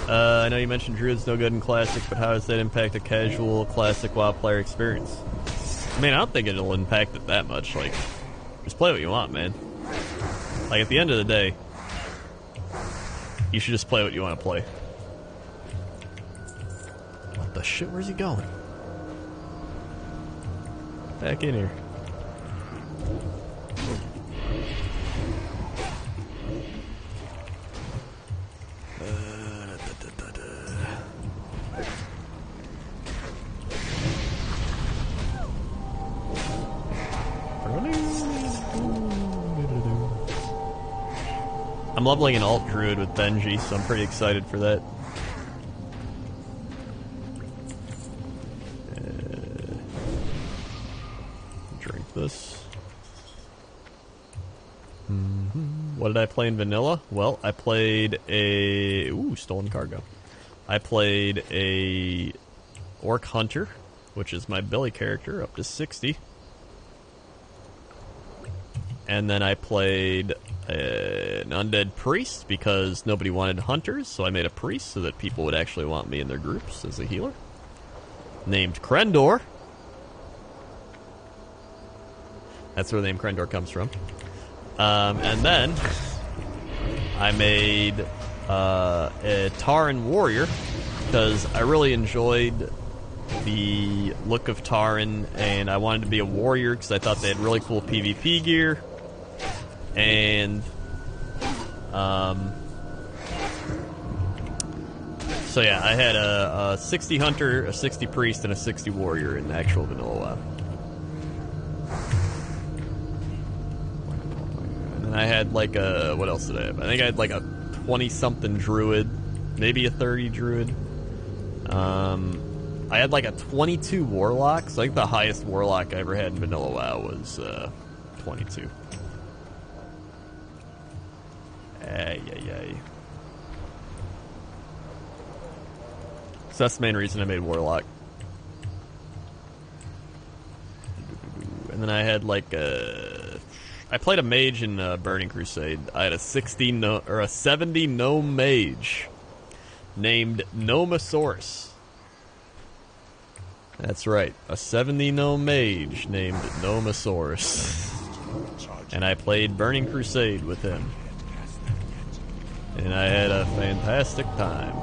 I know you mentioned Druid's no good in Classic, but how does that impact a casual Classic WoW player experience? I mean, I don't think it'll impact it that much. Like, just play what you want, man. Like, at the end of the day, you should just play what you want to play. What the shit? Where's he going? Back in here. I'm leveling an alt druid with Benji, so I'm pretty excited for that. Drink this. What did I play in vanilla? Well, I played a... Ooh, stolen cargo. I played a Orc Hunter, which is my Billy character, up to 60. And then I played an undead priest because nobody wanted hunters, so I made a priest so that people would actually want me in their groups as a healer. Named Krendor. That's where the name Krendor comes from. And then I made a Tauren warrior because I really enjoyed the look of Tauren, and I wanted to be a warrior because I thought they had really cool PvP gear. And so yeah, I had a 60 hunter, a 60 priest, and a 60 warrior in actual vanilla WoW. And then I had like a, what else did I have? I think I had like a 20-something druid, maybe a 30 druid. I had like a 22 warlock, so I think the highest warlock I ever had in vanilla WoW was 22. Ay, ay, ay. So that's the main reason I made Warlock. And then I had like a... I played a mage in Burning Crusade. I had a 70 gnome mage named Nomosaurus. That's right, a 70 gnome mage named Nomosaurus. And I played Burning Crusade with him. And I had a fantastic time.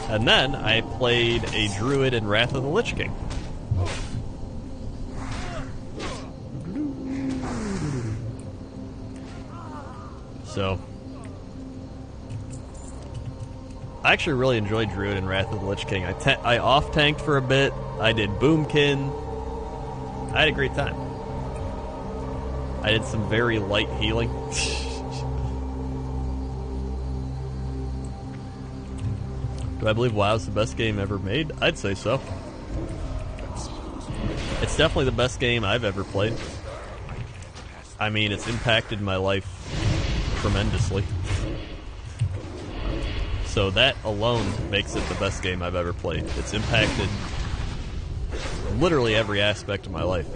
And then I played a druid in Wrath of the Lich King. So, I actually really enjoyed druid in Wrath of the Lich King. I off-tanked for a bit. I did Boomkin. I had a great time. I did some very light healing. Do I believe WoW's the best game ever made? I'd say so. It's definitely the best game I've ever played. I mean, it's impacted my life tremendously. So that alone makes it the best game I've ever played. It's impacted literally every aspect of my life.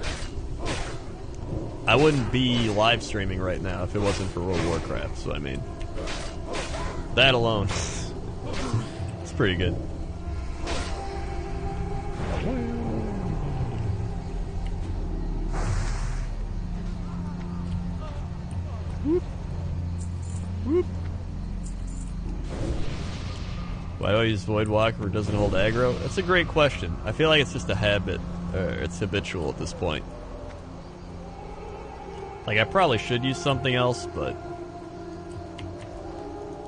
I wouldn't be live streaming right now if it wasn't for World of Warcraft, so I mean, that alone, it's pretty good. Why do I use Voidwalker where it doesn't hold aggro? That's a great question. I feel like it's just a habit. It's habitual at this point. Like, I probably should use something else, but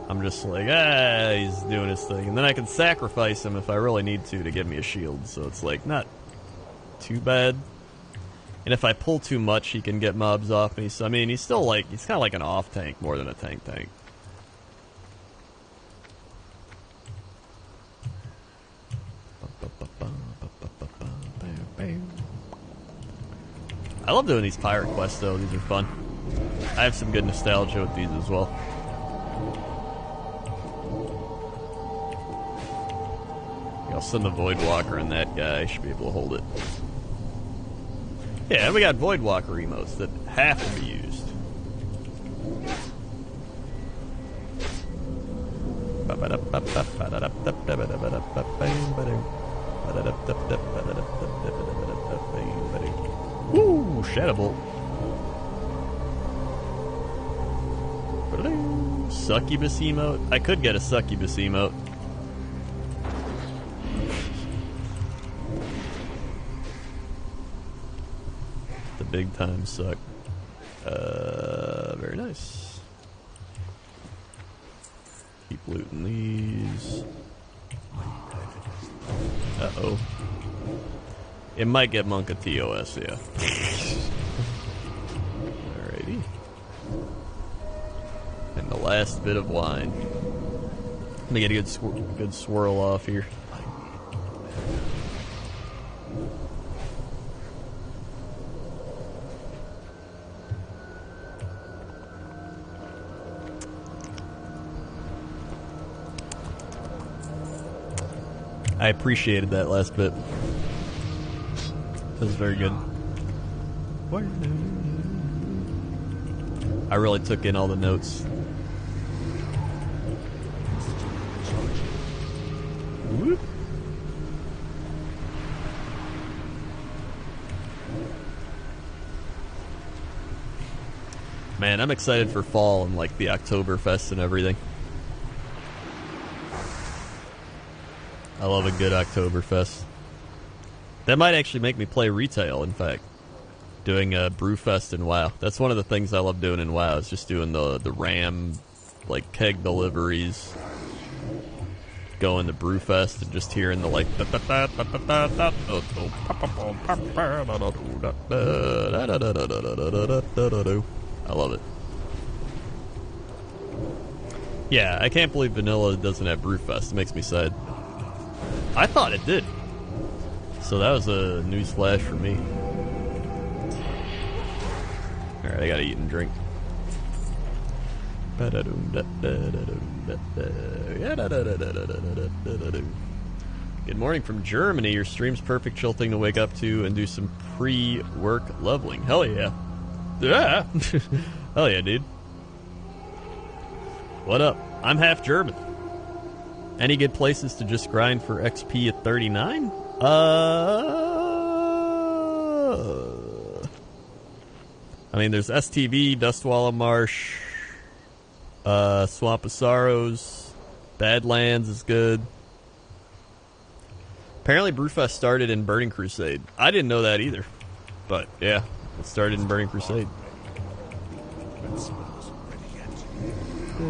I'm just like, he's doing his thing. And then I can sacrifice him if I really need to get me a shield. So it's like, not too bad. And if I pull too much, he can get mobs off me. So, I mean, he's still like, he's kind of like an off tank more than a tank. I love doing these pirate quests, though. These are fun. I have some good nostalgia with these as well. I'll send the Voidwalker and that guy. Should be able to hold it. Yeah, and we got Voidwalker emotes that have to be used. Woo! Shadowbolt. Succubus emote? I could get a succubus emote. The big time suck. Very nice. Keep looting these. Uh-oh. It might get Monk a TOS, yeah. Alrighty. And the last bit of wine. Let me get a good swirl off here. I appreciated that last bit. That was very good. I really took in all the notes. Whoop. Man, I'm excited for fall and like the Oktoberfest and everything. I love a good Oktoberfest. That might actually make me play retail, in fact. Doing a Brewfest in WoW. That's one of the things I love doing in WoW, is just doing the RAM, like, keg deliveries. Going to Brewfest and just hearing the, like... I love it. Yeah, I can't believe Vanilla doesn't have Brewfest. It makes me sad. I thought it did. So that was a news flash for me. Alright, I gotta eat and drink. Good morning from Germany. Your stream's perfect chill thing to wake up to and do some pre-work leveling. Hell yeah. Yeah. Hell yeah, dude. What up? I'm half German. Any good places to just grind for XP at 39? I mean, there's STV, Dustwalla Marsh, Swamp of Sorrows, Badlands is good. Apparently Brewfest started in Burning Crusade. I didn't know that either. But, yeah, it started in Burning Crusade. I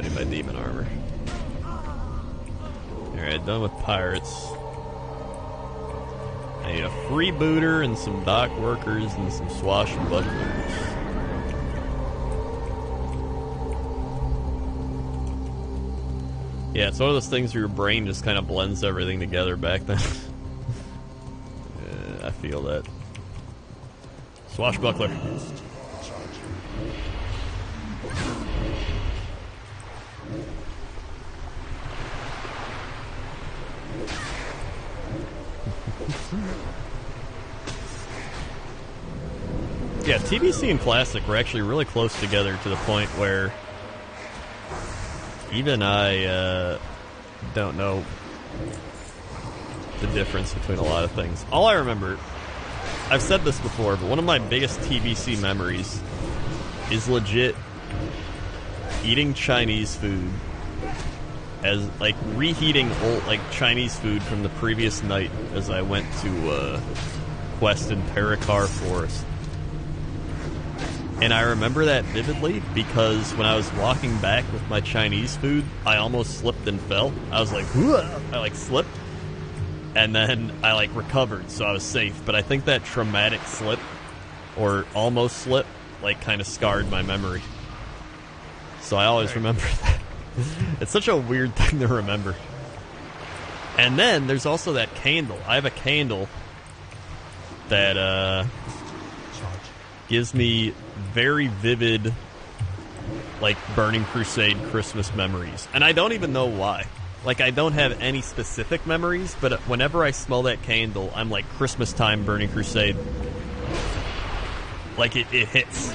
need my demon armor. Alright, done with pirates. I need a freebooter and some dock workers and some swashbucklers. Yeah, it's one of those things where your brain just kind of blends everything together back then. Yeah, I feel that. Swashbuckler. Yeah, TBC and Classic were actually really close together to the point where Even I don't know the difference between a lot of things. All I remember, I've said this before, but one of my biggest TBC memories is legit eating Chinese food, as like reheating old like Chinese food from the previous night as I went to quest in Paracar Forest. And I remember that vividly because when I was walking back with my Chinese food, I almost slipped and fell. I was like, whoa! I like slipped, and then I like recovered, so I was safe. But I think that traumatic slip, or almost slip, like kind of scarred my memory. So I always remember that. It's such a weird thing to remember. And then there's also that candle. I have a candle that gives me very vivid, like, Burning Crusade Christmas memories. And I don't even know why. Like, I don't have any specific memories, but whenever I smell that candle, I'm like, Christmas time, Burning Crusade. Like, it hits.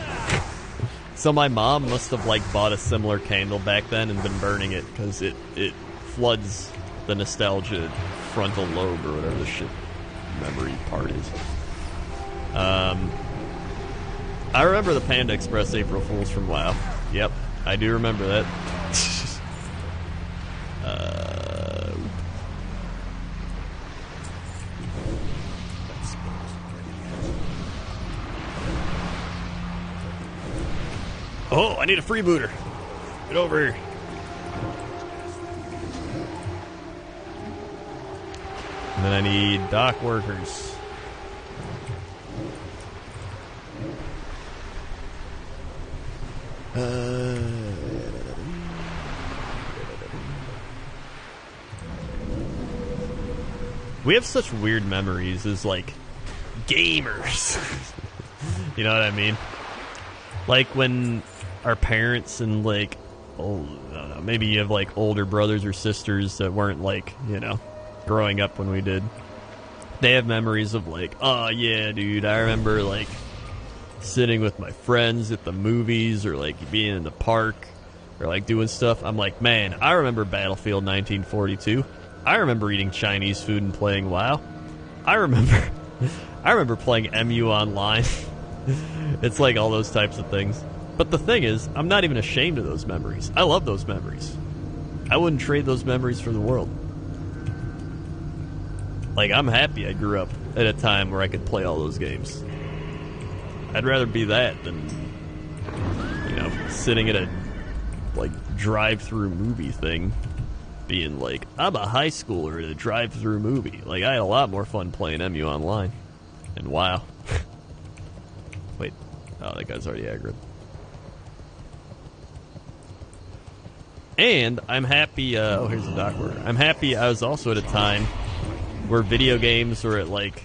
So my mom must have, like, bought a similar candle back then and been burning it, because it floods the nostalgia frontal lobe, or whatever the shit memory part is. I remember the Panda Express April Fools from WoW. Yep, I do remember that. Oh, I need a freebooter. Get over here. And then I need dock workers. We have such weird memories as, like, gamers. You know what I mean? Like when our parents and, like, I don't know, maybe you have, like, older brothers or sisters that weren't, like, you know, growing up when we did. They have memories of, like, oh, yeah, dude, I remember, like, sitting with my friends at the movies, or, like, being in the park, or, like, doing stuff. I'm like, man, I remember Battlefield 1942. I remember eating Chinese food and playing WoW. I remember playing MU online. It's like all those types of things. But the thing is, I'm not even ashamed of those memories. I love those memories. I wouldn't trade those memories for the world. Like, I'm happy I grew up at a time where I could play all those games. I'd rather be that than, you know, sitting at a, like, drive-through movie thing, being like, I'm a high schooler at a drive-through movie. Like, I had a lot more fun playing MU online. And WoW. Wait. Oh, that guy's already aggroed. And I'm happy, oh, here's the dock worker. I'm happy I was also at a time where video games were at, like,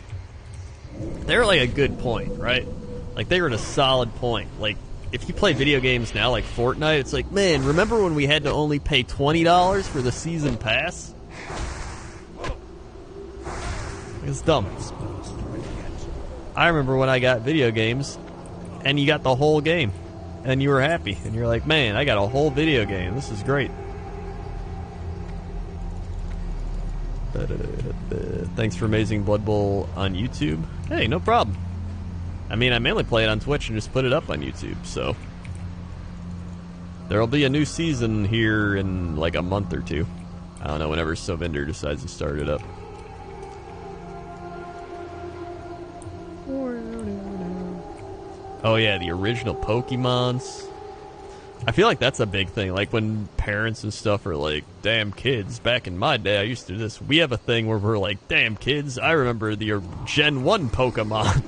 they were, like, a good point, right? Like, they were at a solid point. Like, if you play video games now, like Fortnite, it's like, man, remember when we had to only pay $20 for the season pass? It's dumb. I remember when I got video games, and you got the whole game, and you were happy, and you're like, man, I got a whole video game. This is great. Thanks for Amazing Blood Bowl on YouTube. Hey, no problem. I mean, I mainly play it on Twitch and just put it up on YouTube, so there'll be a new season here in like a month or two. I don't know, whenever Sovinder decides to start it up. Oh yeah, the original Pokemons. I feel like that's a big thing. Like when parents and stuff are like, damn kids, back in my day I used to do this. We have a thing where we're like, damn kids, I remember the Gen 1 Pokemon.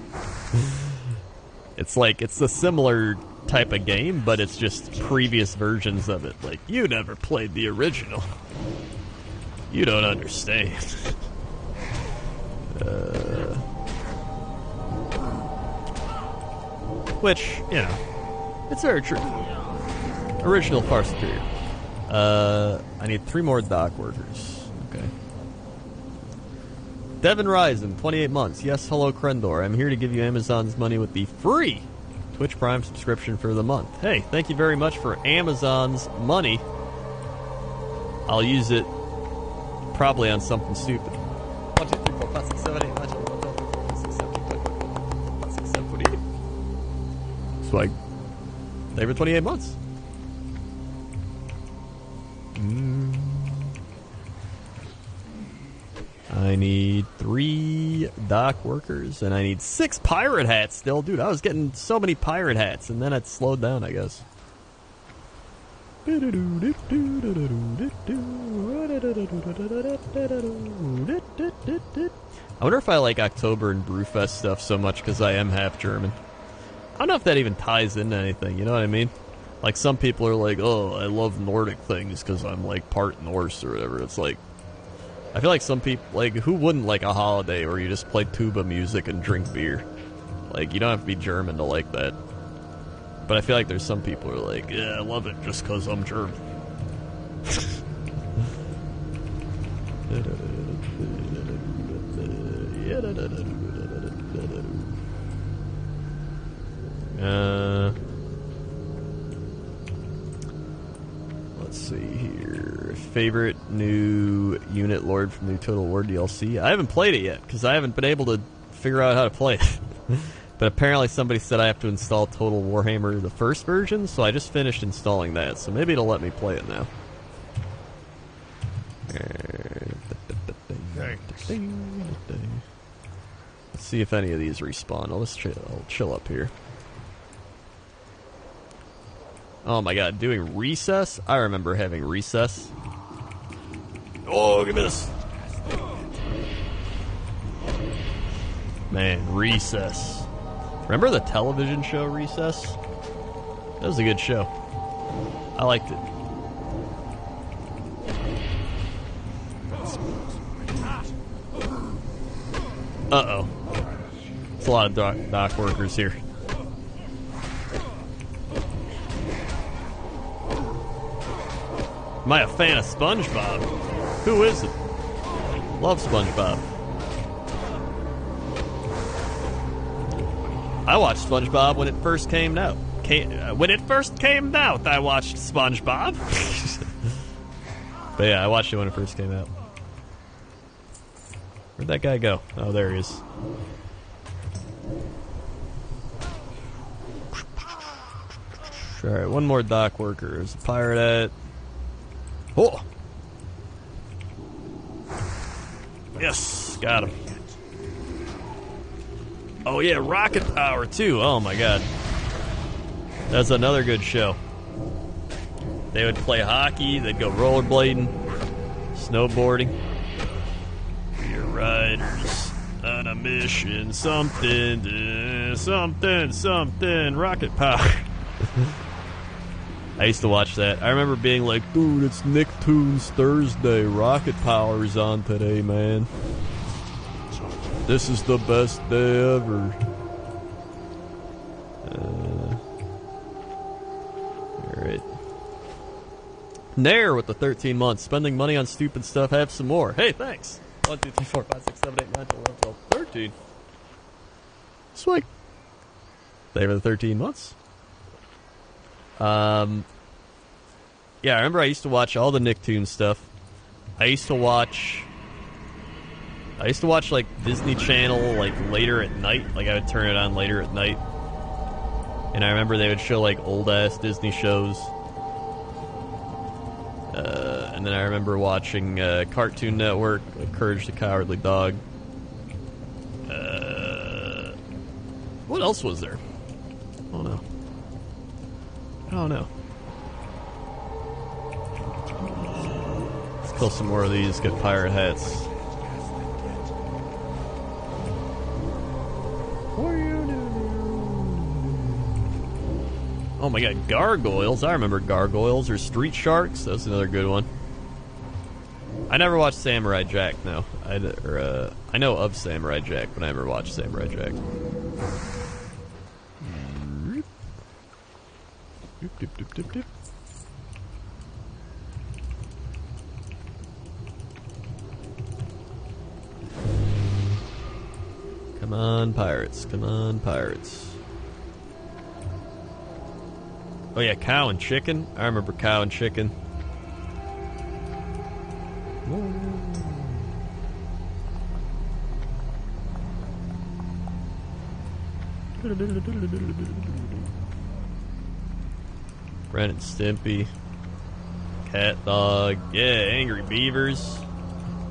It's like, it's a similar type of game, but it's just previous versions of it. Like, you never played the original. You don't understand. Which, you know, it's very true. Original far superior. I need 3 more dock workers. Okay. Devin Ryzen, 28 months. Yes, hello, Krendor. I'm here to give you Amazon's money with the free Twitch Prime subscription for the month. Hey, thank you very much for Amazon's money. I'll use it probably on something stupid. 1, 2, 3, 4, 5, 6, 7, 8, 9, 10, 11, 12, 13, 14, 15, 16, 17, 18, 19, 20. It's like over 28 months. I need 3 dock workers, and I need 6 pirate hats still. Dude, I was getting so many pirate hats, and then it slowed down, I guess. I wonder if I like October and Brewfest stuff so much because I am half German. I don't know if that even ties into anything, you know what I mean? Like, some people are like, oh, I love Nordic things because I'm, like, part Norse or whatever. It's like, I feel like some people, like, who wouldn't like a holiday where you just play tuba music and drink beer? Like, you don't have to be German to like that. But I feel like there's some people who are like, yeah, I love it just because I'm German. Let's see here. Favorite new unit lord from the Total War DLC? I haven't played it yet because I haven't been able to figure out how to play it. But apparently somebody said I have to install Total Warhammer, the first version, so I just finished installing that, so maybe it'll let me play it now. Let's see if any of these respawn. I'll just chill up here. Oh my god, doing recess? I remember having recess. Oh, look at this. Man, recess. Remember the television show Recess? That was a good show. I liked it. Uh-oh. It's a lot of dock workers here. Am I a fan of SpongeBob? Who isn't? Love SpongeBob. I watched SpongeBob when it first came out. When it first came out, I watched SpongeBob. But yeah, I watched it when it first came out. Where'd that guy go? Oh, there he is. Alright, one more dock worker. There's a pirate at... Oh! Yes, got him. Oh yeah, Rocket Power too. Oh my god. That's another good show. They would play hockey, they'd go rollerblading, snowboarding. We're riders on a mission, something, Rocket Power. I used to watch that. I remember being like, dude, it's Nicktoons Thursday. Rocket Power's on today, man. This is the best day ever. Alright. Nair with the 13 months. Spending money on stupid stuff. Have some more. Hey, thanks. 1, 2, 3, 4, 5, 6, 7, 8, 9, 10, 11, 12, 13. Swag. They were the 13 months. Yeah, I remember I used to watch all the Nicktoons stuff. I used to watch like Disney Channel like later at night. Like I would turn it on later at night. And I remember they would show like old ass Disney shows. And then I remember watching Cartoon Network, like Courage the Cowardly Dog. What else was there? I don't know. Let's kill some more of these, get pirate hats. Oh my god, gargoyles. I remember gargoyles or street sharks. That's another good one. I never watched Samurai Jack, no. I know of Samurai Jack, but I never watched Samurai Jack. Come on, pirates. Come on, pirates. Oh yeah, cow and chicken. I remember cow and chicken. Ren and Stimpy. Cat Dog. Yeah, Angry Beavers.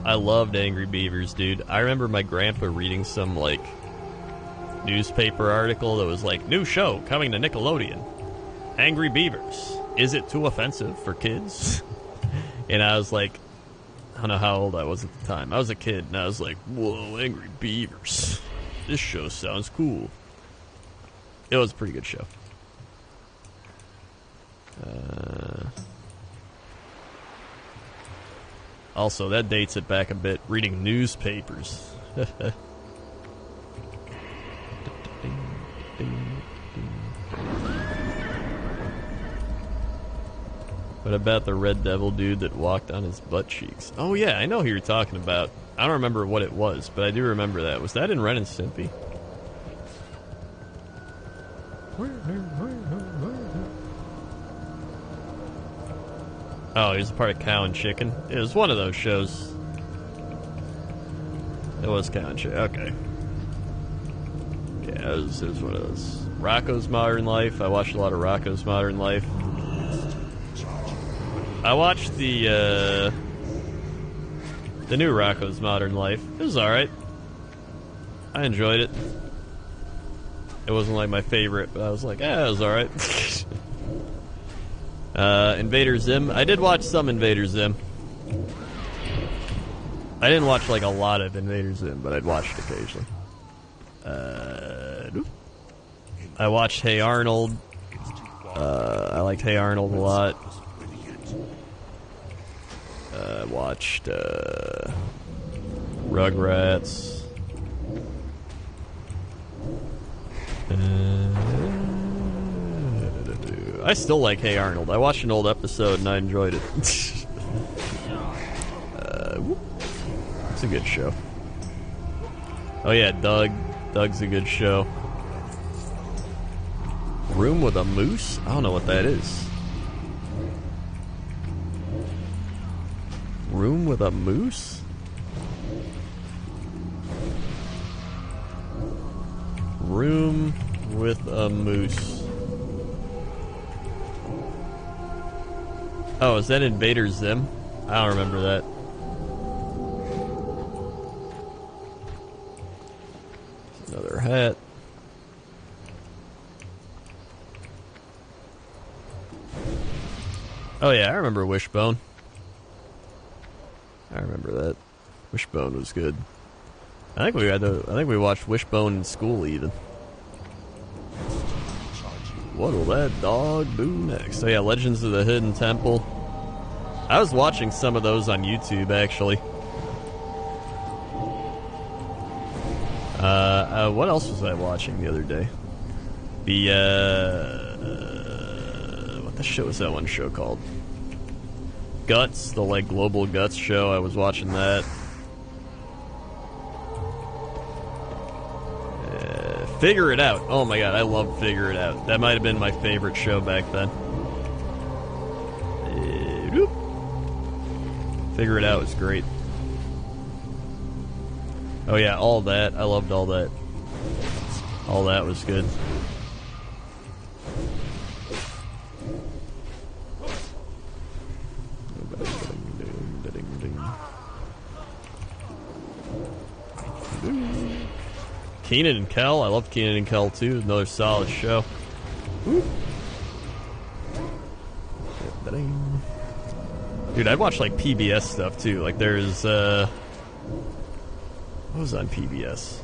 I loved Angry Beavers, dude. I remember my grandpa reading some, like, newspaper article that was like, new show coming to Nickelodeon. Angry Beavers. Is it too offensive for kids? And I was like, I don't know how old I was at the time. I was a kid, and I was like, whoa, Angry Beavers. This show sounds cool. It was a pretty good show. Also, that dates it back a bit. Reading newspapers. What about the Red Devil dude that walked on his butt cheeks? Oh yeah, I know who you're talking about. I don't remember what it was, but I do remember that. Was that in Ren and Stimpy? Oh, he was a part of Cow and Chicken. It was one of those shows. It was Cow and Chicken. Okay. Yeah, it was one of those. Rocco's Modern Life. I watched a lot of Rocco's Modern Life. I watched the new Rocco's Modern Life. It was alright. I enjoyed it. It wasn't like my favorite, but I was like, it was alright. Invader Zim. I did watch some Invader Zim. I didn't watch like a lot of Invader Zim, but I'd watched it occasionally. I watched Hey Arnold. I liked Hey Arnold a lot. Watched Rugrats. I still like Hey Arnold. I watched an old episode and I enjoyed it. It's a good show. Oh yeah, Doug. Doug's a good show. Room with a Moose? I don't know what that is. Room with a Moose? Room with a Moose. Oh, is that Invader Zim? I don't remember that. Another hat. Oh yeah, I remember Wishbone. I remember that. Wishbone was good. I think we watched Wishbone in school even. What will that dog do next? So yeah, Legends of the Hidden Temple. I was watching some of those on YouTube actually. What else was I watching the other day? What the shit was that one show called? Guts, the like global Guts show. I was watching that. Figure It Out. Oh my god, I love Figure It Out. That might have been my favorite show back then. Figure It Out was great. Oh yeah, All That. I loved All That. All That was good. Kenan and Kel. I love Kenan and Kel too. Another solid show. Dude, I'd watch like PBS stuff too. Like there's what was on PBS?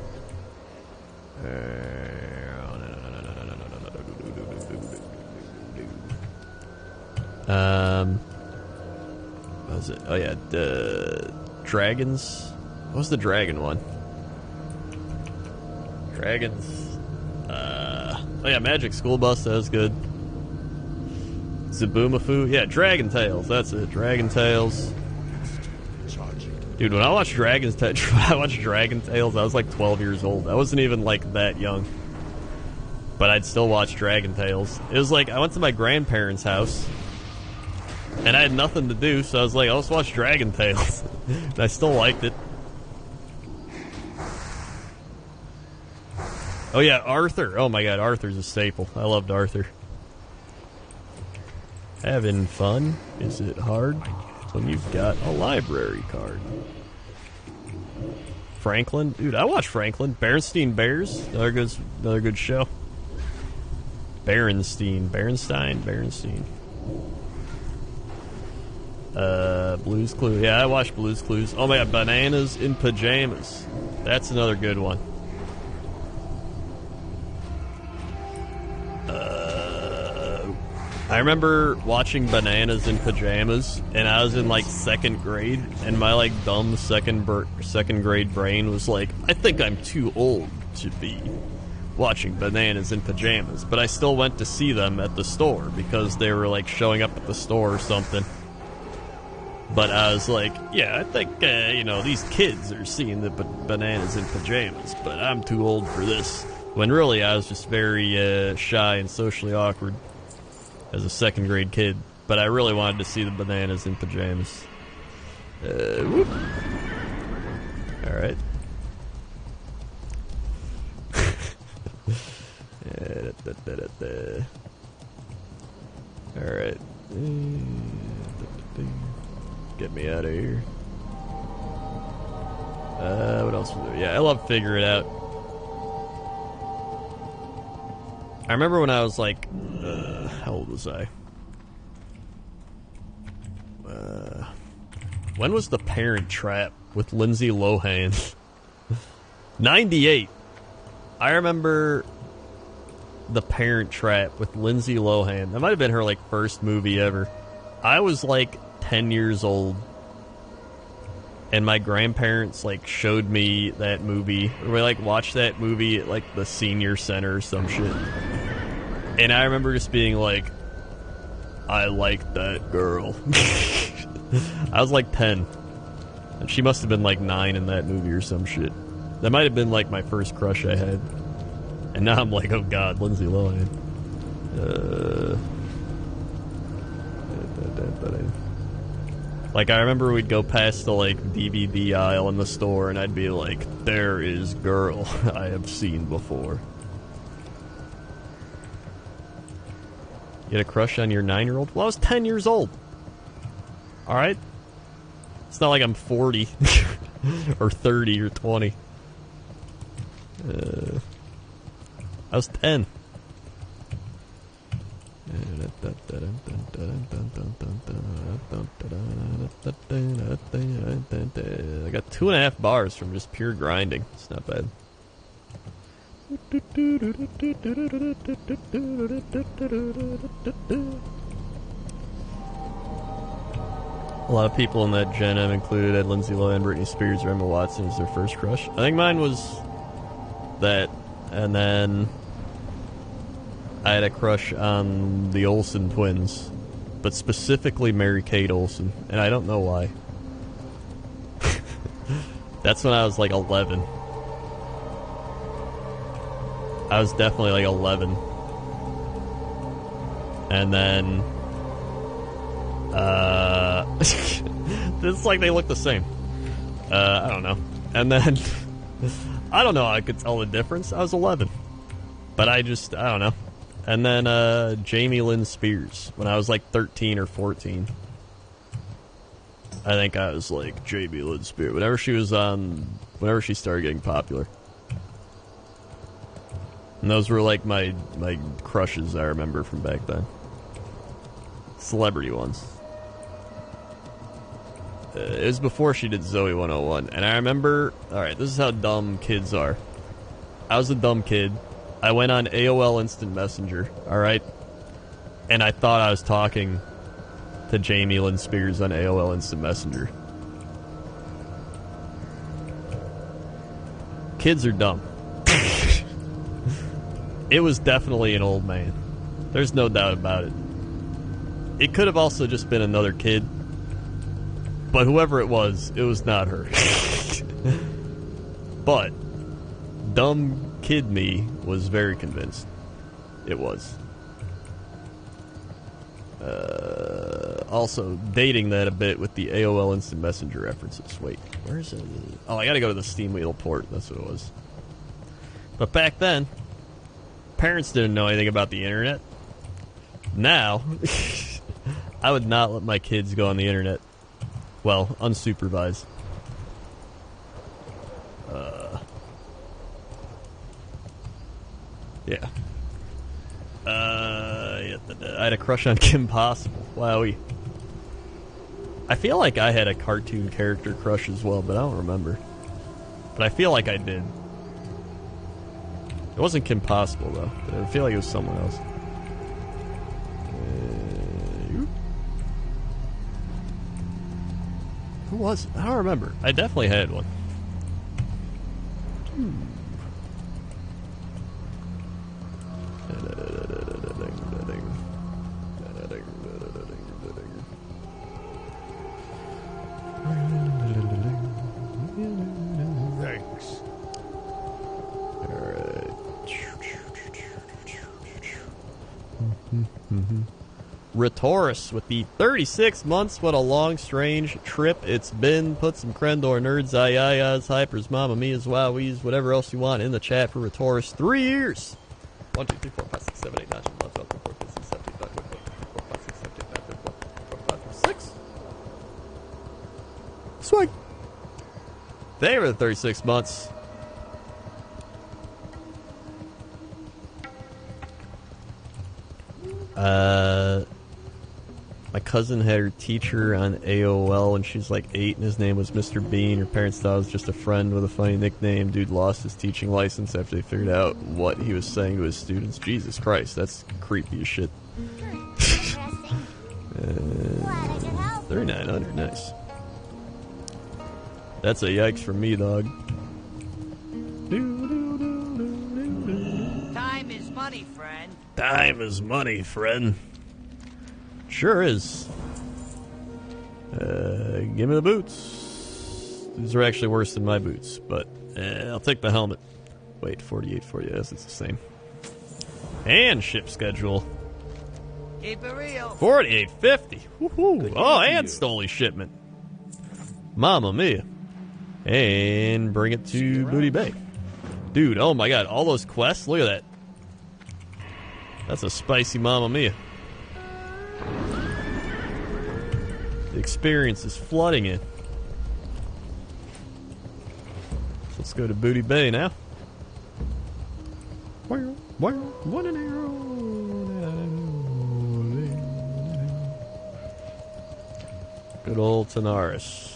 What was it? Oh yeah, the Dragons. What was the dragon one? Dragons. Oh yeah, Magic School Bus. That was good. Zaboomafoo. Yeah, Dragon Tales. That's it. Dragon Tales. Dude, when I watched Dragon Tales, I was like 12 years old. I wasn't even like that young. But I'd still watch Dragon Tales. It was like I went to my grandparents' house And I had nothing to do, so I was like, let's watch Dragon Tales. And I still liked it. Oh yeah, Arthur. Oh my god, Arthur's a staple. I loved Arthur. Having fun? Is it hard when you've got a library card? Franklin? Dude, I watched Franklin. Berenstein Bears? Another good show. Berenstein. Blue's Clues. Yeah, I watched Blue's Clues. Oh my god, Bananas in Pajamas. That's another good one. I remember watching Bananas in Pajamas, and I was in like 2nd grade, and my like dumb second grade brain was like, I think I'm too old to be watching Bananas in Pajamas, but I still went to see them at the store because they were like showing up at the store or something. But I was like, yeah, I think you know, these kids are seeing the Bananas in Pajamas, but I'm too old for this. When really I was just very shy and socially awkward as a 2nd grade kid, but I really wanted to see the Bananas in Pajamas. Whoop. Alright. Alright. Get me out of here. What else was there? Yeah, I love Figure It Out. I remember when I was like, how old was I? When was The Parent Trap with Lindsay Lohan? 98. I remember The Parent Trap with Lindsay Lohan. That might have been her like first movie ever. I was like 10 years old, and my grandparents like showed me that movie. We like watched that movie at like the senior center or some shit. And I remember just being like, I like that girl. I was like 10. And she must have been like 9 in that movie or some shit. That might have been like my first crush I had. And now I'm like, oh god, Lindsay Lohan. Like, I remember we'd go past the like DVD aisle in the store and I'd be like, there is girl I have seen before. You had a crush on your 9-year-old? Well, I was 10 years old. Alright? It's not like I'm 40. Or 30 or 20. I was 10. I got 2.5 bars from just pure grinding. It's not bad. A lot of people in that gen I've included had Lindsay Lohan, Britney Spears, or Emma Watson as their first crush. I think mine was that, and then I had a crush on the Olsen twins, but specifically Mary-Kate Olsen, and I don't know why. That's when I was like 11. I was definitely like 11. And then it's like they look the same. I don't know. And then I don't know how I could tell the difference. I was 11. But I don't know. And then Jamie Lynn Spears when I was like 13 or 14. I think I was like Jamie Lynn Spears whenever she started getting popular. And those were like my crushes I remember from back then. Celebrity ones. It was before she did Zoe 101. And I remember, alright, this is how dumb kids are. I was a dumb kid. I went on AOL Instant Messenger, alright? And I thought I was talking to Jamie Lynn Spears on AOL Instant Messenger. Kids are dumb. It was definitely an old man. There's no doubt about it. It could have also just been another kid. But whoever it was not her. But dumb kid me was very convinced it was. also dating that a bit with the AOL Instant Messenger references. Wait, where is it? Oh, I gotta go to the Steam Wheel port. That's what it was. But back then, parents didn't know anything about the internet. Now, I would not let my kids go on the internet. Well, unsupervised. Yeah. I had a crush on Kim Possible. Wowie. I feel like I had a cartoon character crush as well, but I don't remember. But I feel like I did. It wasn't Kim Possible, though. But I feel like it was someone else. Who was it? I don't remember. I definitely had one. Thanks. Retoris with the 36 months. What a long, strange trip it's been. Put some Krendor nerds, ayayas, hypers, mamma mia's, wowies, whatever else you want in the chat for Retoris. 3 years. 1, 2, 3, 4, 5, 6, 7, 8, 9, 10, 11, 12, 13, 14, 15, 16, 17, 18, 19, 20, 21, 22, 23, 24, 25, 26, 27, 28, 29, 30, 31, 32, 33, 34, 35, 36. Swag. They were the 36 months. My cousin had her teacher on AOL when she was like 8, and his name was Mr. Bean. Her parents thought it was just a friend with a funny nickname. Dude lost his teaching license after they figured out what he was saying to his students. Jesus Christ, that's creepy as shit. 3,900, nice. That's a yikes for me, dog. Time is money, friend. Time is money, friend. Sure is. Give me the boots. These are actually worse than my boots, but I'll take the helmet. Wait, 48 for you. Yes, it's the same. And ship schedule. Keep it real. 48.50. Woohoo! Oh, and Stoli shipment. Mamma mia. And bring it to Booty Bay. Dude, oh my god, all those quests, look at that. That's a spicy mamma mia. The experience is flooding in. So let's go to Booty Bay now. Good old Tanaris.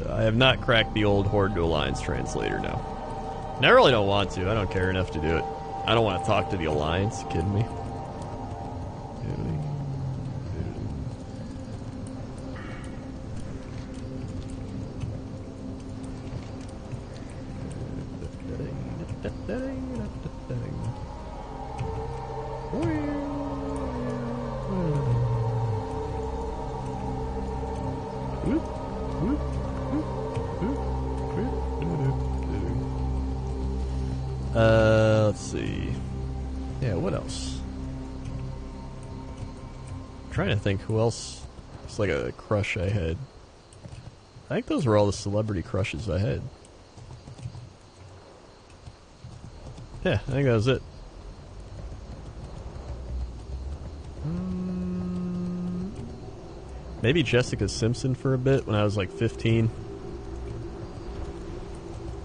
I have not cracked the old Horde to Alliance translator now. And I really don't want to. I don't care enough to do it. I don't want to talk to the Alliance. You kidding me? Let's see. Yeah, what else? I'm trying to think who else. It's like a crush I had. I think those were all the celebrity crushes I had. Yeah, I think that was it. Maybe Jessica Simpson for a bit when I was like 15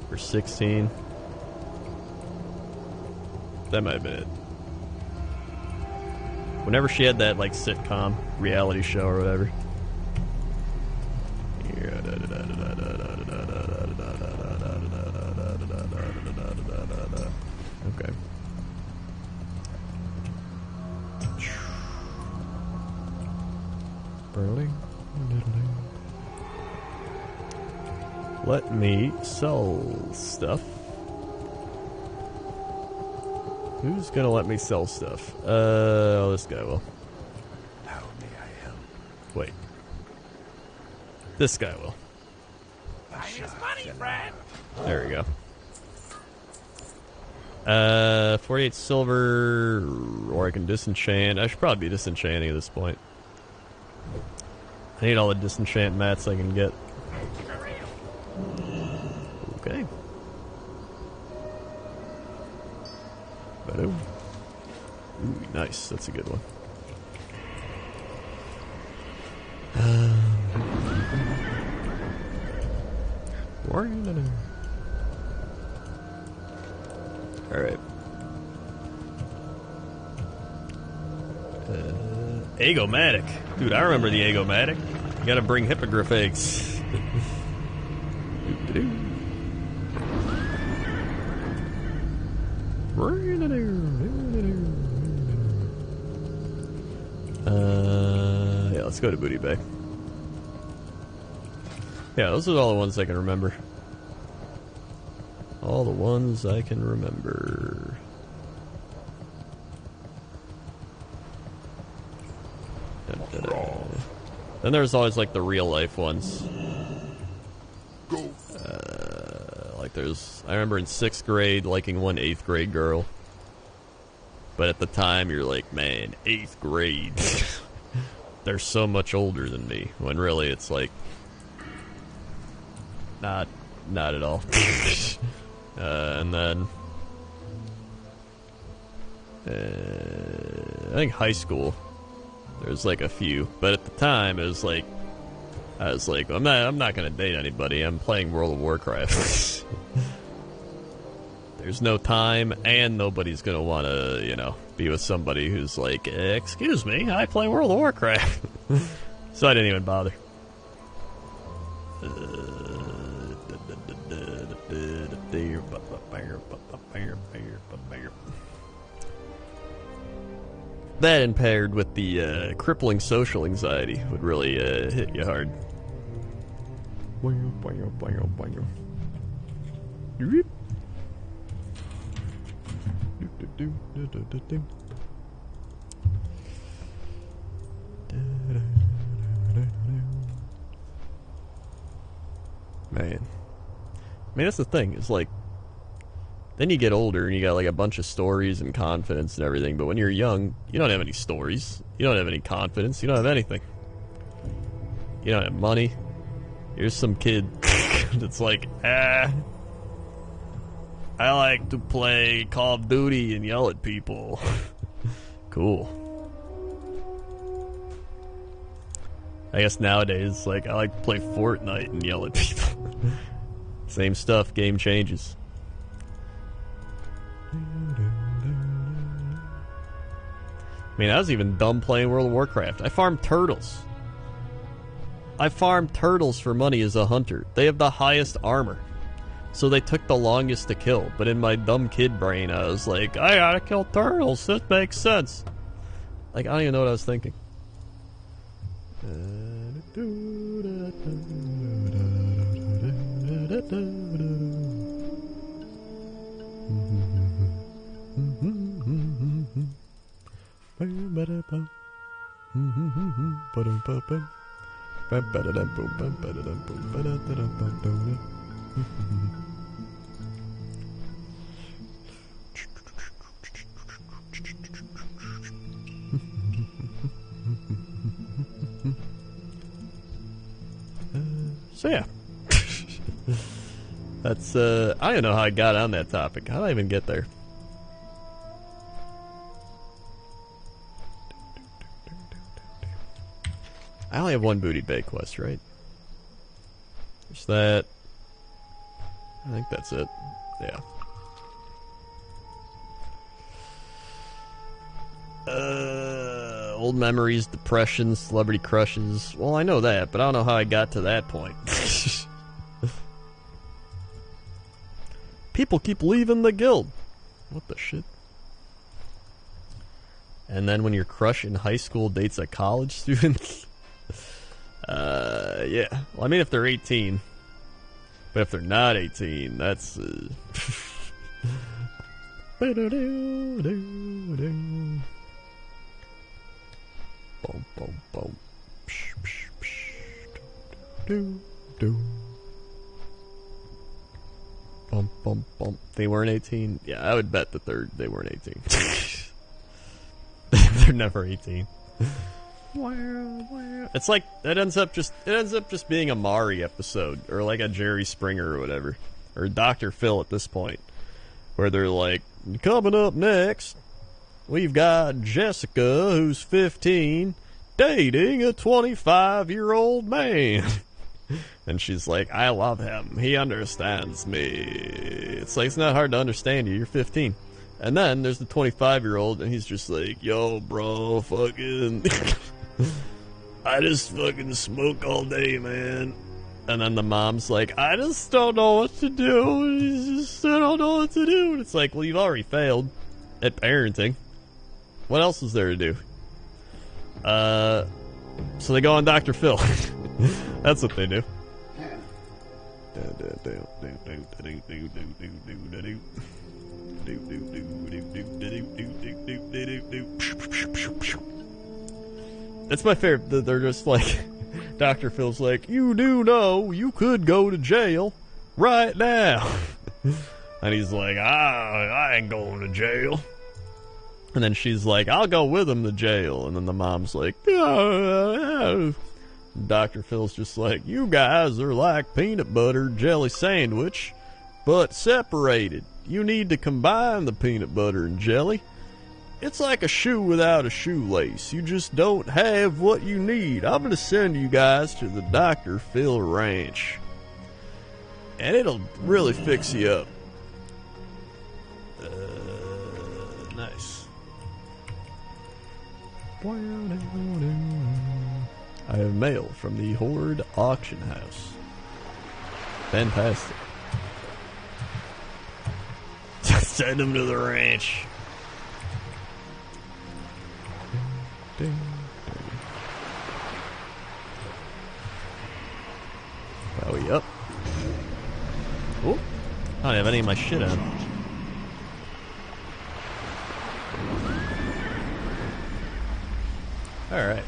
or 16. That might have been it. Whenever she had that like sitcom reality show or whatever. Okay. Let me sell stuff. Who's gonna let me sell stuff? Oh, this guy will. How may I help? Wait. This guy will. Time is money, friend. There we go. 48 silver, or I can disenchant. I should probably be disenchanting at this point. I need all the disenchant mats I can get. Okay. Ooh, nice. That's a good one. Alright. Agomatic. Dude, I remember the Agomatic. You gotta bring hippogriff eggs. Yeah, let's go to Booty Bay. Yeah, those are all the ones I can remember. All the ones I can remember. Then there's always like the real life ones. Like I remember in 6th grade liking one 8th grade girl. But at the time you're like, man, 8th grade. They're so much older than me. When really it's like, not at all. And then I think high school there's like a few, but at the time it was like I was like, I'm not gonna date anybody. I'm playing World of Warcraft. There's no time, and nobody's gonna want to, you know, be with somebody who's like, excuse me, I play World of Warcraft. So I didn't even bother. That and paired with the crippling social anxiety would really hit you hard. Man. I mean, that's the thing, it's like, then you get older and you got like a bunch of stories and confidence and everything, but when you're young, you don't have any stories, you don't have any confidence, you don't have anything. You don't have money. You're some kid that's like, I like to play Call of Duty and yell at people. Cool. I guess nowadays, like, I like to play Fortnite and yell at people. Same stuff, game changes. I mean, I was even dumb playing World of Warcraft. I farmed turtles. I farmed turtles for money as a hunter. They have the highest armor. So they took the longest to kill. But in my dumb kid brain, I was like, I gotta kill turtles. This makes sense. Like, I don't even know what I was thinking. So yeah. That's I don't know how I got on that topic. How did I even get there? I only have one Booty Bay quest, right? There's that. I think that's it. Yeah. Old memories, depression, celebrity crushes. Well, I know that, but I don't know how I got to that point. People keep leaving the guild. What the shit? And then when your crush in high school dates a college student? Yeah. Well, I mean, if they're 18. But if they're not 18, that's... Boom, boom, boom. Psh, psh, psh. Do, do. Bum, They weren't 18? Yeah, I would bet the third they weren't 18. They're never 18. It's like it ends up just being a Mari episode, or like a Jerry Springer or whatever, or Dr. Phil at this point, where they're like, coming up next, we've got Jessica, who's 15, dating a 25-year-old man. And she's like, I love him. He understands me. It's like, it's not hard to understand you. You're 15. And then there's the 25-year-old, and he's just like, yo, bro, fucking... I just fucking smoke all day, man. And then the mom's like, I just don't know what to do. I don't know what to do. And it's like, well, you've already failed at parenting. What else is there to do? So they go on Dr. Phil. That's what they do. That's my favorite. They're just like, Dr. Phil's like, you do know you could go to jail right now. And he's like, I ain't going to jail. And then she's like, I'll go with him to jail. And then the mom's like, Dr. Phil's just like, you guys are like peanut butter jelly sandwich, but separated. You need to combine the peanut butter and jelly. It's like a shoe without a shoelace. You just don't have what you need. I'm going to send you guys to the Dr. Phil Ranch. And it'll really fix you up. Nice. I have mail from the Horde Auction House. Fantastic. Send them to the ranch. Are we up? Oh, I don't have any of my shit on. Alright.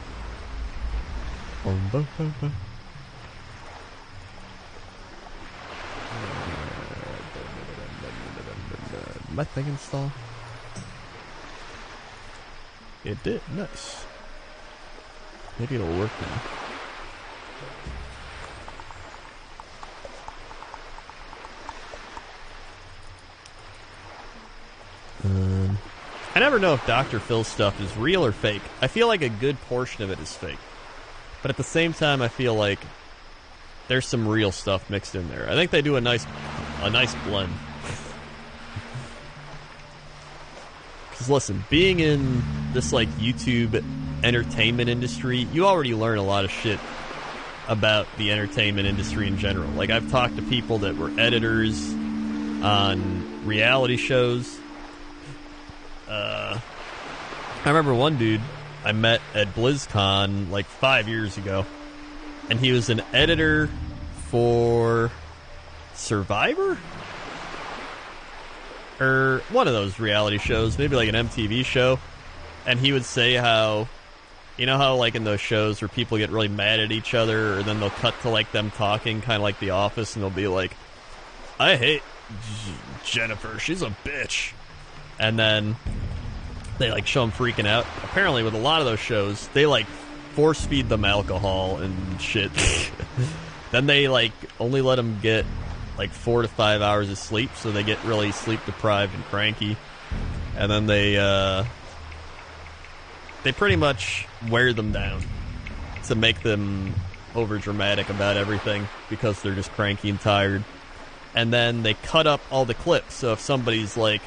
My thing install? It did. Nice. Maybe it'll work now. I never know if Dr. Phil's stuff is real or fake. I feel like a good portion of it is fake. But at the same time, I feel like there's some real stuff mixed in there. I think they do a nice blend. Because listen, being in this like YouTube entertainment industry, you already learn a lot of shit about the entertainment industry in general. Like, I've talked to people that were editors on reality shows. I remember one dude I met at BlizzCon like 5 years ago, and he was an editor for Survivor? Or one of those reality shows, maybe like an MTV show. And he would say how, you know how like in those shows where people get really mad at each other, or then they'll cut to like them talking, kind of like The Office, and they'll be like, I hate Jennifer, she's a bitch. And then they like show them freaking out. Apparently with a lot of those shows, they like force feed them alcohol and shit. Then they like only let them get like 4 to 5 hours of sleep, so they get really sleep deprived and cranky. And then they pretty much wear them down to make them over dramatic about everything because they're just cranky and tired. And then they cut up all the clips, so if somebody's like,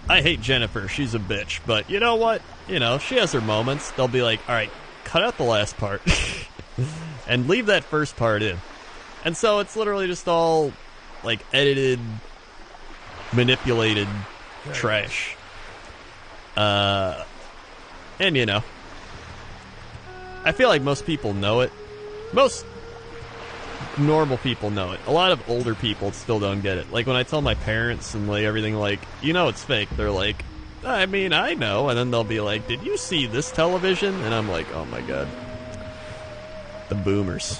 I hate Jennifer, she's a bitch, but you know what? You know, she has her moments. They'll be like, alright, cut out the last part and leave that first part in. And so it's literally just all like edited, manipulated trash. And you know, I feel like most people know it. Most normal people know it. A lot of older people still don't get it. Like when I tell my parents and like everything, like, you know it's fake, they're like, I mean, I know. And then they'll be like, did you see this television? And I'm like, oh my god, the boomers.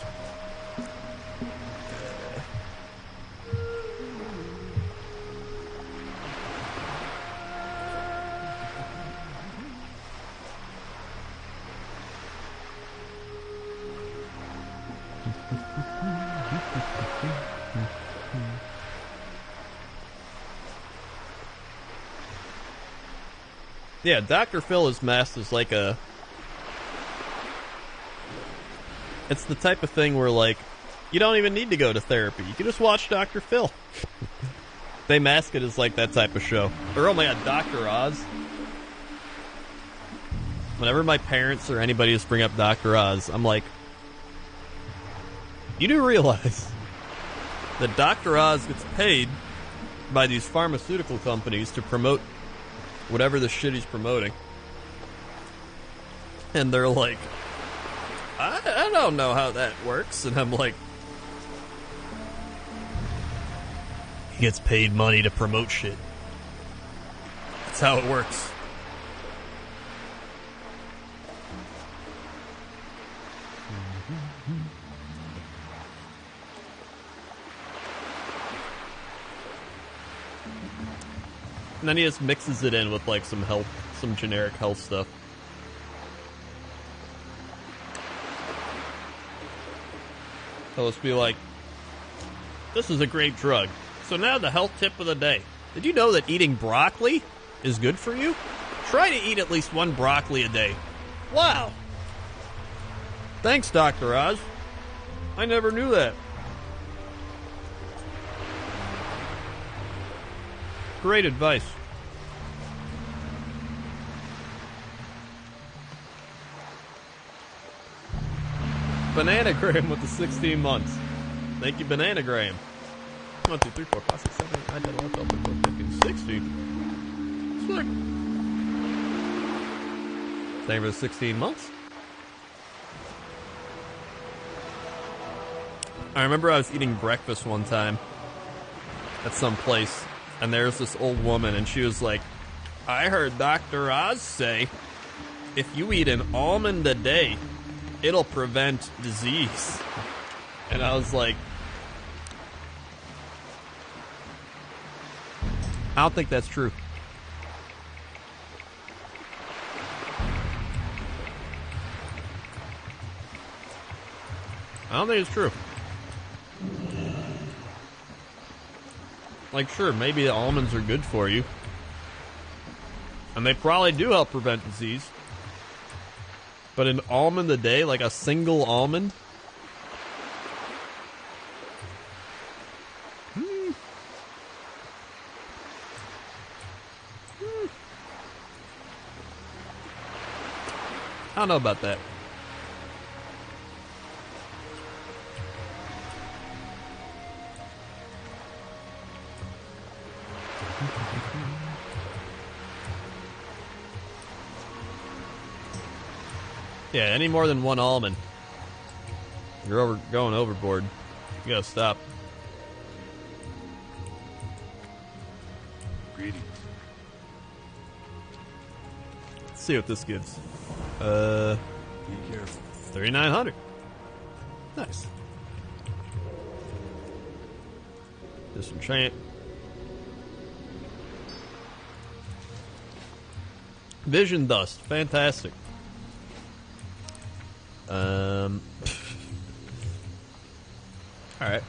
Yeah, Dr. Phil is masked as like a... It's the type of thing where, like, you don't even need to go to therapy. You can just watch Dr. Phil. They mask it as, like, that type of show. Or, oh my god, Dr. Oz. Whenever my parents or anybody just bring up Dr. Oz, I'm like, you do realize that Dr. Oz gets paid by these pharmaceutical companies to promote whatever the shit he's promoting. And they're like, I don't know how that works. And I'm like, he gets paid money to promote shit. That's how it works. And then he just mixes it in with like some health, some generic health stuff. He'll just be like, this is a great drug. So now the health tip of the day. Did you know that eating broccoli is good for you? Try to eat at least one broccoli a day. Wow. Thanks, Dr. Oz. I never knew that. Great advice. Bananagram with the 16 months. Thank you, Bananagram. 1, 2, 3, 4, 5, 6, 7, 8, 9, 10, 11, 12, 13, 14, 15, 16. Sick. Thank you for the 16 months. I remember I was eating breakfast one time at some place, and there's this old woman, and she was like, I heard Dr. Oz say, if you eat an almond a day, it'll prevent disease. And I was like, I don't think that's true. I don't think it's true. Like, sure, maybe the almonds are good for you. And they probably do help prevent disease. But an almond a day, like a single almond? I don't know about that. Yeah, any more than one almond, you're going overboard. You gotta stop. Greetings. Let's see what this gives. Be careful. 3,900. Nice. Disenchant. Vision dust. Fantastic. Alright.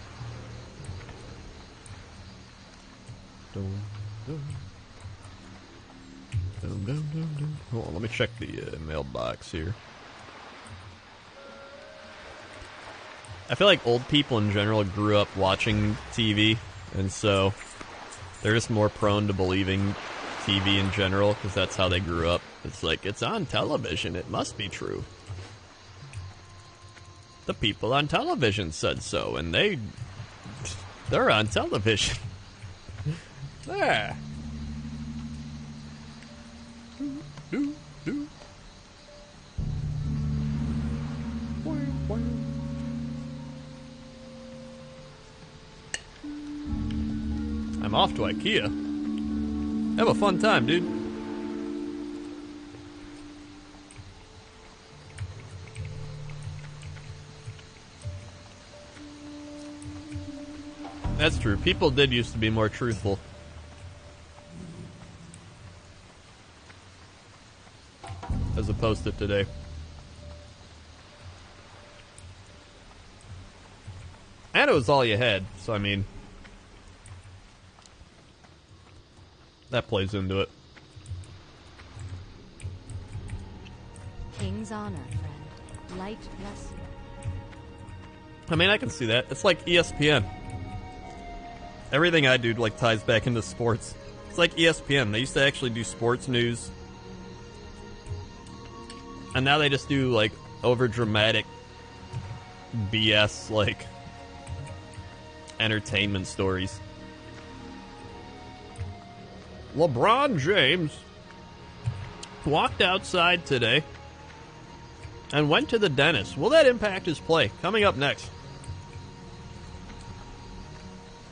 Hold on, let me check the mailbox here. I feel like old people in general grew up watching TV, and so they're just more prone to believing TV in general, because that's how they grew up. It's like, it's on television, it must be true. The people on television said so, and they're on television. There. I'm off to IKEA. Have a fun time, dude. That's true. People did used to be more truthful. As opposed to today. And it was all you had, so I mean, that plays into it. King's honor, friend. Light bless you. I mean, I can see that. It's like ESPN. Everything I do like ties back into sports. It's like ESPN. They used to actually do sports news, and now they just do like over dramatic BS like entertainment stories. LeBron James walked outside today and went to the dentist. Will that impact his play? Coming up next.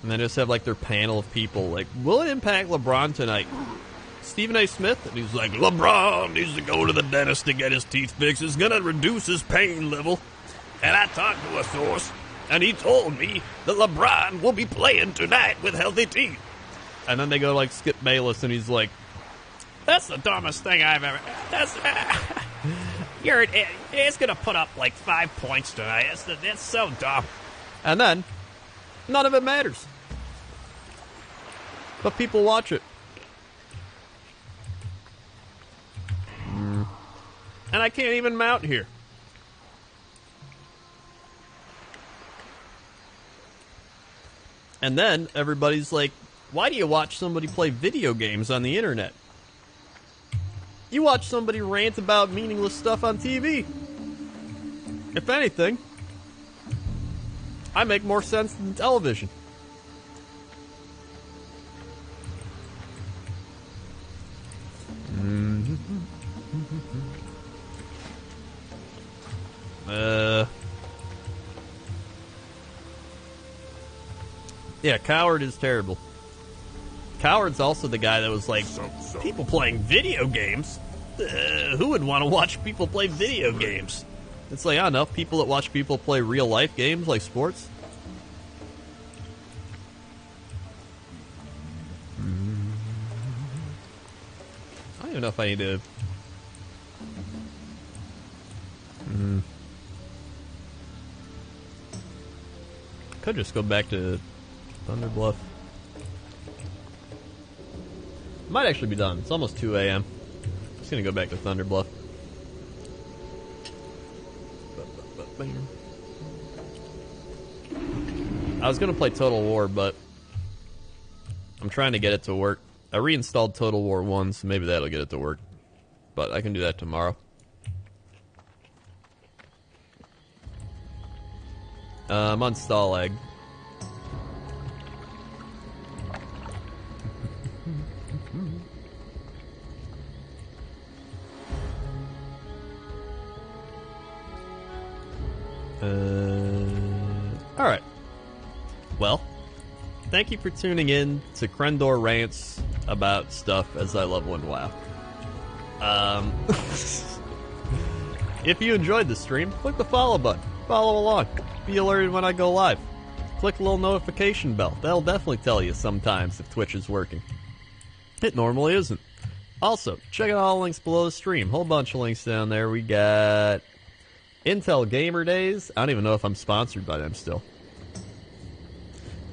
And they just have like their panel of people like, will it impact LeBron tonight? Stephen A. Smith, and he's like, LeBron needs to go to the dentist to get his teeth fixed. It's gonna reduce his pain level. And I talked to a source, and he told me that LeBron will be playing tonight with healthy teeth. And then they go like Skip Bayless, and he's like, that's the dumbest thing I've ever... It's gonna put up like 5 points tonight. It's so dumb. And then, none of it matters. But people watch it. And I can't even mount here. And then everybody's like, why do you watch somebody play video games on the internet? You watch somebody rant about meaningless stuff on TV. If anything, I make more sense than television. Yeah, Coward is terrible. Coward's also the guy that was like, people playing video games? Who would want to watch people play video games? It's like, I don't know, people that watch people play real life games like sports. I don't even know if I need to... Could just go back to Thunder Bluff. Might actually be done. It's almost 2 a.m. Just gonna go back to Thunder Bluff. I was gonna play Total War, but I'm trying to get it to work. I reinstalled Total War 1, so maybe that'll get it to work. But I can do that tomorrow. I'm on Stalag. Alright. Well, thank you for tuning in to Krendor Rants about stuff as I love when WoW. If you enjoyed the stream, click the follow button. Follow along. Be alerted when I go live. Click the little notification bell. That'll definitely tell you sometimes if Twitch is working. It normally isn't. Also, check out all the links below the stream. Whole bunch of links down there. We got Intel Gamer Days. I don't even know if I'm sponsored by them still.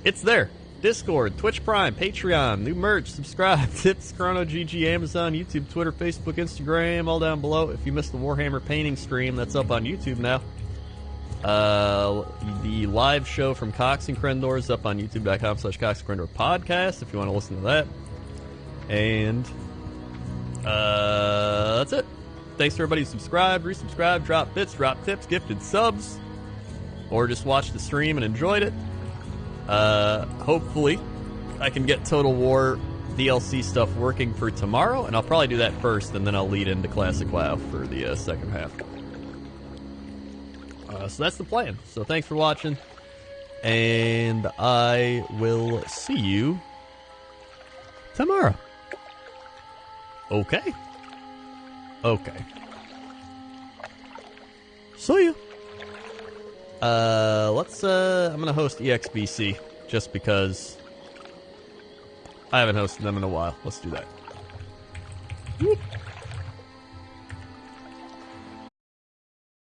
It's there. Discord, Twitch Prime, Patreon, new merch, subscribe, tips, Chrono GG, Amazon, YouTube, Twitter, Facebook, Instagram, all down below. If you missed the Warhammer painting stream, that's up on YouTube now. The live show from Cox and Krendor is up on youtube.com/Cox and Krendor podcast if you want to listen to that. And that's it. Thanks to everybody who subscribed, resubscribed, dropped bits, dropped tips, gifted subs, or just watched the stream and enjoyed it. Hopefully I can get Total War DLC stuff working for tomorrow, and I'll probably do that first, and then I'll lead into Classic WoW for the second half. So that's the plan. So thanks for watching, and I will see you tomorrow. Okay? Okay. See you. I'm gonna host EXBC just because I haven't hosted them in a while. Let's do that. Whoop.